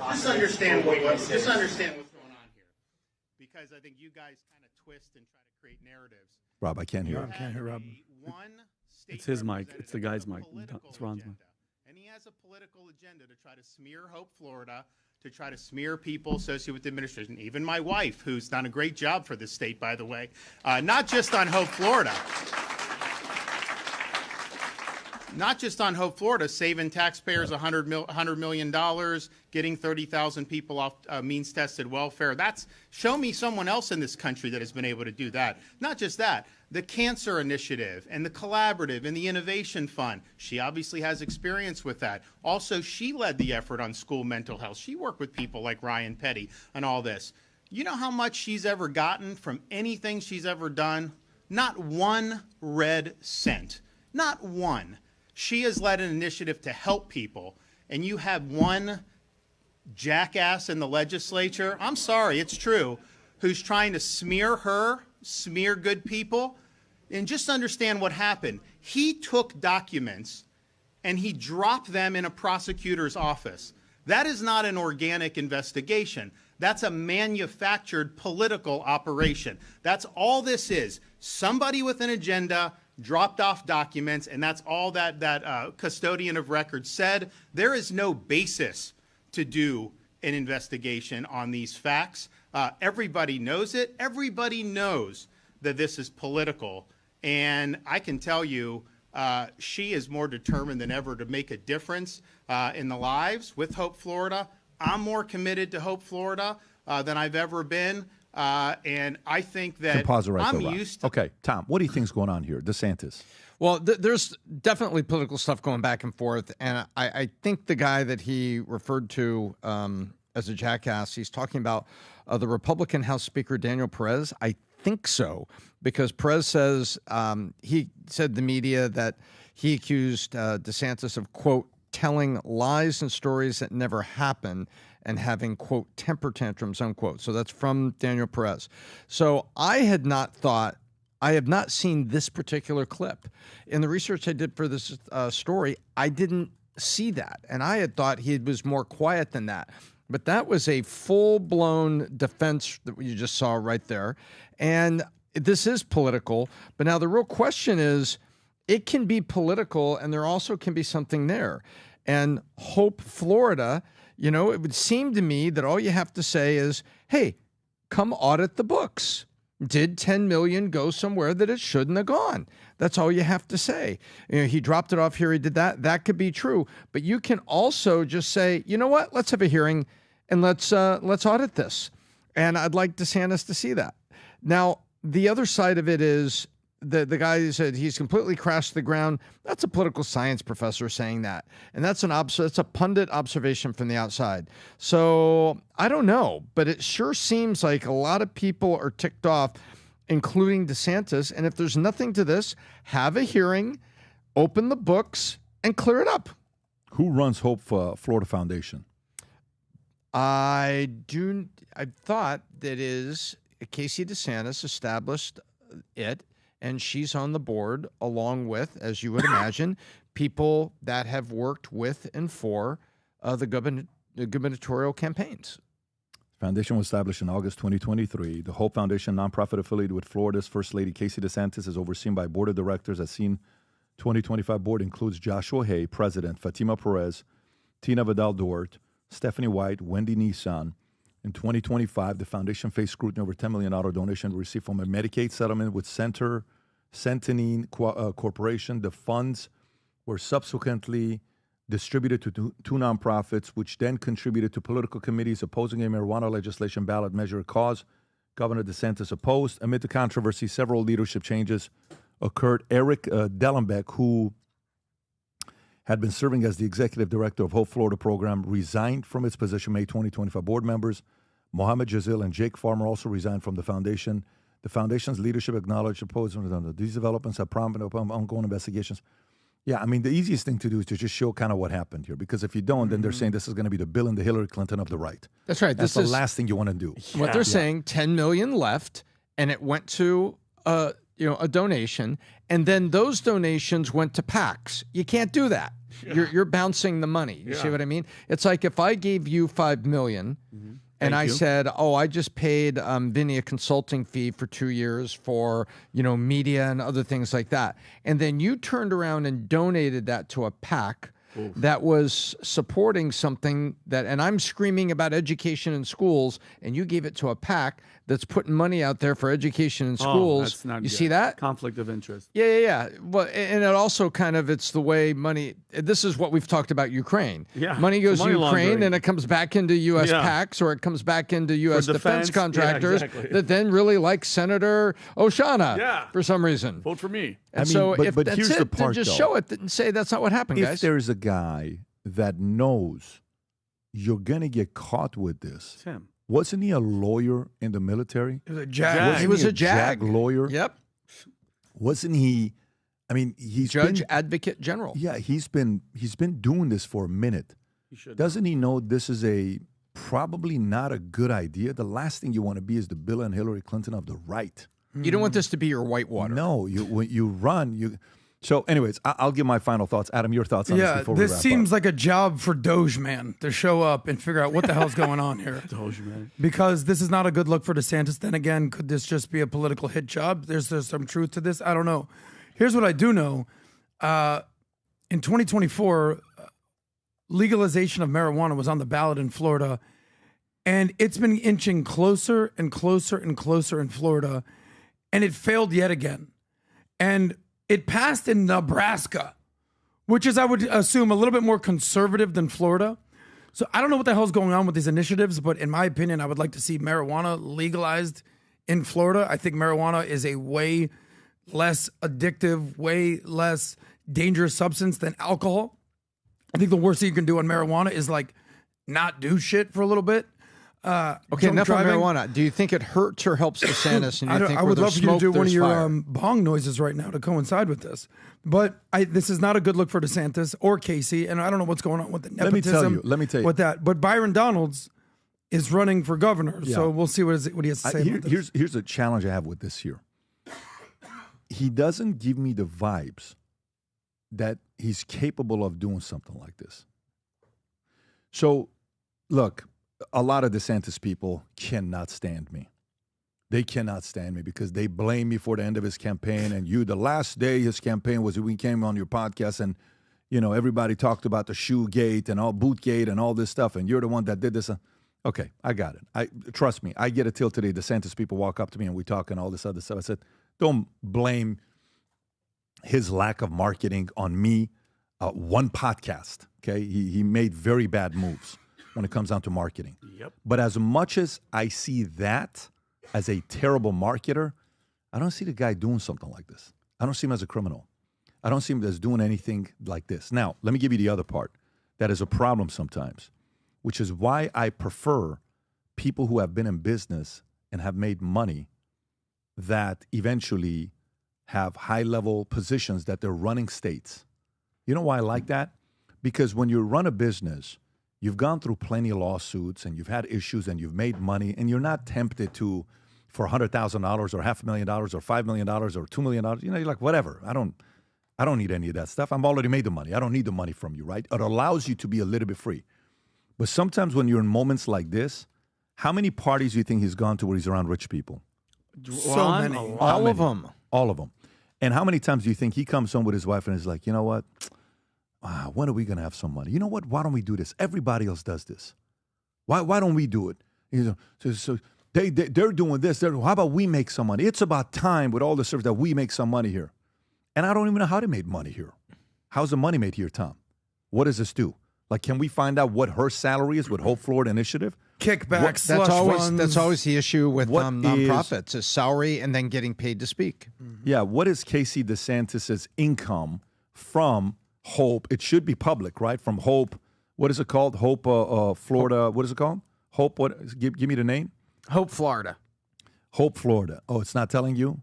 Just understand what's going on here, because I think you guys kind of twist and try to create narratives. Rob, I can't hear. I can't hear Rob. It's his mic. It's the guy's mic. It's Ron's mic. And he has a political agenda to try to smear Hope, Florida, to try to smear people associated with the administration. Even my wife, who's done a great job for this state, by the way, not just on Hope, Florida. Not just on Hope, Florida, saving taxpayers $100 million, getting 30,000 people off means-tested welfare. Show me someone else in this country that has been able to do that. Not just that, the Cancer Initiative and the Collaborative and the Innovation Fund. She obviously has experience with that. Also, she led the effort on school mental health. She worked with people like Ryan Petty and all this. You know how much she's ever gotten from anything she's ever done? Not one red cent. Not one. She has led an initiative to help people, and you have one jackass in the legislature, I'm sorry, it's true, who's trying to smear her, smear good people. And just understand what happened. He took documents and he dropped them in a prosecutor's office. That is not an organic investigation. That's a manufactured political operation. That's all this is. Somebody with an agenda dropped off documents, and that's all that custodian of records said. There is no basis to do an investigation on these facts. Everybody knows it. Everybody knows that this is political. And I can tell you, she is more determined than ever to make a difference in the lives with Hope Florida. I'm more committed to Hope Florida than I've ever been. And I think that I'm used to. Okay, Tom, what do you think is going on here? DeSantis. Well, there's definitely political stuff going back and forth. And I think the guy that he referred to as a jackass, he's talking about the Republican House Speaker, Daniel Perez. I think so, because Perez says he said to the media that he accused DeSantis of, quote, telling lies and stories that never happened and having, quote, temper tantrums, unquote. So that's from Daniel Perez. So I have not seen this particular clip. In the research I did for this story, I didn't see that. And I had thought he was more quiet than that. But that was a full-blown defense that you just saw right there. And this is political. But now the real question is, it can be political, and there also can be something there. And Hope, Florida, it would seem to me that all you have to say is, hey, come audit the books. Did $10 million go somewhere that it shouldn't have gone? That's all you have to say. He dropped it off here. He did that. That could be true. But you can also just say, you know what? Let's have a hearing and let's audit this. And I'd like DeSantis to see that. Now, the other side of it is the guy who said he's completely crashed the ground. That's a political science professor saying that. And that's that's a pundit observation from the outside. So I don't know, but it sure seems like a lot of people are ticked off, including DeSantis. And if there's nothing to this, have a hearing, open the books, and clear it up. Who runs Hope Florida Foundation? I thought that is Casey DeSantis established it, and she's on the board along with, as you would imagine, people that have worked with and for the gubernatorial campaigns. The foundation was established in August 2023. The Hope Foundation, nonprofit affiliated with Florida's First Lady Casey DeSantis, is overseen by a board of directors. As seen, 2025 board includes Joshua Hay, president, Fatima Perez, Tina Vidal-Dort, Stephanie White, Wendy Nissan. In 2025, the foundation faced scrutiny over $10 million donation received from a Medicaid settlement with Centenine Corporation. The funds were subsequently distributed to two nonprofits, which then contributed to political committees opposing a marijuana legislation ballot measure, a cause Governor DeSantis opposed. Amid the controversy, several leadership changes occurred. Eric Dellenbeck, who had been serving as the executive director of Hope Florida program, resigned from its position. May 2025 board members Mohammed Jazil and Jake Farmer also resigned from the foundation. The foundation's leadership acknowledged opposing these developments have prompted ongoing investigations. Yeah, I mean, the easiest thing to do is to just show kind of what happened here, because if you don't, then they're saying this is going to be the Bill and the Hillary Clinton of the right. That's right. That's the last thing you want to do. What they're saying, 10 million left, and it went to a donation, and then those donations went to PACs. You can't do that. You're bouncing the money. You see what I mean? It's like if I gave you $5 million, and I said, "Oh, I just paid Vinny a consulting fee for 2 years for media and other things like that," and then you turned around and donated that to a PAC that was supporting something that, and I'm screaming about education in schools, and you gave it to a PAC that's putting money out there for education in schools. That's not you good. see that? Conflict of interest. Yeah. Well, and it also it's the way money, this is what we've talked about Ukraine. Yeah. Money goes Money to Ukraine laundering. and it comes back into U.S. PACs, or it comes back into U.S. defense contractors that then really like Senator Oshana for some reason. Vote for me. And but that's here's it, the part, then just though. show it and say that's not what happened, If guys. there's a guy that knows you're going to get caught with this, It's him. wasn't he a lawyer in the military? He was a JAG. Wasn't He was he a JAG lawyer. Yep. Wasn't he? I mean, he's Judge Advocate General. Yeah, he's been doing this for a minute. He should. Doesn't he know this is probably not a good idea? The last thing you want to be is the Bill and Hillary Clinton of the right. You don't want this to be your whitewater. No, when you run. So, anyways, I'll give my final thoughts. Adam, your thoughts on this before we wrap this seems like a job for Dogeman to show up and figure out what the hell's going on here. Dogeman. Because this is not a good look for DeSantis. Then again, could this just be a political hit job? There's some truth to this. I don't know. Here's what I do know. In 2024, legalization of marijuana was on the ballot in Florida, and it's been inching closer and closer and closer in Florida, and it failed yet again. And it passed in Nebraska, which is, I would assume, a little bit more conservative than Florida. So I don't know what the hell's going on with these initiatives, but in my opinion, I would like to see marijuana legalized in Florida. I think marijuana is a way less addictive, way less dangerous substance than alcohol. I think the worst thing you can do on marijuana is like not do shit for a little bit. Okay, enough on marijuana. Do you think it hurts or helps DeSantis? And I would love for you to do one of your bong noises right now to coincide with this. But this is not a good look for DeSantis or Casey, and I don't know what's going on with the nepotism. Let me tell you. With that. But Byron Donalds is running for governor, so we'll see what he has to say about this. Here's a challenge I have with this here. He doesn't give me the vibes that he's capable of doing something like this. So, look, a lot of DeSantis people cannot stand me. They cannot stand me because they blame me for the end of his campaign. And the last day his campaign was, we came on your podcast and, everybody talked about the shoe gate and all boot gate and all this stuff. And you're the one that did this. Okay, I got it. Trust me, I get it till today. DeSantis people walk up to me and we talk and all this other stuff. I said, don't blame his lack of marketing on me. One podcast, okay? He made very bad moves when it comes down to marketing. Yep. But as much as I see that, as a terrible marketer, I don't see the guy doing something like this. I don't see him as a criminal. I don't see him as doing anything like this. Now, let me give you the other part that is a problem sometimes, which is why I prefer people who have been in business and have made money that eventually have high-level positions that they're running states. You know why I like that? Because when you run a business, you've gone through plenty of lawsuits and you've had issues and you've made money and you're not tempted to, for $100,000 or $500,000 or $5 million or $2 million, you know, you're like, whatever. I don't need any of that stuff. I've already made the money. I don't need the money from you, right? It allows you to be a little bit free. But sometimes when you're in moments like this, how many parties do you think he's gone to where he's around rich people? So many. All of them. All of them. And how many times do you think he comes home with his wife and is like, you know what? When are we going to have some money? You know what? Why don't we do this? Everybody else does this. Why don't we do it? You know, so they're doing this. How about we make some money? It's about time with all the service that we make some money here. And I don't even know how they made money here. How's the money made here, Tom? What does this do? Like, can we find out what her salary is with Hope Florida Initiative? Kickbacks, that's always the issue with nonprofits is salary and then getting paid to speak. Yeah, what is Casey DeSantis's income from Hope? It should be public, right? From Hope, what is it called? Hope, Florida. What is it called? Hope. What? Give me the name. Hope, Florida. Hope, Florida. Oh, it's not telling you.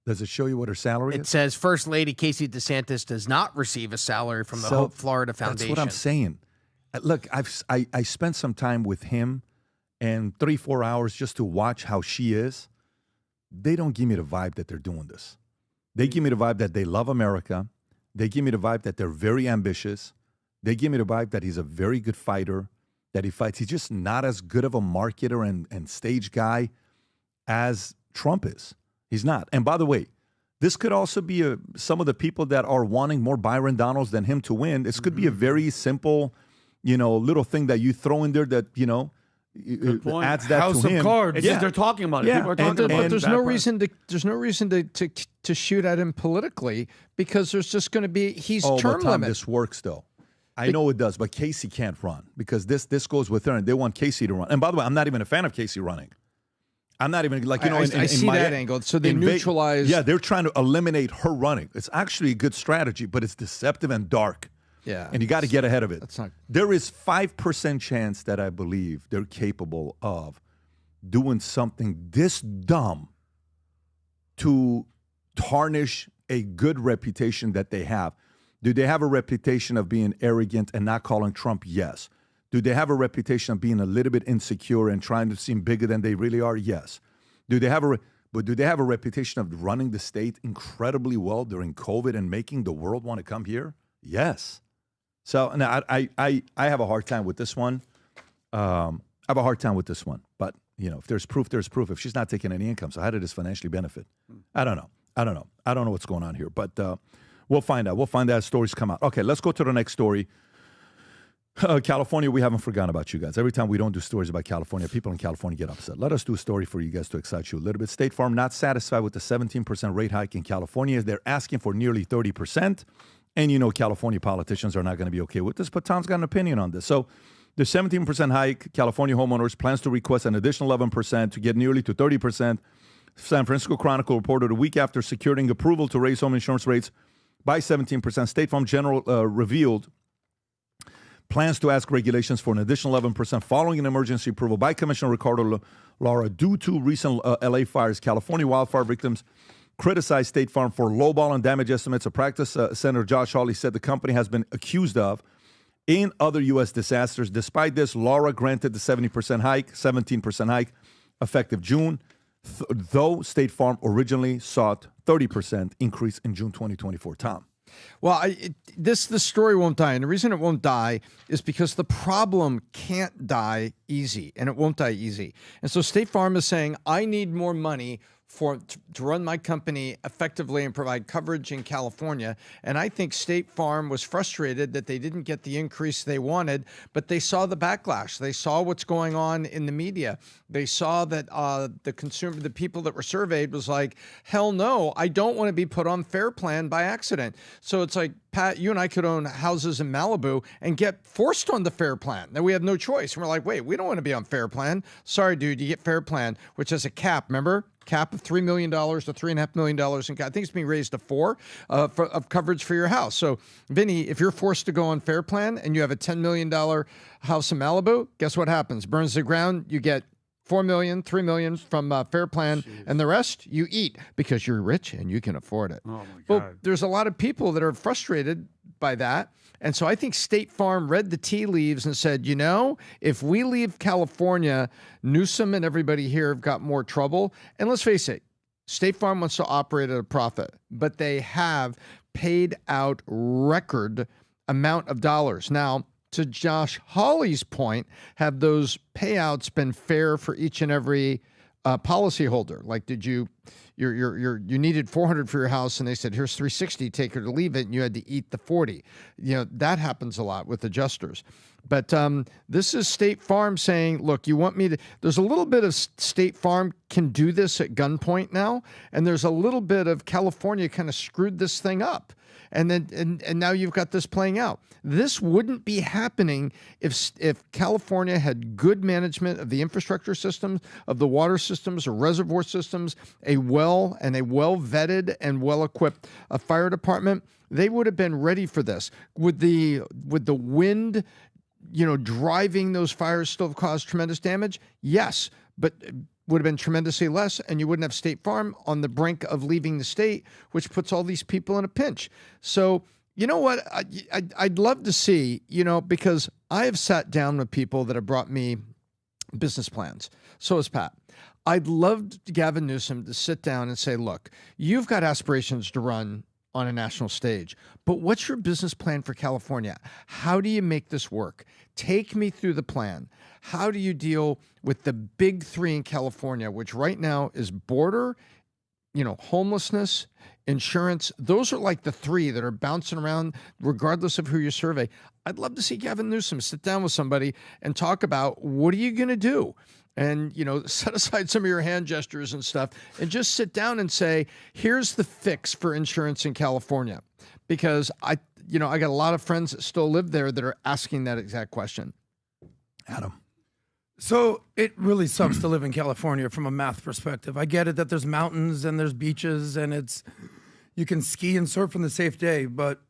Does it show you what her salary is? It says First Lady Casey DeSantis does not receive a salary from the Hope Florida Foundation. That's what I'm saying. Look, I spent some time with him and 3-4 hours just to watch how she is. They don't give me the vibe that they're doing this. They give me the vibe that they love America. They give me the vibe that they're very ambitious. They give me the vibe that he's a very good fighter, that he fights. He's just not as good of a marketer and stage guy as Trump is. He's not. And by the way, this could also be some of the people that are wanting more Byron Donalds than him to win. This could be a very simple, little thing that you throw in there that, adds that House to him. House of Cards. It's just they're talking about it. Yeah. People are talking about it. There's no reason to shoot at him politically because there's just going to be term Tom, limit. This works though. I know it does, but Casey can't run because this goes with her, and they want Casey to run. And by the way, I'm not even a fan of Casey running. I'm not even like I see that angle. So they neutralize. Yeah, they're trying to eliminate her running. It's actually a good strategy, but it's deceptive and dark. Yeah, and you got to get ahead of it. That's not. There is 5% chance that I believe they're capable of doing something this dumb to tarnish a good reputation that they have. Do they have a reputation of being arrogant and not calling Trump? Yes. Do they have a reputation of being a little bit insecure and trying to seem bigger than they really are? Yes. Do they have a reputation of running the state incredibly well during COVID and making the world want to come here? Yes. So now I have a hard time with this one. I have a hard time with this one. But if there's proof, there's proof. If she's not taking any income, so how did this financially benefit? I don't know. I don't know what's going on here. But we'll find out. We'll find out as stories come out. Okay, let's go to the next story. California, we haven't forgotten about you guys. Every time we don't do stories about California, people in California get upset. Let us do a story for you guys to excite you a little bit. State Farm not satisfied with the 17% rate hike in California. They're asking for nearly 30%. And California politicians are not going to be okay with this, but Tom's got an opinion on this. So the 17% hike, California homeowners plans to request an additional 11% to get nearly to 30%. San Francisco Chronicle reported a week after securing approval to raise home insurance rates by 17%. State Farm General revealed plans to ask regulations for an additional 11% following an emergency approval by Commissioner Ricardo Lara due to recent LA fires. California wildfire victims criticized State Farm for lowballing damage estimates. A practice Senator Josh Hawley said the company has been accused of in other U.S. disasters. Despite this, Lara granted the 17% hike effective June, though State Farm originally sought 30% increase in June 2024. Tom. Well, the story won't die. And the reason it won't die is because the problem can't die easy, and it won't die easy. And so State Farm is saying, I need more money to run my company effectively and provide coverage in California. And I think State Farm was frustrated that they didn't get the increase they wanted, but they saw the backlash. They saw what's going on in the media. They saw that the people that were surveyed was like, hell no, I don't want to be put on FAIR Plan by accident. So it's like, Pat, you and I could own houses in Malibu and get forced on the FAIR Plan. Now we have no choice. And we're like, wait, we don't want to be on FAIR Plan. Sorry, dude, you get FAIR Plan, which has a cap, remember? Cap of $3 million to $3.5 million. And I think it's being raised to $4 million of coverage for your house. So, Vinny, if you're forced to go on FAIR Plan and you have a $10 million house in Malibu, guess what happens? Burns to the ground, you get $4 million, $3 million from FAIR Plan, and the rest you eat because you're rich and you can afford it. Oh, my God. Well, there's a lot of people that are frustrated by that. And so I think State Farm read the tea leaves and said, you know, if we leave California, Newsom and everybody here have got more trouble. And let's face it, State Farm wants to operate at a profit, but they have paid out record amount of dollars. Now, to Josh Hawley's point, have those payouts been fair for each and every policyholder? Like, did you needed 400 for your house and they said, here's 360, take it or leave it, and you had to eat the 40. You know, that happens a lot with adjusters. But this is State Farm saying, look, you want me to, there's a little bit of State Farm can do this at gunpoint now, and there's a little bit of California kind of screwed this thing up. And then and now you've got this playing out. This wouldn't be happening if California had good management of the infrastructure systems, of the water systems or reservoir systems, a well vetted and well equipped fire department. They would have been ready for this. Would the wind, you know, driving those fires still have caused tremendous damage? Yes, but would have been tremendously less, and you wouldn't have State Farm on the brink of leaving the state, which puts all these people in a pinch. So, you know what? I'd love to see, you know, because I have sat down with people that have brought me business plans. So has Pat. I'd love Gavin Newsom to sit down and say, look, you've got aspirations to run on a national stage, but what's your business plan for California? How do you make this work? Take me through the plan. How do you deal with the big three in California, which right now is border, you know, homelessness, insurance? Those are like the three that are bouncing around regardless of who you survey. I'd love to see Gavin Newsom sit down with somebody and talk about, what are you going to do? And, you know, set aside some of your hand gestures and stuff and just sit down and say, here's the fix for insurance in California. Because I got a lot of friends that still live there that are asking that exact question. Adam. So it really sucks to live in California from a math perspective. I get it that there's mountains and there's beaches and you can ski and surf on the safe day, but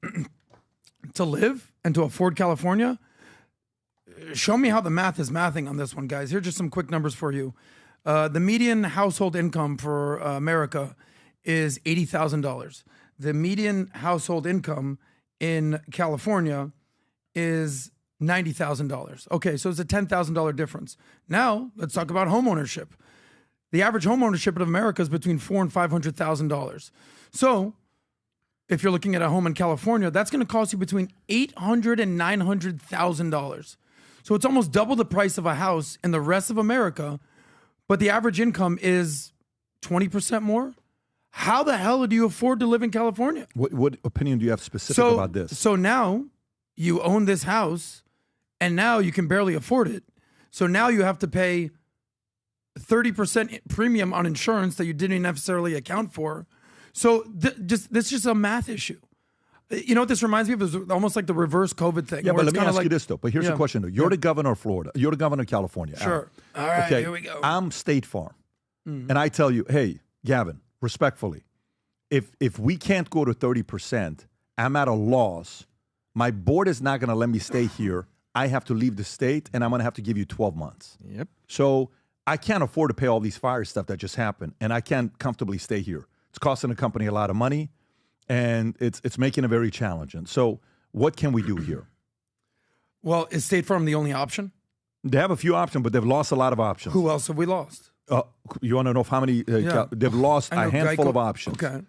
to live and to afford California, show me how the math is mathing on this one, guys. Here's just some quick numbers for you. The median household income for America is $80,000. The median household income in California is $90,000. Okay, so it's a $10,000 difference. Now, let's talk about home ownership. The average home ownership in America is between $400,000 and $500,000. So, if you're looking at a home in California, that's going to cost you between $800,000 and $900,000. So it's almost double the price of a house in the rest of America, but the average income is 20% more. How the hell do you afford to live in California? What opinion do you have specific about this? So now you own this house, and now you can barely afford it. So now you have to pay 30% premium on insurance that you didn't necessarily account for. So this is just a math issue. You know what this reminds me of? Is almost like the reverse COVID thing. Yeah, but let me ask you this, though. But here's the question, though. You're the governor of Florida. You're the governor of California. Sure. All right, here we go. I'm State Farm. And I tell you, hey, Gavin, respectfully, if we can't go to 30%, I'm at a loss. My board is not going to let me stay here. I have to leave the state, and I'm going to have to give you 12 months. Yep. So I can't afford to pay all these fire stuff that just happened, and I can't comfortably stay here. It's costing the company a lot of money, and it's making it very challenging. So what can we do here? Well, is State Farm the only option? They have a few options, but they've lost a lot of options. Who else have we lost? You want to know how many? They've lost a handful of options. Okay.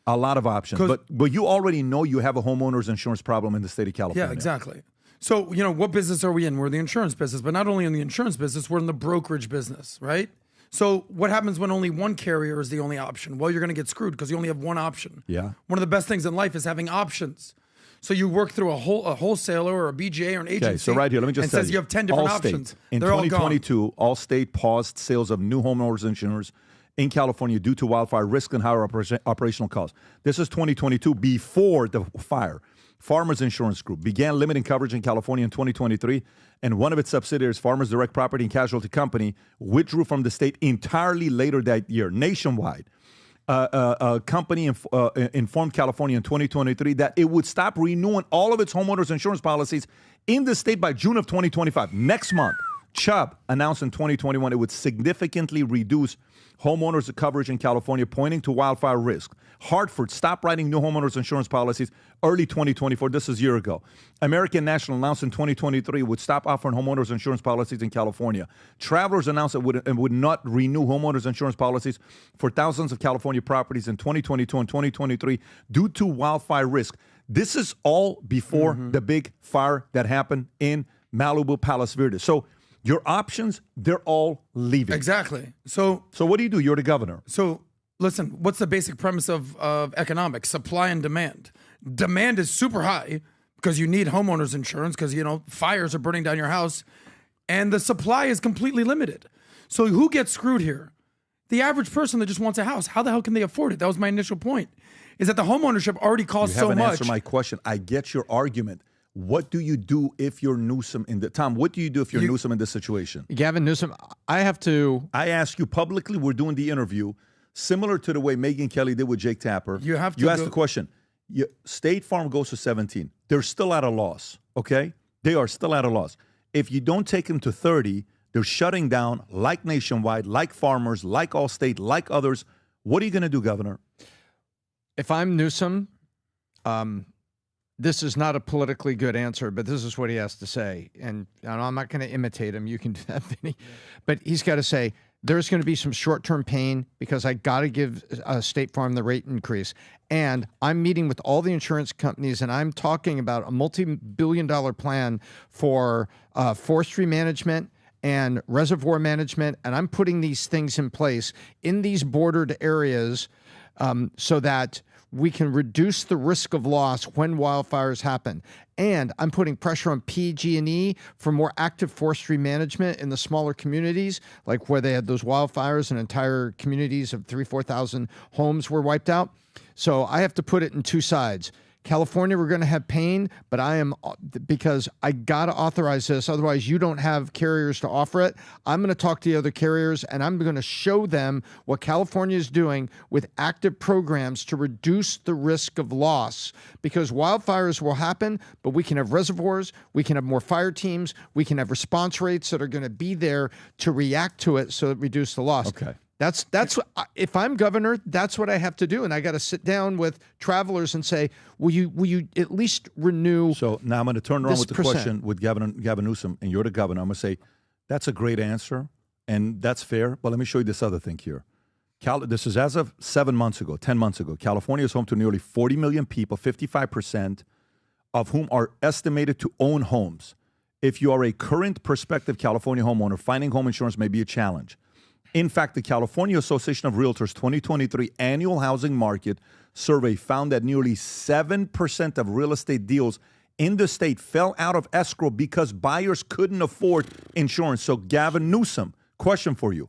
A lot of options. But you already know you have a homeowner's insurance problem in the state of California. Yeah, exactly. So, you know, what business are we in? We're the insurance business, but not only in the insurance business, we're in the brokerage business, right? So what happens when only one carrier is the only option? Well, you're going to get screwed because you only have one option. Yeah. One of the best things in life is having options. So you work through a wholesaler or a BGA or an agency. Okay, so right here, let me just and tell says you have 10 different options. In They're 2022, Allstate paused sales of new homeowners insurance in California due to wildfire risk and higher operational costs. This is 2022 before the fire. Farmers Insurance Group began limiting coverage in California in 2023, and one of its subsidiaries, Farmers Direct Property and Casualty Company, withdrew from the state entirely later that year. Nationwide, a company informed California in 2023 that it would stop renewing all of its homeowners insurance policies in the state by June of 2025. Next month, Chubb announced in 2021 it would significantly reduce homeowners coverage in California, pointing to wildfire risk. Hartford stopped writing new homeowners insurance policies early 2024. This is a year ago. American National announced in 2023 would stop offering homeowners insurance policies in California. Travelers announced it would not renew homeowners insurance policies for thousands of California properties in 2022 and 2023 due to wildfire risk. This is all before the big fire that happened in Malibu, Palos Verdes. So your options, they're all leaving. Exactly. So what do you do? You're the governor. So listen, what's the basic premise of economics? Supply and demand. Demand is super high because you need homeowners insurance because, fires are burning down your house. And the supply is completely limited. So who gets screwed here? The average person that just wants a house. How the hell can they afford it? That was my initial point, is that the homeownership already costs so much. You haven't answered my question. I get your argument. What do you do if you're Newsom Tom, what do you do if you're Newsom in this situation? Gavin Newsom, I ask you publicly, we're doing the interview, similar to the way Megyn Kelly did with Jake Tapper. You ask the question. State Farm goes to 17. They're still at a loss, okay? They are still at a loss. If you don't take them to 30, they're shutting down like Nationwide, like Farmers, like Allstate, like others. What are you going to do, Governor? If I'm Newsom, this is not a politically good answer, but this is what he has to say. And I'm not going to imitate him. You can do that, Vinny. But he's got to say, there's going to be some short-term pain because I got to give State Farm the rate increase. And I'm meeting with all the insurance companies, and I'm talking about a multi-billion-dollar plan for forestry management and reservoir management. And I'm putting these things in place in these bordered areas so that we can reduce the risk of loss when wildfires happen. And I'm putting pressure on PG&E for more active forestry management in the smaller communities, like where they had those wildfires and entire communities of 4,000 homes were wiped out. So I have to put it in two sides. California, we're going to have pain, but because I got to authorize this. Otherwise, you don't have carriers to offer it. I'm going to talk to the other carriers, and I'm going to show them what California is doing with active programs to reduce the risk of loss, because wildfires will happen, but we can have reservoirs, we can have more fire teams, we can have response rates that are going to be there to react to it so it reduce the loss. Okay. That's if I'm governor, that's what I have to do, and I got to sit down with travelers and say, will you at least renew? So now I'm going to turn around with the question with Gavin Newsom, and you're the governor. I'm going to say that's a great answer, and that's fair. But let me show you this other thing here. This is as of 10 months ago. California is home to nearly 40 million people, 55% of whom are estimated to own homes. If you are a current prospective California homeowner, finding home insurance may be a challenge. In fact, the California Association of Realtors 2023 annual housing market survey found that nearly 7% of real estate deals in the state fell out of escrow because buyers couldn't afford insurance. So, Gavin Newsom, question for you.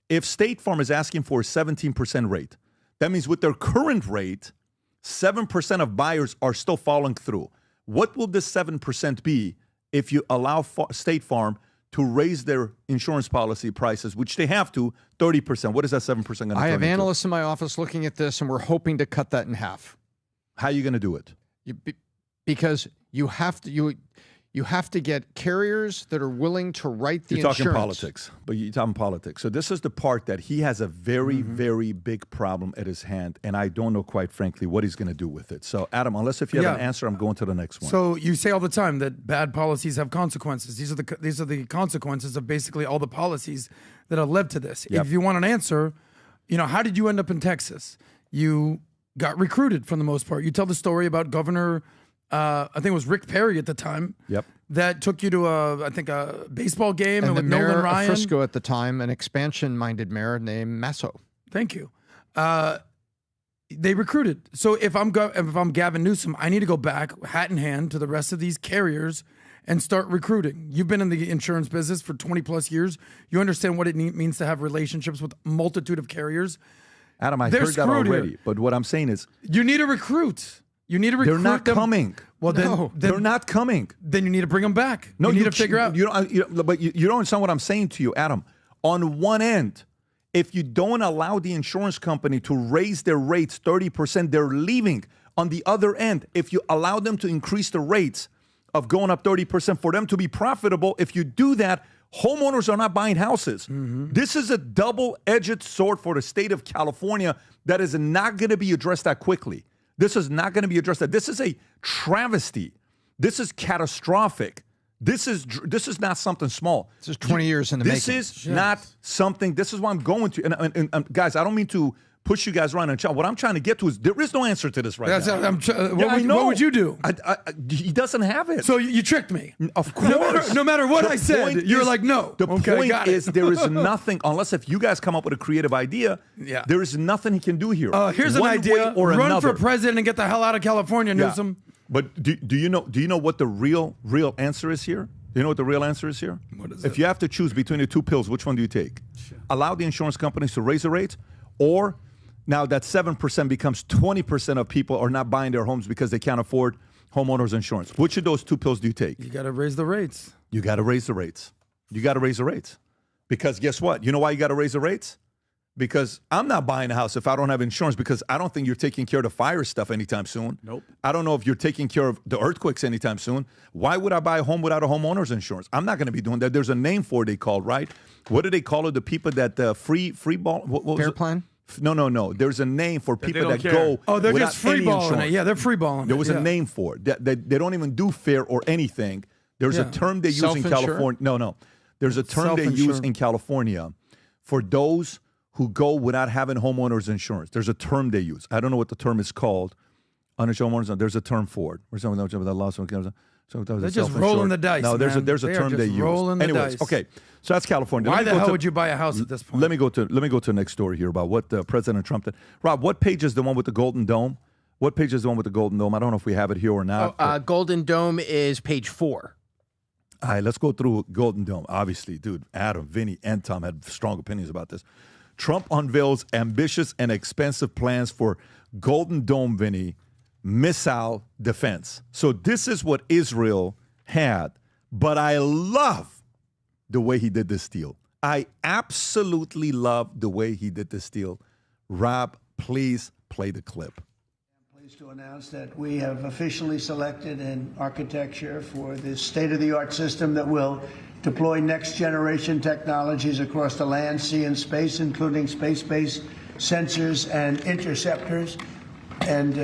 If State Farm is asking for a 17% rate, that means with their current rate, 7% of buyers are still falling through. What will this 7% be if you allow State Farm to raise their insurance policy prices, which they have to, 30%? What is that 7% going to turn I have into? analysts in my office looking at this, and we're hoping to cut that in half. How are you going to do it? Because you have to get carriers that are willing to write the insurance. You're talking politics. So this is the part that he has a very, very big problem at his hand, and I don't know, quite frankly, what he's going to do with it. So, Adam, unless if you have an answer, I'm going to the next one. So you say all the time that bad policies have consequences. These are the consequences of basically all the policies that have led to this. Yep. If you want an answer, how did you end up in Texas? You got recruited for the most part. You tell the story about Governor, I think it was Rick Perry at the time. Yep. That took you to a baseball game and with the mayor Nolan Ryan. of Frisco at the time, an expansion-minded mayor named Masso. Thank you. They recruited. So if I'm Gavin Newsom, I need to go back, hat in hand, to the rest of these carriers and start recruiting. You've been in the insurance business for 20 plus years. You understand what it means to have relationships with a multitude of carriers. Adam, I heard that already. But what I'm saying is, you need a recruit. You need to recruit They're not them. coming. Well, No, they're not coming. Then you need to bring them back. No, you need to figure out. But you don't understand what I'm saying to you, Adam. On one end, if you don't allow the insurance company to raise their rates 30%, they're leaving. On the other end, if you allow them to increase the rates of going up 30% for them to be profitable, if you do that, homeowners are not buying houses. This is a double-edged sword for the state of California that is not going to be addressed that quickly. This is not going to be addressed. This is a travesty. This is catastrophic. This is not something small. This is 20 years in the making. This is not something. This is what I'm going to. And guys, I don't mean to push you guys around and what I'm trying to get to is there is no answer to this right now. What would you do? He doesn't have it. So you tricked me. Of course. No matter what I said, you're like, no. The point is there is nothing, unless if you guys come up with a creative idea, there is nothing he can do here. Here's an idea. Run for president and get the hell out of California, Newsom. But do you know what the real answer is here? Do you know what the real answer is here? What is if you have to choose between the two pills, which one do you take? Allow the insurance companies to raise the rates, or now that 7% becomes 20% of people are not buying their homes because they can't afford homeowners insurance. Which of those two pills do you take? You got to raise the rates. You got to raise the rates. You got to raise the rates. Because guess what? You know why you got to raise the rates? Because I'm not buying a house if I don't have insurance, because I don't think you're taking care of the fire stuff anytime soon. Nope. I don't know if you're taking care of the earthquakes anytime soon. Why would I buy a home without a homeowner's insurance? I'm not going to be doing that. There's a name for it they call, right? What do they call it? The people that free ball? What was Fair it? plan? No. There's a name for people that care. go. Oh, they're without just free any balling insurance. it. Yeah, they're free balling it. There was a name for it. They don't even do fair or anything. There's a term they use in California. No. There's a term they use in California for those who go without having homeowners insurance. There's a term they use. I don't know what the term is called. Uninsured homeowners. There's a term for it. They're just rolling the dice. No, there's man. a term they use. Anyways, dice. okay. So that's California. Why the hell would you buy a house at this point? Let me go to the next story here about what President Trump did. Rob, what page is the one with the Golden Dome? What page is the one with the Golden Dome? I don't know if we have it here or not. Golden Dome is page 4. All right, let's go through Golden Dome. Obviously, dude, Adam, Vinny, and Tom had strong opinions about this. Trump unveils ambitious and expensive plans for Golden Dome, Vinny, missile defense. So this is what Israel had, but I love the way he did this deal. I absolutely love the way he did this deal. Rob, please play the clip. I'm pleased to announce that we have officially selected an architecture for this state-of-the-art system that will deploy next-generation technologies across the land, sea, and space, including space-based sensors and interceptors. And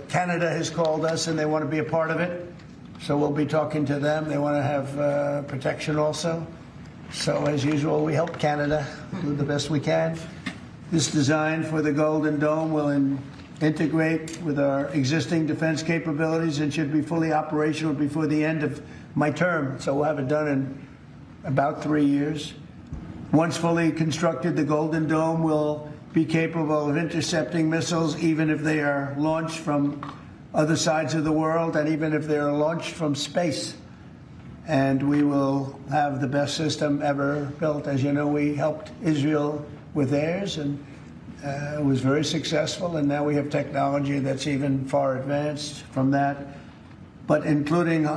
Canada has called us, and they want to be a part of it. So we'll be talking to them. They want to have protection also. So as usual, we help Canada do the best we can. This design for the Golden Dome will integrate with our existing defense capabilities and should be fully operational before the end of my term. So we'll have it done in about 3 years. Once fully constructed, the Golden Dome will be capable of intercepting missiles even if they are launched from other sides of the world and even if they are launched from space. And we will have the best system ever built. As you know, we helped Israel with theirs, and it was very successful. And now we have technology that's even far advanced from that, but including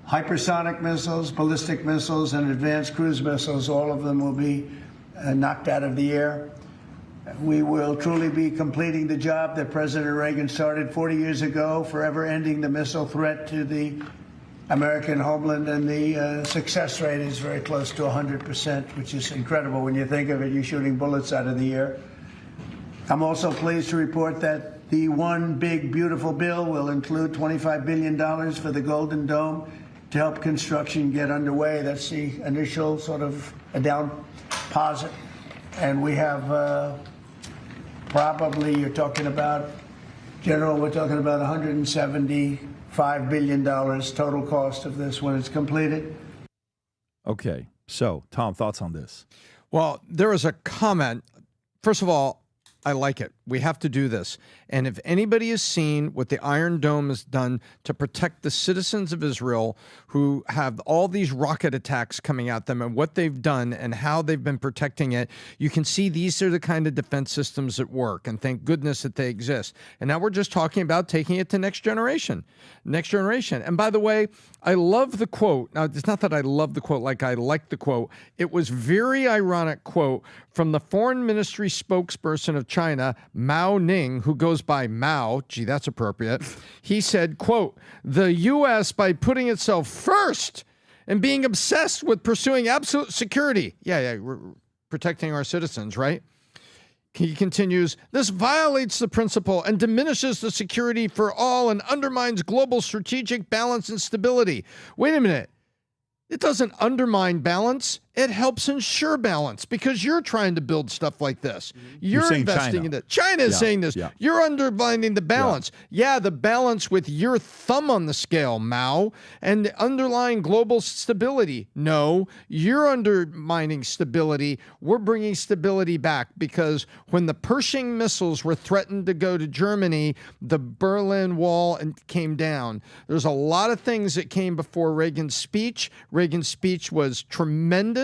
hypersonic missiles, ballistic missiles, and advanced cruise missiles. All of them will be knocked out of the air. We will truly be completing the job that President Reagan started 40 years ago, forever ending the missile threat to the American homeland, and the success rate is very close to 100%, which is incredible when you think of it. You're shooting bullets out of the air. I'm also pleased to report that the One Big Beautiful Bill will include $25 billion for the Golden Dome to help construction get underway. That's the initial sort of a down deposit. And we have probably, you're talking about, General, we're talking about $175 billion total cost of this when it's completed. Okay. So, Tom, thoughts on this? Well, there was a comment. First of all, I like it. We have to do this. And if anybody has seen what the Iron Dome has done to protect the citizens of Israel who have all these rocket attacks coming at them and what they've done and how they've been protecting it, you can see these are the kind of defense systems that work. And thank goodness that they exist. And now we're just talking about taking it to next generation. Next generation. And by the way, I love the quote. Now, it's not that I love the quote like I like the quote. It was very ironic quote from the foreign ministry spokesperson of China, Mao Ning, who goes by Mao. Gee, that's appropriate. He said, quote, the U.S., by putting itself first and being obsessed with pursuing absolute security. Yeah, we're protecting our citizens, right? He continues, this violates the principle and diminishes the security for all and undermines global strategic balance and stability. Wait a minute. It doesn't undermine balance. It helps ensure balance because you're trying to build stuff like this. You're investing in it. China is saying this. You're undermining the balance. Yeah, the balance with your thumb on the scale, Mao, and the underlying global stability. No, you're undermining stability. We're bringing stability back because when the Pershing missiles were threatened to go to Germany, the Berlin Wall came down. There's a lot of things that came before Reagan's speech. Reagan's speech was tremendous.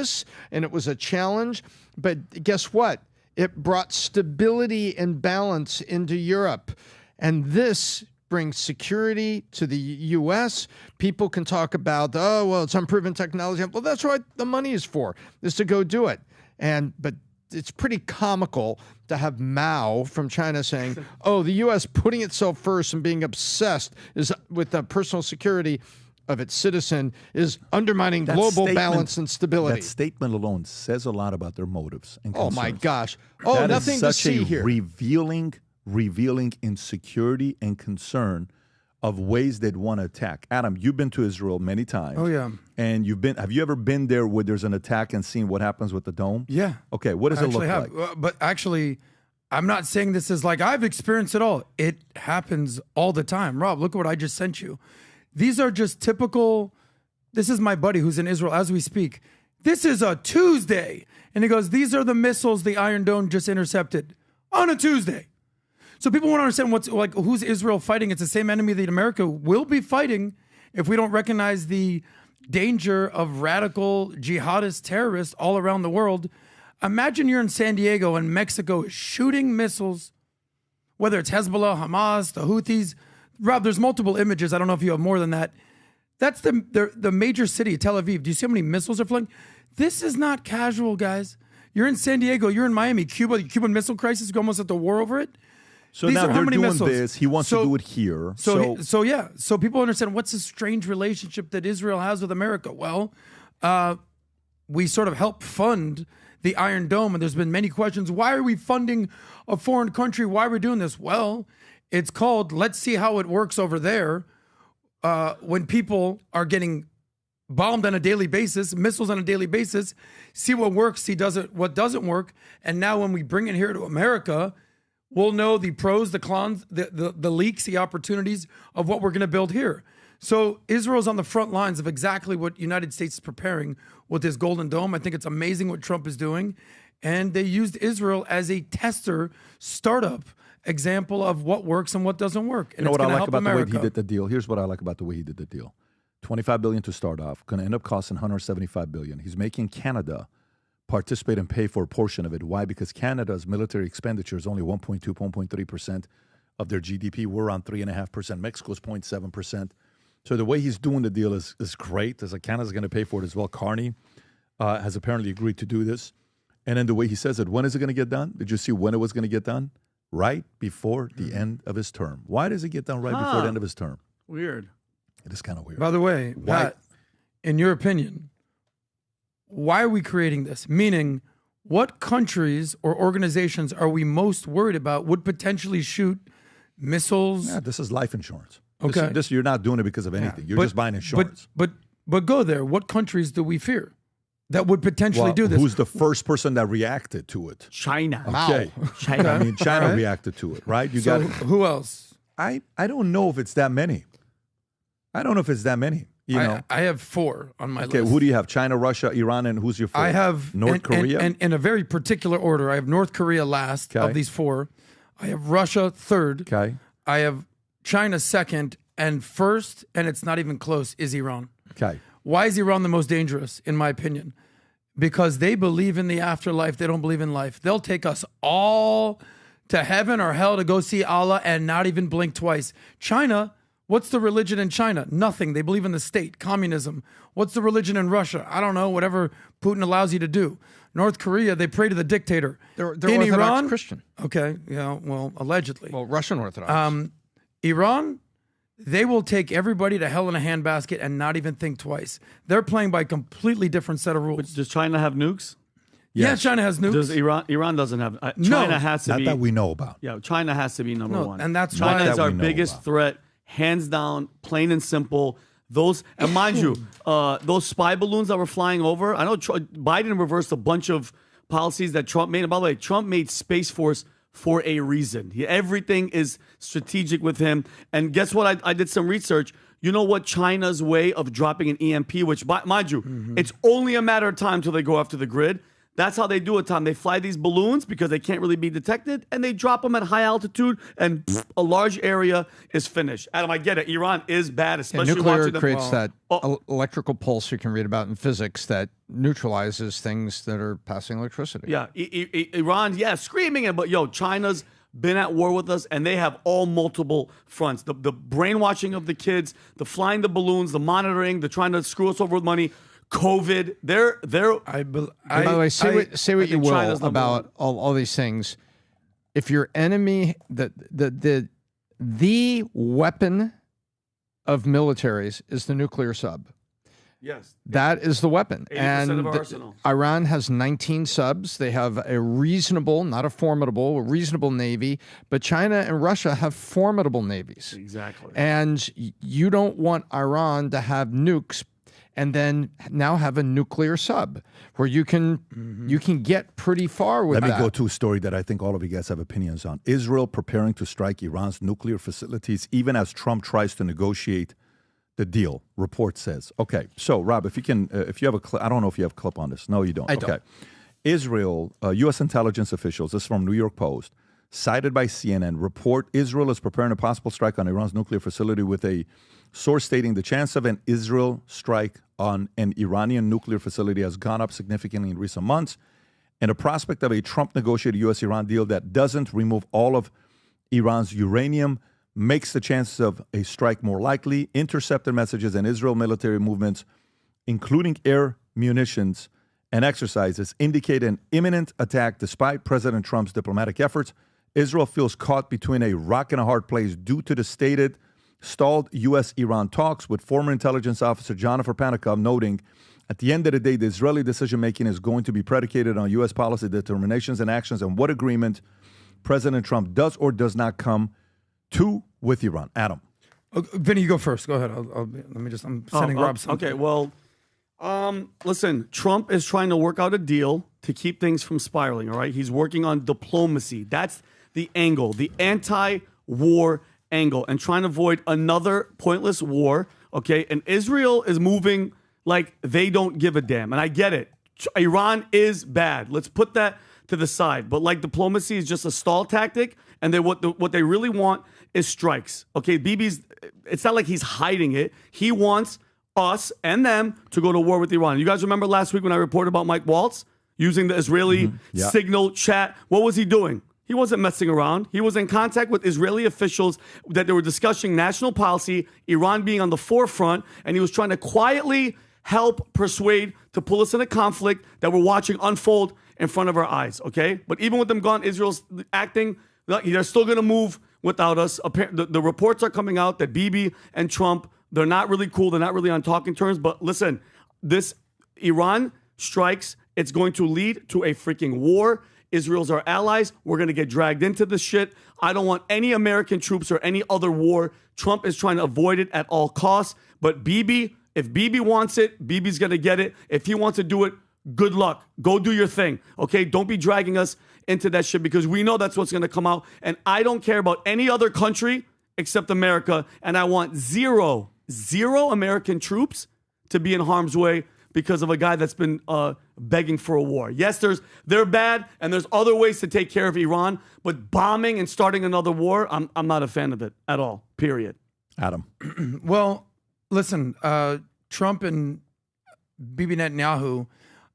And it was a challenge, but guess what? It brought stability and balance into Europe. And this brings security to the U.S. People can talk about, oh, well, it's unproven technology. Well, that's what the money is for, is to go do it. But it's pretty comical to have Mao from China saying, oh, the U.S. putting itself first and being obsessed is with the personal security of its citizen is undermining global balance and stability. That statement alone says a lot about their motives and concerns. Oh my gosh! Oh, that nothing is to such see a here. Revealing insecurity and concern of ways they'd want to attack. Adam, you've been to Israel many times. Oh yeah. And have you ever been there where there's an attack and seen what happens with the dome? Yeah. Okay, what does it look like? But actually, I'm not saying this is like I've experienced it all. It happens all the time. Rob, look at what I just sent you. These are just typical. This is my buddy who's in Israel as we speak. This is a Tuesday. And he goes, these are the missiles the Iron Dome just intercepted on a Tuesday. So people want to understand who's Israel fighting. It's the same enemy that America will be fighting if we don't recognize the danger of radical jihadist terrorists all around the world. Imagine you're in San Diego and Mexico is shooting missiles, whether it's Hezbollah, Hamas, the Houthis. Rob, there's multiple images. I don't know if you have more than that. That's the major city, Tel Aviv. Do you see how many missiles are flying? This is not casual, guys. You're in San Diego. You're in Miami. Cuba, the Cuban Missile Crisis. You're almost at the war over it. So now they're doing this. He wants to do it here. So people understand what's this strange relationship that Israel has with America. Well, we sort of help fund the Iron Dome, and there's been many questions. Why are we funding a foreign country? Why are we doing this? Well, it's called, let's see how it works over there when people are getting bombed on a daily basis, missiles on a daily basis, see what works, see what doesn't work. And now when we bring it here to America, we'll know the pros, the cons, the leaks, the opportunities of what we're going to build here. So Israel's on the front lines of exactly what United States is preparing with this Golden Dome. I think it's amazing what Trump is doing. And they used Israel as a tester startup example of what works and what doesn't work. And you know what I like about the way he did the deal? Here's what I like about the way he did the deal. $25 billion to start off, going to end up costing $175 billion. He's making Canada participate and pay for a portion of it. Why? Because Canada's military expenditure is only 1.2, 1.3% of their GDP. We're around 3.5%. Mexico's 0.7%. So the way he's doing the deal is great. As Canada's going to pay for it as well. Carney has apparently agreed to do this. And then the way he says it, when is it going to get done? Did you see when it was going to get done? Right before the end of his term. Why does it get done right before the end of his term? Weird. It is kind of weird. By the way, Pat, in your opinion, why are we creating this? Meaning, what countries or organizations are we most worried about would potentially shoot missiles? Yeah, this is life insurance. Okay. This you're not doing it because of anything. You're just buying insurance. But go there. What countries do we fear that would potentially do this? Who's the first person that reacted to it? China. Okay. China. I mean, China reacted to it, right? Who else? I don't know if it's that many. I don't know if it's that many. You know, I have 4 on my list. Okay, who do you have? China, Russia, Iran, and who's your 4th? I have North Korea. And in a very particular order, I have North Korea last of these 4. I have Russia third. Okay. I have China second, and first, and it's not even close, is Iran. Okay. Why is Iran the most dangerous, in my opinion? Because they believe in the afterlife. They don't believe in life. They'll take us all to heaven or hell to go see Allah and not even blink twice. China, what's the religion in China? Nothing. They believe in the state, communism. What's the religion in Russia? I don't know, whatever Putin allows you to do. North Korea, they pray to the dictator. They're in Orthodox Iran, Christian. Okay, yeah, well, allegedly. Well, Russian Orthodox. Iran, they will take everybody to hell in a handbasket and not even think twice. They're playing by a completely different set of rules. Does China have nukes? Yeah, China has nukes. Does Iran doesn't have. No. China has to Not be. that we know about. Yeah, China has to be number one. and that's China why- is That our we know biggest about. threat, hands down, plain and simple. Those, and mind you, those spy balloons that were flying over. I know Biden reversed a bunch of policies that Trump made. And by the way, Trump made Space Force for a reason. Everything is strategic with him. And guess what? I did some research. You know what China's way of dropping an EMP, which, mind you, it's only a matter of time till they go after the grid. That's how they do it, Tom. They fly these balloons because they can't really be detected, and they drop them at high altitude, and a large area is finished. Adam, I get it. Iran is bad, especially nuclear watching them. creates that electrical pulse you can read about in physics that neutralizes things that are passing electricity. Yeah, Iran, screaming it, but China's been at war with us, and they have all multiple fronts. The brainwashing of the kids, the flying the balloons, the monitoring, the trying to screw us over with money. COVID, they're. By the way, say what you will about all these things. If your enemy, the weapon of militaries is the nuclear sub. Yes, that is the weapon. 80% And of our arsenal. Iran has 19 subs. They have a reasonable, not a formidable, a reasonable navy. But China and Russia have formidable navies. Exactly. And you don't want Iran to have nukes and then now have a nuclear sub where you can get pretty far with that. Let me go to a story that I think all of you guys have opinions on. Israel preparing to strike Iran's nuclear facilities even as Trump tries to negotiate the deal, report says. Okay, so Rob, if you can, if you have a clip, I don't know if you have a clip on this. No, you don't. I don't. Okay. Israel, U.S. intelligence officials, this is from New York Post, cited by CNN, report Israel is preparing a possible strike on Iran's nuclear facility with a source stating the chance of an Israel strike on an Iranian nuclear facility has gone up significantly in recent months, and the prospect of a Trump-negotiated U.S.-Iran deal that doesn't remove all of Iran's uranium makes the chances of a strike more likely. Intercepted messages and Israel military movements, including air munitions and exercises, indicate an imminent attack despite President Trump's diplomatic efforts. Israel feels caught between a rock and a hard place due to the stated stalled U.S.-Iran talks, with former intelligence officer Jonathan Panikov noting, at the end of the day, the Israeli decision-making is going to be predicated on U.S. policy determinations and actions and what agreement President Trump does or does not come to with Iran. Adam. Vinny, you go first. Go ahead. I'm sending Rob something. Okay, well, listen, Trump is trying to work out a deal to keep things from spiraling, all right? He's working on diplomacy. That's the angle, the anti-war angle, and trying to avoid another pointless war, okay? And Israel is moving like they don't give a damn. And I get it. Iran is bad. Let's put that to the side. But like diplomacy is just a stall tactic, and what they really want is strikes. Okay, Bibi's, it's not like he's hiding it. He wants us and them to go to war with Iran. You guys remember last week when I reported about Mike Waltz using the Israeli signal chat? What was he doing? He wasn't messing around. He was in contact with Israeli officials that they were discussing national policy, Iran being on the forefront, and he was trying to quietly help persuade to pull us in a conflict that we're watching unfold in front of our eyes, okay? But even with them gone, Israel's acting, they're still going to move without us. The reports are coming out that Bibi and Trump, they're not really cool. They're not really on talking terms. But listen, this Iran strikes, it's going to lead to a freaking war. Israel's our allies. We're going to get dragged into this shit. I don't want any American troops or any other war. Trump is trying to avoid it at all costs. But Bibi, if Bibi wants it, Bibi's going to get it. If he wants to do it, good luck. Go do your thing, okay? Don't be dragging us into that shit because we know that's what's going to come out. And I don't care about any other country except America. And I want zero American troops to be in harm's way because of a guy that's been begging for a war. Yes, they're bad, and there's other ways to take care of Iran, but bombing and starting another war, I'm not a fan of it at all, period. Adam. Well, listen, Trump and Bibi Netanyahu,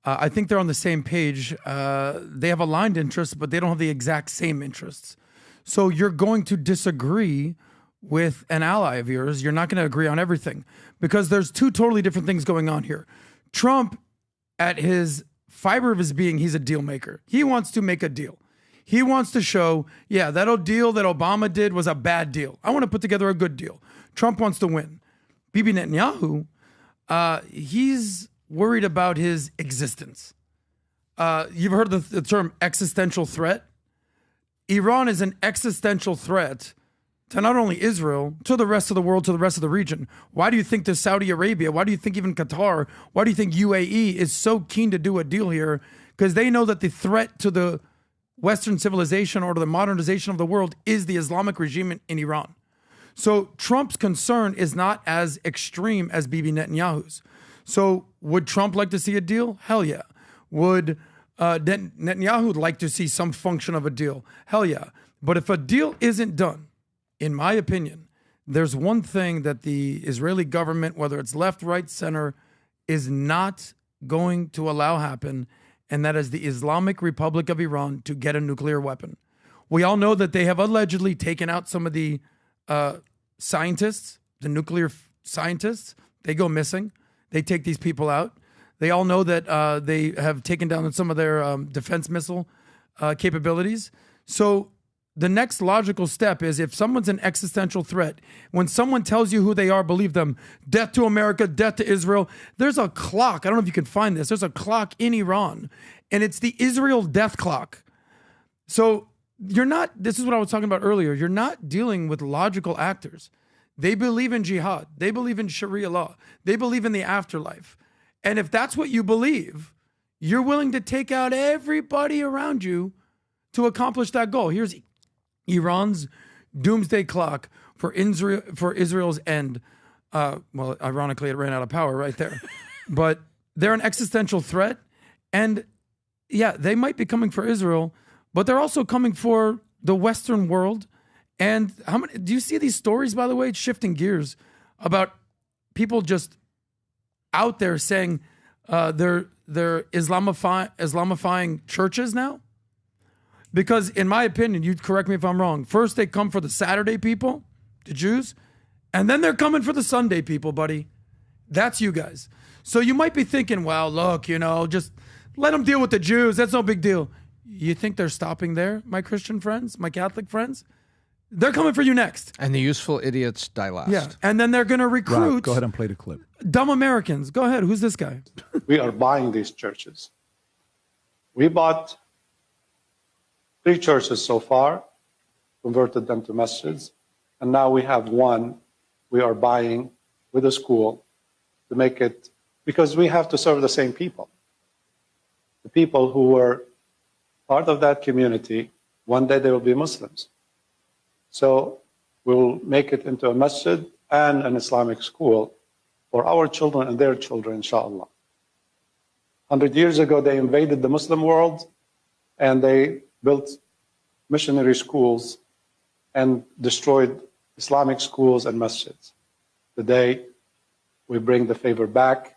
I think they're on the same page. They have aligned interests, but they don't have the exact same interests. So you're going to disagree with an ally of yours. You're not going to agree on everything because there's two totally different things going on here. Trump, at his fiber of his being, he's a deal maker. He wants to make a deal. He wants to show, yeah, that deal that Obama did was a bad deal. I want to put together a good deal. Trump wants to win. Bibi Netanyahu, he's worried about his existence. You've heard the term existential threat? Iran is an existential threat to not only Israel, to the rest of the world, to the rest of the region. Why do you think that Saudi Arabia, why do you think even Qatar, why do you think UAE is so keen to do a deal here? Because they know that the threat to the Western civilization or to the modernization of the world is the Islamic regime in Iran. So Trump's concern is not as extreme as Bibi Netanyahu's. So would Trump like to see a deal? Hell yeah. Would Netanyahu like to see some function of a deal? Hell yeah. But if a deal isn't done, in my opinion, there's one thing that the Israeli government, whether it's left, right, center, is not going to allow happen, and that is the Islamic Republic of Iran to get a nuclear weapon. We all know that they have allegedly taken out some of the scientists, the nuclear scientists. They go missing. They take these people out. They all know that they have taken down some of their defense missile capabilities. So the next logical step is if someone's an existential threat, when someone tells you who they are, believe them. Death to America, death to Israel. There's a clock. I don't know if you can find this. There's a clock in Iran, and it's the Israel death clock. So you're not, this is what I was talking about earlier. You're not dealing with logical actors. They believe in jihad. They believe in Sharia law. They believe in the afterlife. And if that's what you believe, you're willing to take out everybody around you to accomplish that goal. Here's Iran's doomsday clock for Israel's end. Well, ironically, it ran out of power right there. But they're an existential threat. And yeah, they might be coming for Israel, but they're also coming for the Western world. And how many? Do you see these stories, by the way? It's shifting gears about people just out there saying they're Islamifying churches now. Because in my opinion, you correct me if I'm wrong, first they come for the Saturday people, the Jews, and then they're coming for the Sunday people, buddy. That's you guys. So you might be thinking, well, look, just let them deal with the Jews. That's no big deal. You think they're stopping there, my Christian friends, my Catholic friends? They're coming for you next. And the useful idiots die last. Yeah, and then they're going to recruit. Rob, go ahead and play the clip. Dumb Americans. Go ahead. Who's this guy? We are buying these churches. We bought 3 churches so far, converted them to masjids, and now we have one we are buying with a school to make it, because we have to serve the same people. The people who were part of that community, one day they will be Muslims. So we'll make it into a masjid and an Islamic school for our children and their children, inshallah. 100 years ago, they invaded the Muslim world and they built missionary schools and destroyed Islamic schools and masjids. Today, we bring the favor back,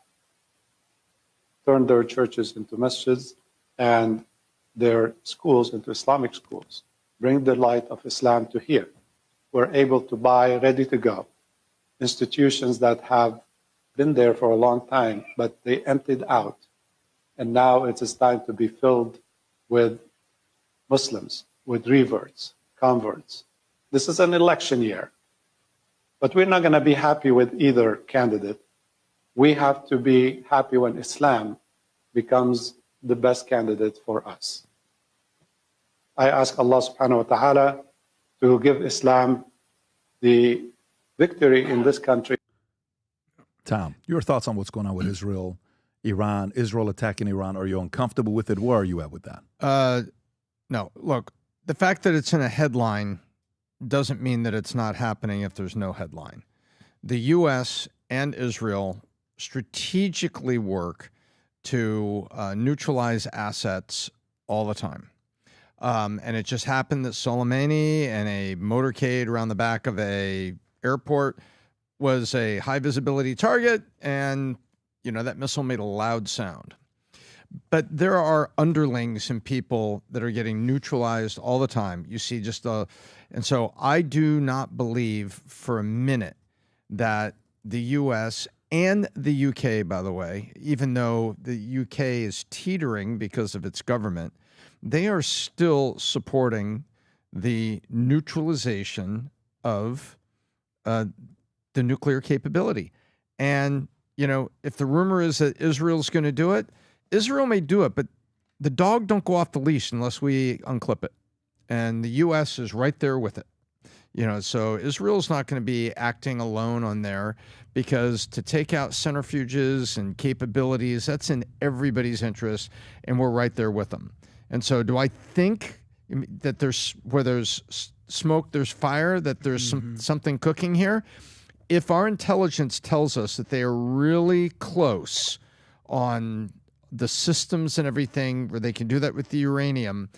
turn their churches into masjids and their schools into Islamic schools. Bring the light of Islam to here. We're able to buy ready to go institutions that have been there for a long time, but they emptied out. And now it is time to be filled with Muslims, with reverts, converts. This is an election year, but we're not going to be happy with either candidate. We have to be happy when Islam becomes the best candidate for us. I ask Allah subhanahu wa ta'ala to give Islam the victory in this country. Tom, your thoughts on what's going on with Israel, Iran, Israel attacking Iran? Are you uncomfortable with it? Where are you at with that? No, look, the fact that it's in a headline doesn't mean that it's not happening if there's no headline. The U.S. and Israel strategically work to neutralize assets all the time. And it just happened that Soleimani and a motorcade around the back of a airport was a high visibility target, and that missile made a loud sound. But there are underlings and people that are getting neutralized all the time. You see and so I do not believe for a minute that the U.S. and the UK, by the way, even though the UK is teetering because of its government, they are still supporting the neutralization of the nuclear capability. And, if the rumor is that Israel's going to do it, Israel may do it, but the dog don't go off the leash unless we unclip it. And the U.S. is right there with it. So Israel's not going to be acting alone on there, because to take out centrifuges and capabilities, that's in everybody's interest, and we're right there with them. And so do I think that where there's smoke, there's fire, that there's something cooking here? If our intelligence tells us that they are really close on the systems and everything, where they can do that with the uranium,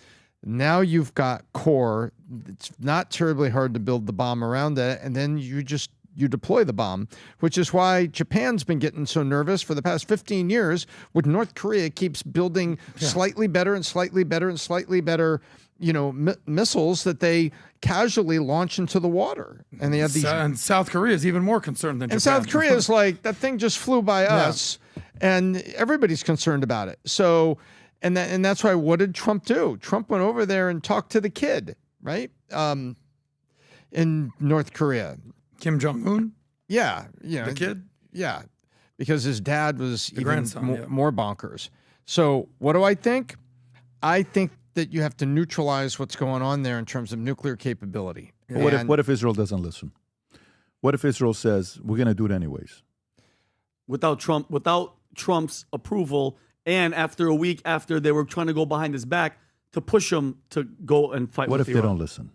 now you've got core. It's not terribly hard to build the bomb around that, and then you deploy the bomb, which is why Japan's been getting so nervous for the past 15 years when North Korea keeps building slightly better and slightly better and slightly better, missiles that they casually launch into the water. And they have these. And South Korea is even more concerned than Japan. And South Korea is like, that thing just flew by us, and everybody's concerned about it. So, and that's why, what did Trump do? Trump went over there and talked to the kid, right? In North Korea. Kim Jong-un? Yeah. The kid? Yeah. Because his dad was the even grandson, more bonkers. So what do I think? I think that you have to neutralize what's going on there in terms of nuclear capability. Yeah. What if Israel doesn't listen? What if Israel says, we're going to do it anyways? Without Trump's approval, and after a week after they were trying to go behind his back to push him to go and fight What with if Iran. they don't listen?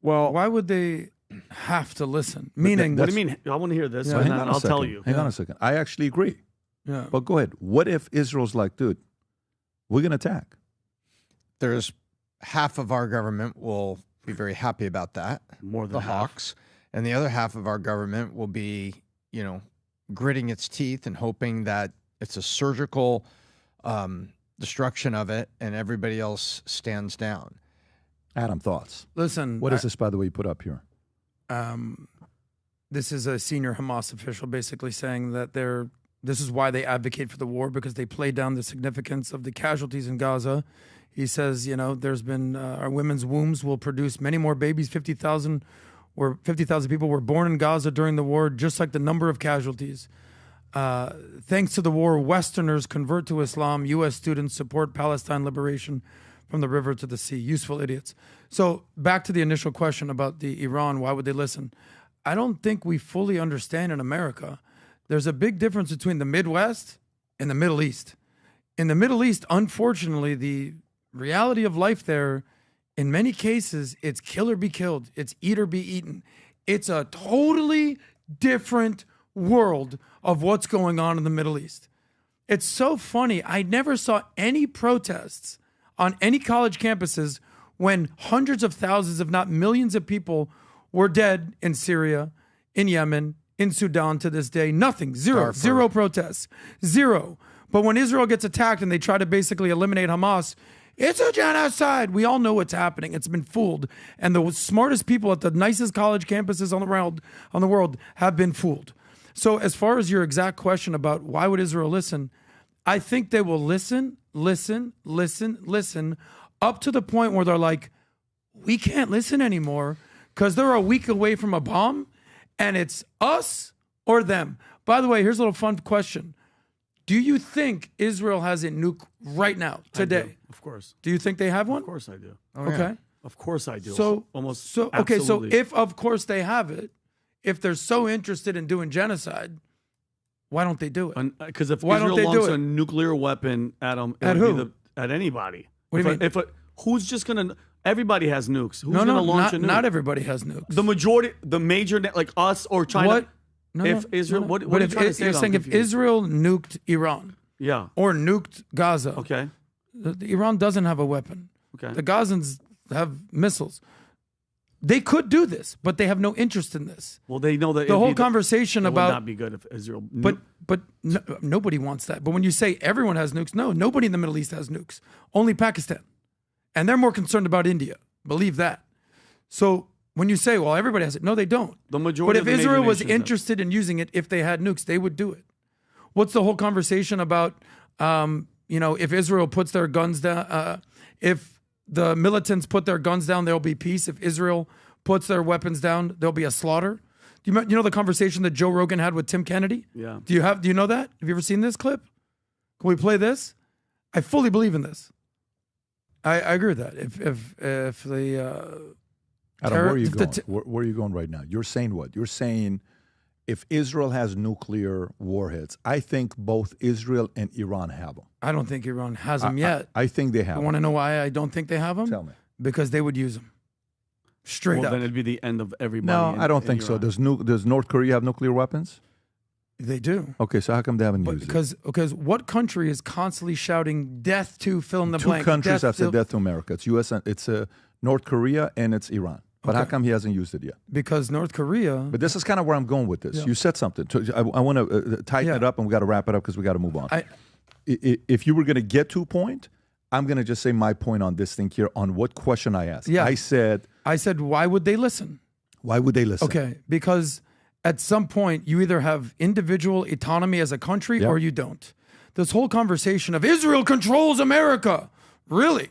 Well, why would they have to listen? Meaning, what do you mean? I want to hear this, and then I'll tell you. Hang on a second. I actually agree. Yeah. But go ahead. What if Israel's like, dude, we're going to attack? There's half of our government will be very happy about that. More than the half. Hawks. And the other half of our government will be, gritting its teeth and hoping that it's a surgical destruction of it and everybody else stands down. Adam, thoughts? Listen. What is this, by the way, you put up here? This is a senior Hamas official basically saying that this is why they advocate for the war, because they play down the significance of the casualties in Gaza. He says, there's been our women's wombs will produce many more babies. 50,000 people were born in Gaza during the war, just like the number of casualties. Thanks to the war, Westerners convert to Islam. U.S. students support Palestine liberation from the river to the sea. Useful idiots. So back to the initial question about the Iran, why would they listen? I don't think we fully understand in America. There's a big difference between the Midwest and the Middle East. In the Middle East, unfortunately, the reality of life there, in many cases, it's kill or be killed. It's eat or be eaten. It's a totally different world of what's going on in the Middle East. It's so funny. I never saw any protests on any college campuses when hundreds of thousands, if not millions of people were dead in Syria, in Yemen, in Sudan to this day. Nothing. Zero protests. Zero. But when Israel gets attacked and they try to basically eliminate Hamas, it's a genocide. We all know what's happening. It's been fooled. And the smartest people at the nicest college campuses on the world have been fooled. So as far as your exact question about why would Israel listen, I think they will listen up to the point where they're like, we can't listen anymore because they're a week away from a bomb and it's us or them. By the way, here's a little fun question. Do you think Israel has a nuke right now, today? I do, of course. Do you think they have one? Of course I do. Okay. Of course I do. So Absolutely. if of course they have it, if they're so interested in doing genocide, why don't they do it? Because if why Israel don't they launches do a it? nuclear weapon, Adam, At who? At anybody. What do you mean? Who's just gonna? Everybody has nukes. Who's No, gonna launch a nuke? not everybody has nukes. The major, like us or China. What? No, if no, Israel, no. what But are if you trying to say? you're I'm saying if confused. Israel nuked Iran, or nuked Gaza. Okay. Iran doesn't have a weapon. Okay. The Gazans have missiles. They could do this, but they have no interest in this. Well, they know that the whole conversation it about would not be good if Israel. But nobody wants that. But when you say everyone has nukes, no, nobody in the Middle East has nukes. Only Pakistan, and they're more concerned about India. Believe that. So when you say, well, everybody has it, no, they don't. The majority. But if of the Israel major was nations have- interested in using it, if they had nukes, they would do it. What's the whole conversation about? If Israel puts their guns down, if the militants put their guns down, there'll be peace. If Israel puts their weapons down, there'll be a slaughter. You know the conversation that Joe Rogan had with Tim Kennedy? Yeah. Do you know that? Have you ever seen this clip? Can we play this? I fully believe in this. I agree with that. If the Adam, where are you going? Where are you going right now? You're saying what? You're saying if Israel has nuclear warheads, I think both Israel and Iran have them. I don't think Iran has them yet. I think they have You them. want to know why I don't think they have them? Tell me. Because they would use them. Straight up. Then it'd be the end of everybody. No, I don't think so. Does North Korea have nuclear weapons? They do. Okay, so how come they haven't used it? Because what country is constantly shouting death to fill in the Two blank? countries have said death to America. It's U.S. and it's North Korea and it's Iran. But how come he hasn't used it yet? Because North Korea. But this is kind of where I'm going with this. Yeah. You said something. So I want to tighten it up, and we got to wrap it up because we got to move on. If you were going to get to a point, I'm going to just say my point on this thing here on what question I asked. Yeah. I said, why would they listen? Why would they listen? Okay, because at some point you either have individual autonomy as a country or you don't. This whole conversation of Israel controls America, really?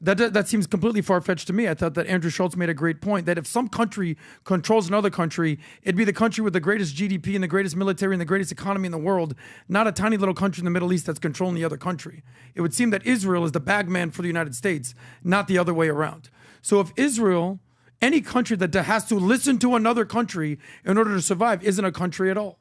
That seems completely far-fetched to me. I thought that Andrew Schultz made a great point that if some country controls another country, it'd be the country with the greatest GDP and the greatest military and the greatest economy in the world, not a tiny little country in the Middle East that's controlling the other country. It would seem that Israel is the bagman for the United States, not the other way around. So if Israel, any country that has to listen to another country in order to survive, isn't a country at all.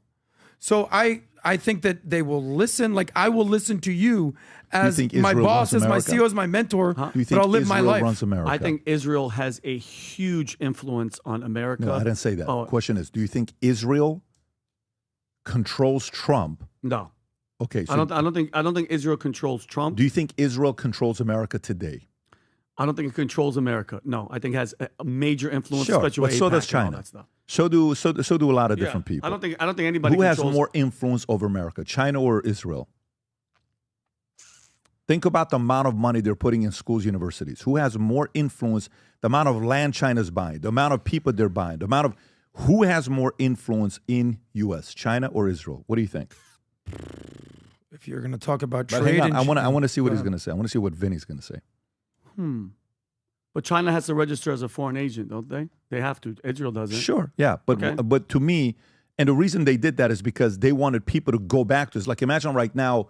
So I think that they will listen, like I will listen to you as my boss, as my CEO, as my mentor, Do you think but I'll live Israel my life. runs America? I think Israel has a huge influence on America. No, I didn't say that. Oh, Question is, do you think Israel controls Trump? No. Okay. So I don't think Israel controls Trump. do you think Israel controls America today? I don't think it controls America. No, I think it has a major influence, Sure, especially but with so AIPAC does and all China. that stuff. So do a lot of different people. I don't think anybody Who has controls- more influence over America, China or Israel? Think about the amount of money they're putting in schools, universities. Who has more influence? The amount of land China's buying, the amount of people they're buying, the amount of who has more influence in U.S., China or Israel? What do you think? If you're going to talk about But trade, hang on, and I want to see what he's going to say. I want to see what Vinny's going to say. But China has to register as a foreign agent, don't they? They have to. Israel doesn't. Sure, yeah, but Okay. but to me, and the reason they did that is because they wanted people to go back to this. Like imagine right now,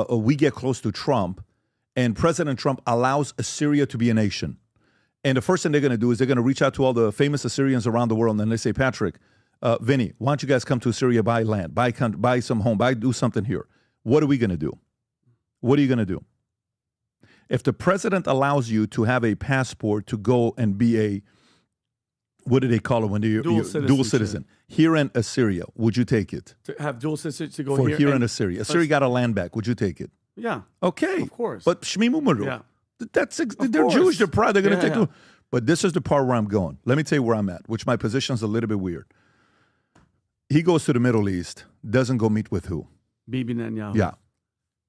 we get close to Trump, and President Trump allows Assyria to be a nation, and the first thing they're going to do is they're going to reach out to all the famous Assyrians around the world, and then they say, Patrick, Vinny, why don't you guys come to Assyria, buy land, buy some home, do something here. What are we going to do? What are you going to do? If the president allows you to have a passport to go and be a, what do they call it when you're dual citizen here in Assyria, would you take it? To have dual citizenship to go For here in Assyria. Assyria got a land back. Would you take it? Yeah. Okay. Of course. But Shmimu Muru, Yeah. they're course. Jewish, they're proud, they're going to Yeah, take it. But this is the part where I'm going. Let me tell you where I'm at, which my position is a little bit weird. He goes to the Middle East, doesn't go meet with who? Bibi Netanyahu. Yeah.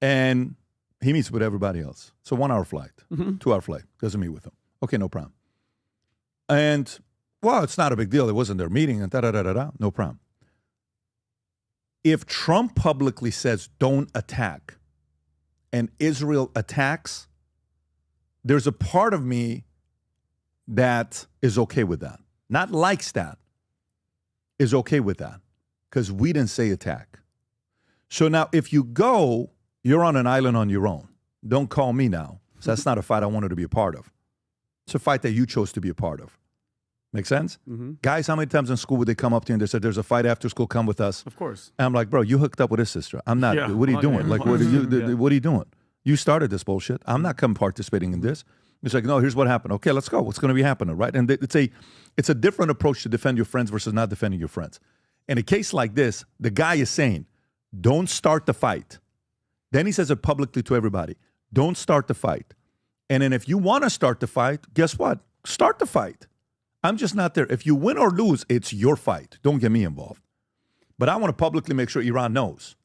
And he meets with everybody else. It's a 1 hour flight, 2 hour flight. Doesn't meet with them. Okay, no problem. And, well, it's not a big deal. It wasn't their meeting and da-da-da-da-da. No problem. If Trump publicly says don't attack and Israel attacks, there's a part of me that is okay with that. Not likes that, is okay with that. Because we didn't say attack. So now if you go, you're on an island on your own. Don't call me now. So that's not a fight I wanted to be a part of. It's a fight that you chose to be a part of. Make sense? Guys, how many times in school would they come up to you and they said, there's a fight after school, come with us? Of course. And I'm like, bro, you hooked up with his sister. I'm not. Yeah. What are you doing? Like, what are you, Yeah. what are you doing? You started this bullshit. I'm not participating in this. It's like, no, here's what happened. Okay, let's go. What's going to be happening, right? And it's a different approach to defend your friends versus not defending your friends. In a case like this, the guy is saying, don't start the fight. Then he says it publicly to everybody. Don't start the fight. And then if you want to start the fight, guess what? Start the fight. I'm just not there. If you win or lose, it's your fight. Don't get me involved. But I want to publicly make sure Iran knows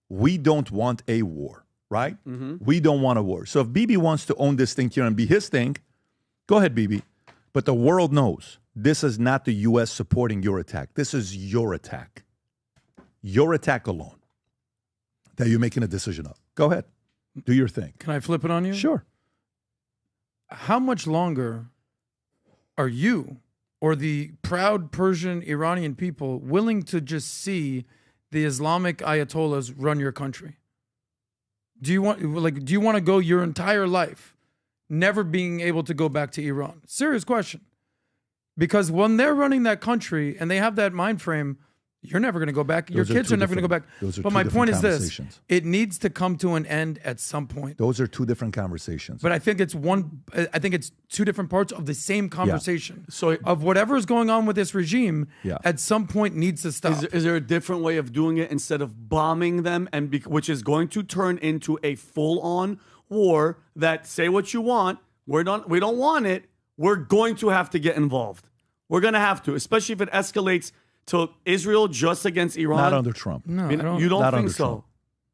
we don't want a war, right? We don't want a war. So if Bibi wants to own this thing here and be his thing, go ahead, Bibi. But the world knows this is not the U.S. supporting your attack. This is your attack. Your attack alone that you're making a decision of. Go ahead. Do your thing. Can I flip it on you? Sure. How much longer are you or the proud Persian Iranian people willing to just see the Islamic Ayatollahs run your country? Do you want to go your entire life never being able to go back to Iran? Serious question. Because when they're running that country and they have that mind frame, you're never going to go back. Your kids are never going to go back. But my point is this. It needs to come to an end at some point. Those are two different conversations. But I think it's two different parts of the same conversation. So of whatever is going on with this regime, at some point needs to stop. Is there a different way of doing it instead of bombing them, which is going to turn into a full-on war that, say what you want, we don't want it, we're going to have to get involved. We're going to have to, especially if it escalates to Israel just against Iran. Not under Trump. No, I don't. You don't Not think under so? Trump.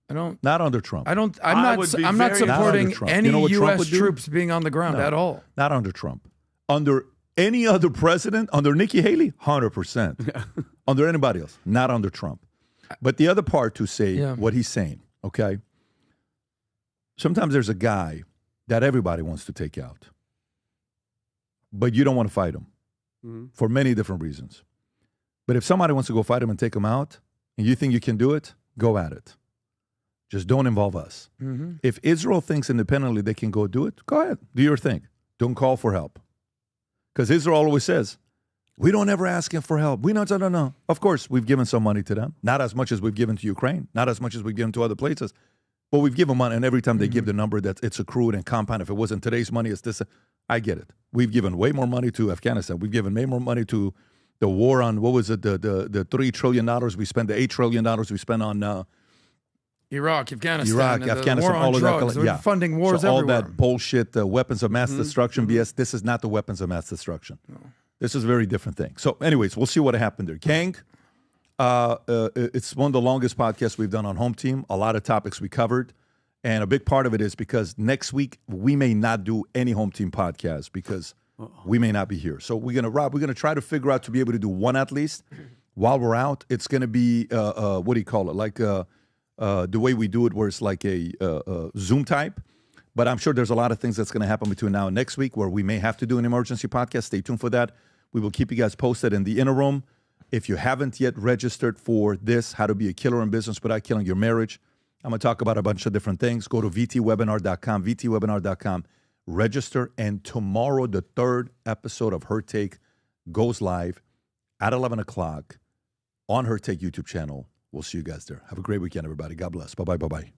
I don't. Not under Trump. I'm not supporting any U.S. troops being on the ground at all. Not under Trump. Under any other president, under Nikki Haley, 100%. Under anybody else, not under Trump. But the other part to say what he's saying, okay? Sometimes there's a guy that everybody wants to take out, but you don't want to fight him for many different reasons. But if somebody wants to go fight him and take him out, and you think you can do it, go at it. Just don't involve us. If Israel thinks independently they can go do it, go ahead. Do your thing. Don't call for help. Because Israel always says, we don't ever ask him for help. No. Of course, we've given some money to them. Not as much as we've given to Ukraine. Not as much as we've given to other places. But we've given money, and every time they give the number that it's accrued and compound. If it wasn't today's money, it's this. I get it. We've given way more money to Afghanistan. We've given way more money to the war on, what was it, the $3 trillion we spent, the $8 trillion we spent on Iraq, Afghanistan, all of drugs. that. Yeah. Funding wars so all everywhere. that bullshit, weapons of mass destruction, BS, this is not the weapons of mass destruction. No. This is a very different thing. So anyways, we'll see what happened there. Gang, it's one of the longest podcasts we've done on Home Team. A lot of topics we covered. And a big part of it is because next week we may not do any Home Team podcast because we may not be here. So we're going to try to figure out to be able to do one at least while we're out. It's going to be, what do you call it? Like the way we do it where it's like a Zoom type. But I'm sure there's a lot of things that's going to happen between now and next week where we may have to do an emergency podcast. Stay tuned for that. We will keep you guys posted in the interim. If you haven't yet registered for this, how to be a killer in business without killing your marriage, I'm going to talk about a bunch of different things. Go to vtwebinar.com, vtwebinar.com. Register, and tomorrow the third episode of Her Take goes live at 11 o'clock on Her Take YouTube channel. We'll see you guys there. Have a great weekend, everybody. God bless. Bye-bye, bye-bye.